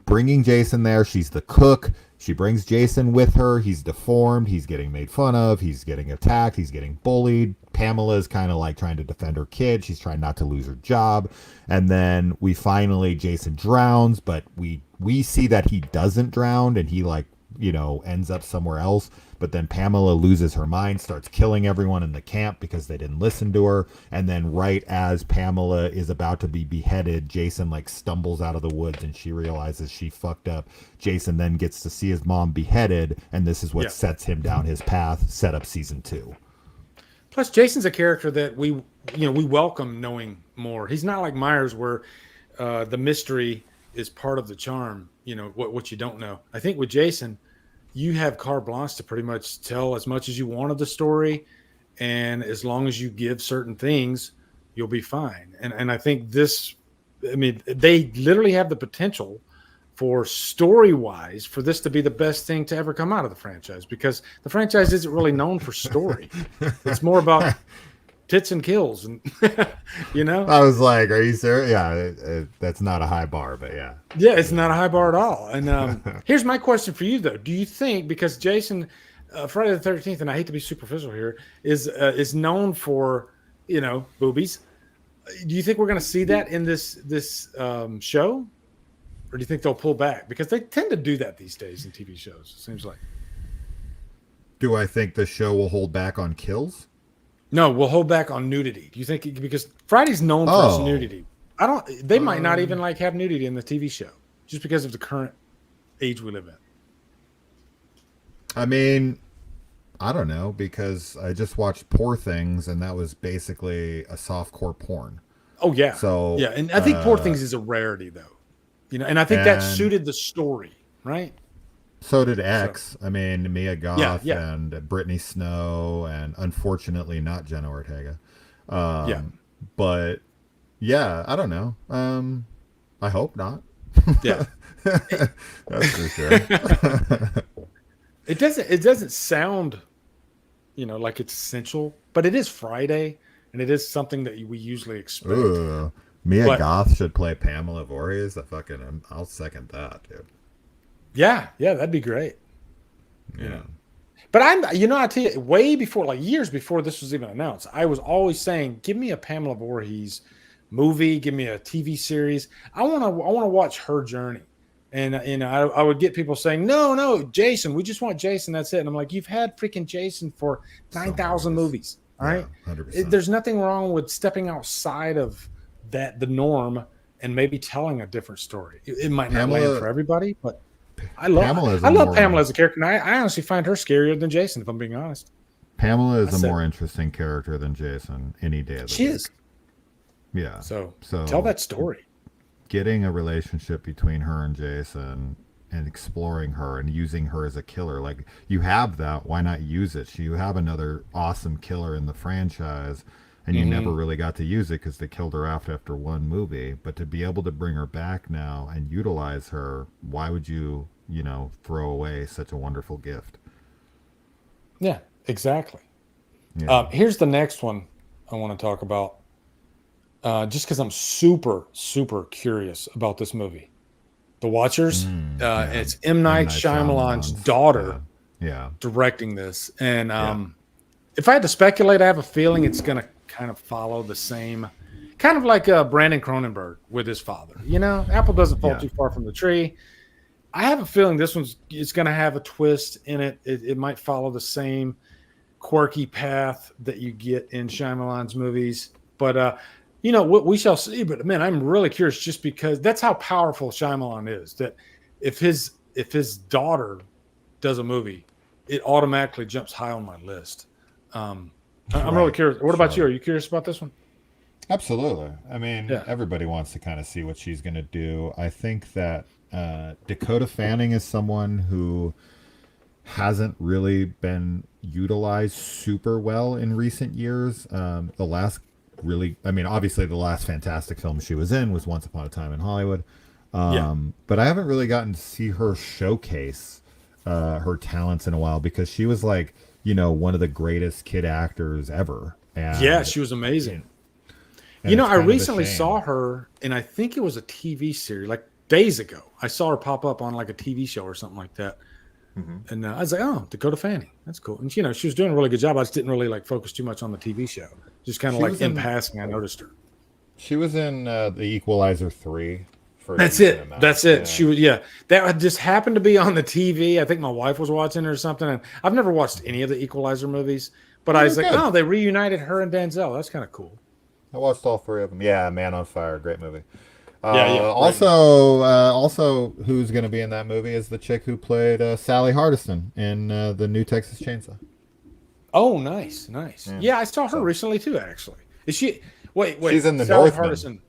bringing Jason there. She's the cook. She brings Jason with her. He's deformed. He's getting made fun of. He's getting attacked. He's getting bullied. Pamela is kind of like trying to defend her kid. She's trying not to lose her job. And then Jason drowns, but we see that he doesn't drown, and he ends up somewhere else. But then Pamela loses her mind, starts killing everyone in the camp because they didn't listen to her. And then right as Pamela is about to be beheaded, Jason stumbles out of the woods, and she realizes she fucked up. Jason then gets to see his mom beheaded, and this is what sets him down his path, set up season 2. Plus, Jason's a character that we welcome knowing more. He's not like Myers, where the mystery is part of the charm. What you don't know. I think with Jason, you have carte blanche to pretty much tell as much as you want of the story, and as long as you give certain things, you'll be fine. And I think they literally have the potential for story-wise for this to be the best thing to ever come out of the franchise, because the franchise isn't really known for story. It's more about tits and kills, and I was like, are you serious? Yeah, that's not a high bar, but yeah, it's not a high bar at all. And here's my question for you, though. Do you think, because Jason, Friday the 13th, and I hate to be superficial here, is known for boobies, do you think we're going to see that in this show, or do you think they'll pull back? Because they tend to do that these days in TV shows, it seems like. Do I think the show will hold back on kills? No, we'll hold back on nudity. Do you think, because Friday's known for its nudity? They might not even have nudity in the TV show, just because of the current age we live in. I mean, I don't know, because I just watched Poor Things, and that was basically a softcore porn. Oh yeah. So yeah, and I think Poor Things is a rarity, though. And I think that suited the story, right? So did X. I mean, Mia Goth and Brittany Snow, and unfortunately not Jenna Ortega. But yeah, I don't know. I hope not. Yeah, that's for sure. It doesn't sound, like it's essential, but it is Friday, and it is something that we usually expect. Ooh, Mia Goth should play Pamela Voorhees. I'll second that, dude. Yeah, that'd be great. Yeah. But I tell you, way before, years before this was even announced, I was always saying, give me a Pamela Voorhees movie, give me a TV series. I want to watch her journey. And I would get people saying, no, Jason, we just want Jason, that's it. And I'm like, you've had freaking Jason for 9,000 movies. All right. 100%. There's nothing wrong with stepping outside of the norm and maybe telling a different story. It might not land for everybody, but I love Pamela as a character. And I honestly find her scarier than Jason, if I'm being honest. Pamela is a more interesting character than Jason any day of the week. She is. Yeah. So tell that story. Getting a relationship between her and Jason and exploring her and using her as a killer. Like, you have that. Why not use it? You have another awesome killer in the franchise, and you never really got to use it because they killed her after one movie. But to be able to bring her back now and utilize her, why would you, throw away such a wonderful gift? Yeah, exactly. Yeah. Here's the next one I want to talk about. Just because I'm super, super curious about this movie. The Watchers. It's M. Night Shyamalan's daughter directing this. And if I had to speculate, I have a feeling it's going to kind of follow the same, kind of like Brandon Cronenberg with his father. Apple doesn't fall too far from the tree. I have a feeling this it's going to have a twist in it. It might follow the same quirky path that you get in Shyamalan's movies. But, we shall see. But, man, I'm really curious just because that's how powerful Shyamalan is, that if his daughter does a movie, it automatically jumps high on my list. I'm really curious. What about you? Are you curious about this one? Absolutely. I mean, everybody wants to kind of see what she's going to do. I think that Dakota Fanning is someone who hasn't really been utilized super well in recent years. Obviously the last fantastic film she was in was Once Upon a Time in Hollywood. But I haven't really gotten to see her showcase her talents in a while, because she was like, one of the greatest kid actors ever. And she was amazing. I recently saw her, and I think it was a TV series, like days ago. I saw her pop up on like a TV show or something like that. And I was like, oh, Dakota Fanning. That's cool. And, she was doing a really good job. I just didn't really focus too much on the TV show. Just kind of like in passing, I noticed her. She was in The Equalizer 3. That's it. That's it. Yeah. She was, that just happened to be on the TV. I think my wife was watching it or something. And I've never watched any of the Equalizer movies, but I was like, oh, they reunited her and Denzel. That's kind of cool. I watched all three of them. Yeah, Man on Fire. Great movie. Also, who's going to be in that movie is the chick who played Sally Hardison in the new Texas Chainsaw. Oh, nice. Yeah, I saw her recently too. Actually, is she? Wait. She's in the Sally Northman. Hardison.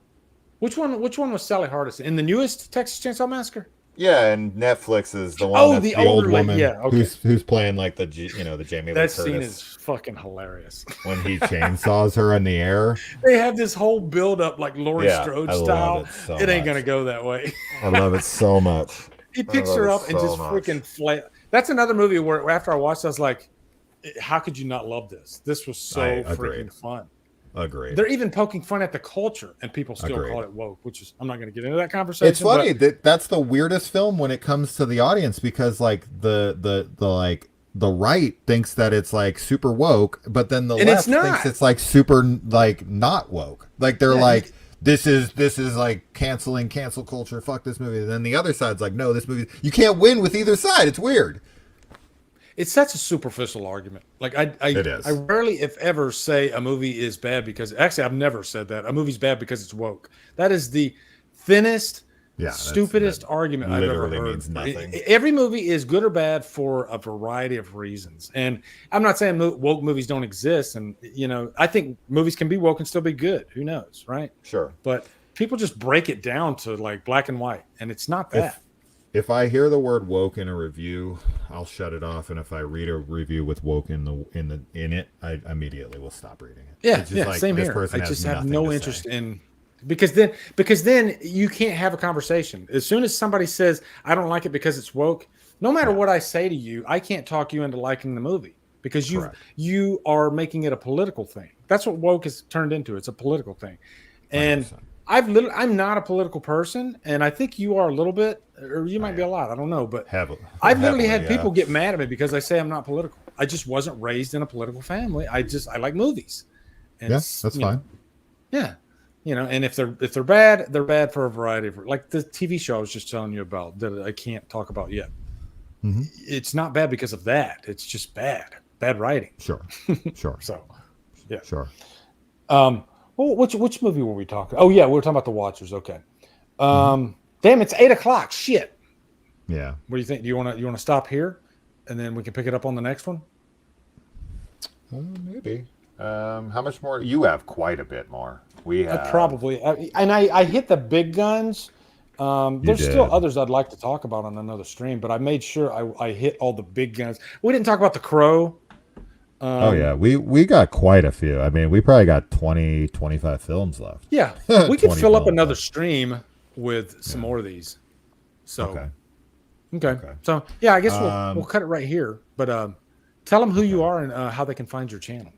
Which one was Sally Hardison in the newest Texas Chainsaw Massacre? Yeah, and Netflix is the one. That's the old woman. Yeah, okay. Who's playing like the Jamie Lee Curtis. That scene is fucking hilarious. When he chainsaws her in the air. They have this whole build up like Laurie Strode style. It ain't gonna go that way. I love it so much. He picks her up and just freaking flat. That's another movie where after I watched, I was like, how could you not love this? This was so freaking fun. Agreed. They're even poking fun at the culture, and people still call it woke, which is, I'm not going to get into that conversation. It's funny that's the weirdest film when it comes to the audience, because like the right thinks that it's like super woke, but then the left thinks it's like super like not woke. Like they're like, this is like cancel culture. Fuck this movie. And then the other side's like, no, this movie, you can't win with either side. It's weird. It's such a superficial argument. Like I rarely, if ever, say a movie is bad because I've never said that a movie's bad because it's woke. That is the thinnest, stupidest argument I've ever heard. Means nothing. Every movie is good or bad for a variety of reasons, and I'm not saying woke movies don't exist. And I think movies can be woke and still be good. Who knows, right? Sure. But people just break it down to like black and white, and it's not that. If I hear the word woke in a review, I'll shut it off, and if I read a review with woke in it, I immediately will stop reading it. Yeah, like, same here. I just have no interest in because then you can't have a conversation. As soon as somebody says I don't like it because it's woke, no matter what I say to you, I can't talk you into liking the movie because you are making it a political thing. That's what woke has turned into. It's a political thing, and 100%. I'm not a political person, and I think you are a little bit, or you might be a lot. I don't know, but I've literally had people get mad at me because I say I'm not political. I just wasn't raised in a political family. I like movies. And that's fine. Yeah, and if they're bad, they're bad for a variety of, like the TV show I was just telling you about that I can't talk about yet. Mm-hmm. It's not bad because of that. It's just bad writing. Sure. So, yeah, sure. Oh, which movie were we talking? Oh yeah, we were talking about The Watchers. Okay. Damn, it's 8:00. Shit. Yeah. What do you think? Do you want to stop here, and then we can pick it up on the next one? Maybe. How much more? You have quite a bit more. We have Probably. I hit the big guns. There's still did. others I'd like to talk about on another stream, but I made sure I hit all the big guns. We didn't talk about The Crow. Oh yeah, we got quite a few. I mean, we probably got 20, 25 films left. Yeah, we could 20 fill up films another left. stream with some more of these. So Okay. So yeah, I guess we'll cut it right here. But tell them who you are and how they can find your channel.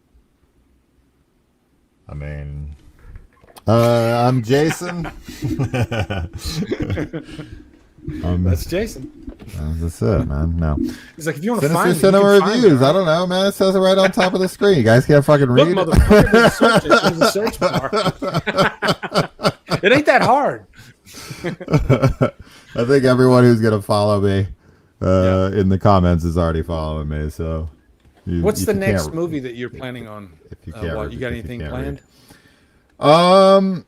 I mean, I'm Jason. That's Jason. That's it, man. No. He's like, if you want to Sinister find me, Cinema you can find me, Reviews. right? I don't know, man. It says it right on top of the screen. You guys can't fucking Look, read it. motherfucker, there's a search bar. It ain't that hard. I think everyone who's gonna follow me in the comments is already following me. So, What's the you next can't- movie that you're planning on? If you can't, You got if you anything can't planned? read.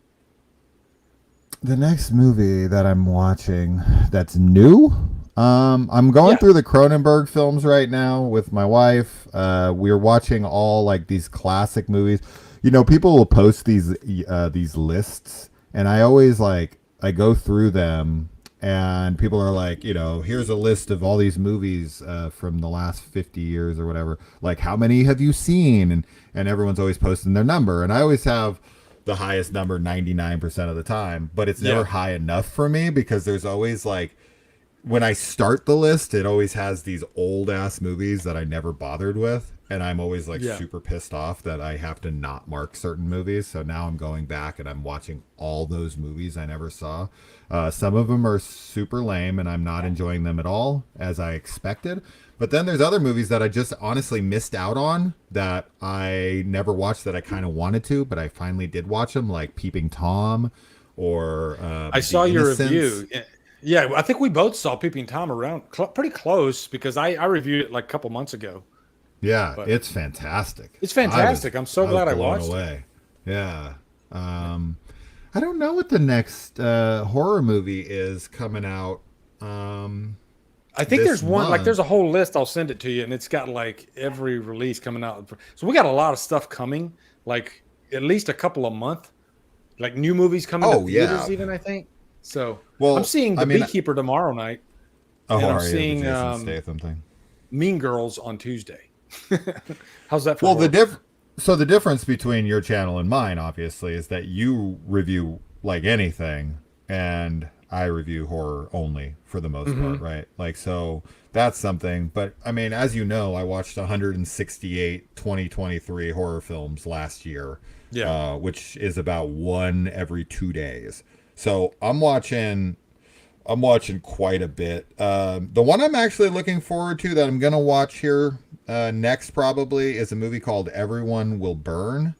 The next movie that I'm watching that's new. I'm going through the Cronenberg films right now with my wife. We're watching all like these classic movies. You know, people will post these lists, and I always I go through them, and people are like, you know, here's a list of all these movies from the last 50 years or whatever. Like, how many have you seen? And everyone's always posting their number, and I always have the highest number 99% of the time, but it's never high enough for me because there's always like, when I start the list, it always has these old ass movies that I never bothered with. And I'm always super pissed off that I have to not mark certain movies. So now I'm going back and I'm watching all those movies I never saw. Some of them are super lame and I'm not enjoying them at all as I expected. But then there's other movies that I just honestly missed out on that I never watched that I kind of wanted to, but I finally did watch them, like Peeping Tom or I saw your Innocents. review. Yeah, I think we both saw Peeping Tom around pretty close because I reviewed it like a couple months ago. Yeah, But it's fantastic. it's fantastic. I'm so glad I blown watched it. away. Yeah. I don't know what the next horror movie is coming out. I think this there's one, like month. there's a whole list. I'll send it to you, and it's got like every release coming out. So we got a lot of stuff coming, like at least a couple a month, like new movies coming to theaters even, I think. So I'm seeing The Beekeeper tomorrow night. Oh, and I'm are you? The seeing Jason Statham thing. Mean Girls on Tuesday. How's that for Well, horror? so the difference between your channel and mine, obviously, is that you review like anything, and I review horror only for the most part, right? Like, so that's something. But I mean, as you know, I watched 168 2023 horror films last year, which is about one every 2 days. So I'm watching quite a bit. The one I'm actually looking forward to that I'm gonna watch here next probably is a movie called Everyone Will Burn.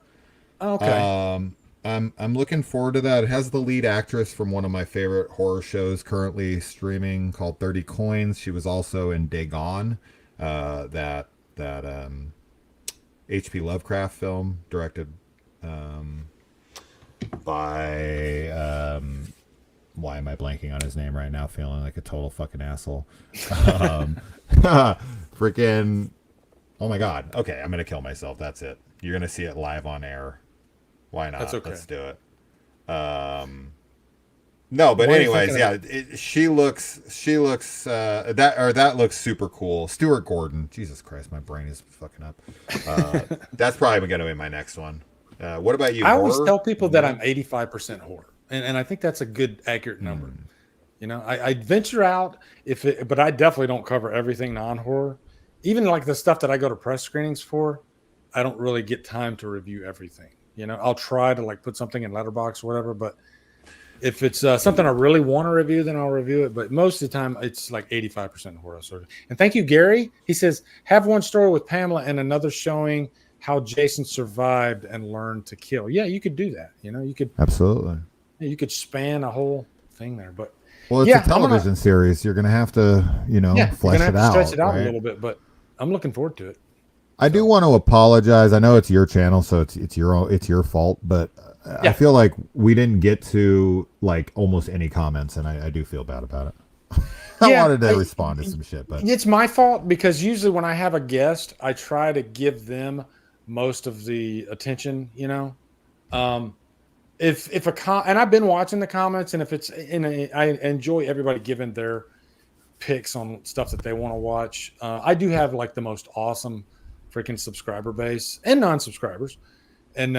Okay. I'm looking forward to that. It has the lead actress from one of my favorite horror shows currently streaming called 30 Coins. She was also in Dagon, that H.P. Lovecraft film directed by why am I blanking on his name right now? Feeling like a total fucking asshole. Freaking, oh my god. Okay, I'm gonna kill myself. That's it. You're gonna see it live on air. Why not? That's okay. Let's do it. No, but anyways, yeah, she looks that looks super cool. Stuart Gordon. Jesus Christ, my brain is fucking up. That's probably going to be my next one. What about you? I always horror? tell people that I'm 85% horror, and I think that's a good accurate number. You know, I venture out but I definitely don't cover everything non-horror. Even like the stuff that I go to press screenings for, I don't really get time to review everything. You know, I'll try to like put something in Letterboxd or whatever, but if it's something I really want to review, then I'll review it. But most of the time, it's like 85% horror. And thank you, Gary. He says, have one story with Pamela and another showing how Jason survived and learned to kill. Yeah, you could do that. You know, you could Absolutely. You could span a whole thing there. But Well, it's a television series. You're going to have to, flesh it out. Stretch it out right? a little bit, but I'm looking forward to it. I do want to apologize. I know it's your channel, so it's your fault, but I feel like we didn't get to like almost any comments, and I do feel bad about it. I wanted to respond to some shit, but it's my fault because usually when I have a guest, I try to give them most of the attention, you know. If and I've been watching the comments, and if it's I enjoy everybody giving their picks on stuff that they want to watch. I do have like the most awesome freaking subscriber base and non-subscribers, and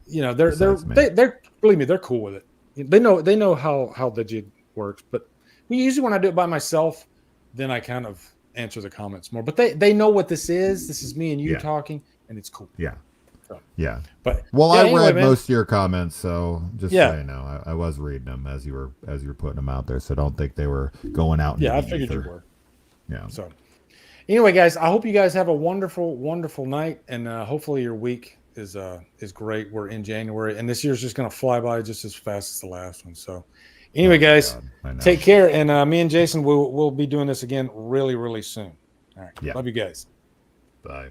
you know they're believe me, they're cool with it. They know how the jig works, but usually when I do it by myself, then I kind of answer the comments more. But they know what this is. This is me and you talking, and it's cool. Yeah. So, yeah. But I read most of your comments, so just so you know, I was reading them as you were putting them out there. So don't think they were going out. Yeah, I figured you were. Yeah. So anyway, guys, I hope you guys have a wonderful, wonderful night, and hopefully your week is great. We're in January, and this year's just gonna fly by just as fast as the last one. So anyway, guys, take care, and me and Jason will be doing this again really, really soon. All right. Yeah. Love you guys. Bye.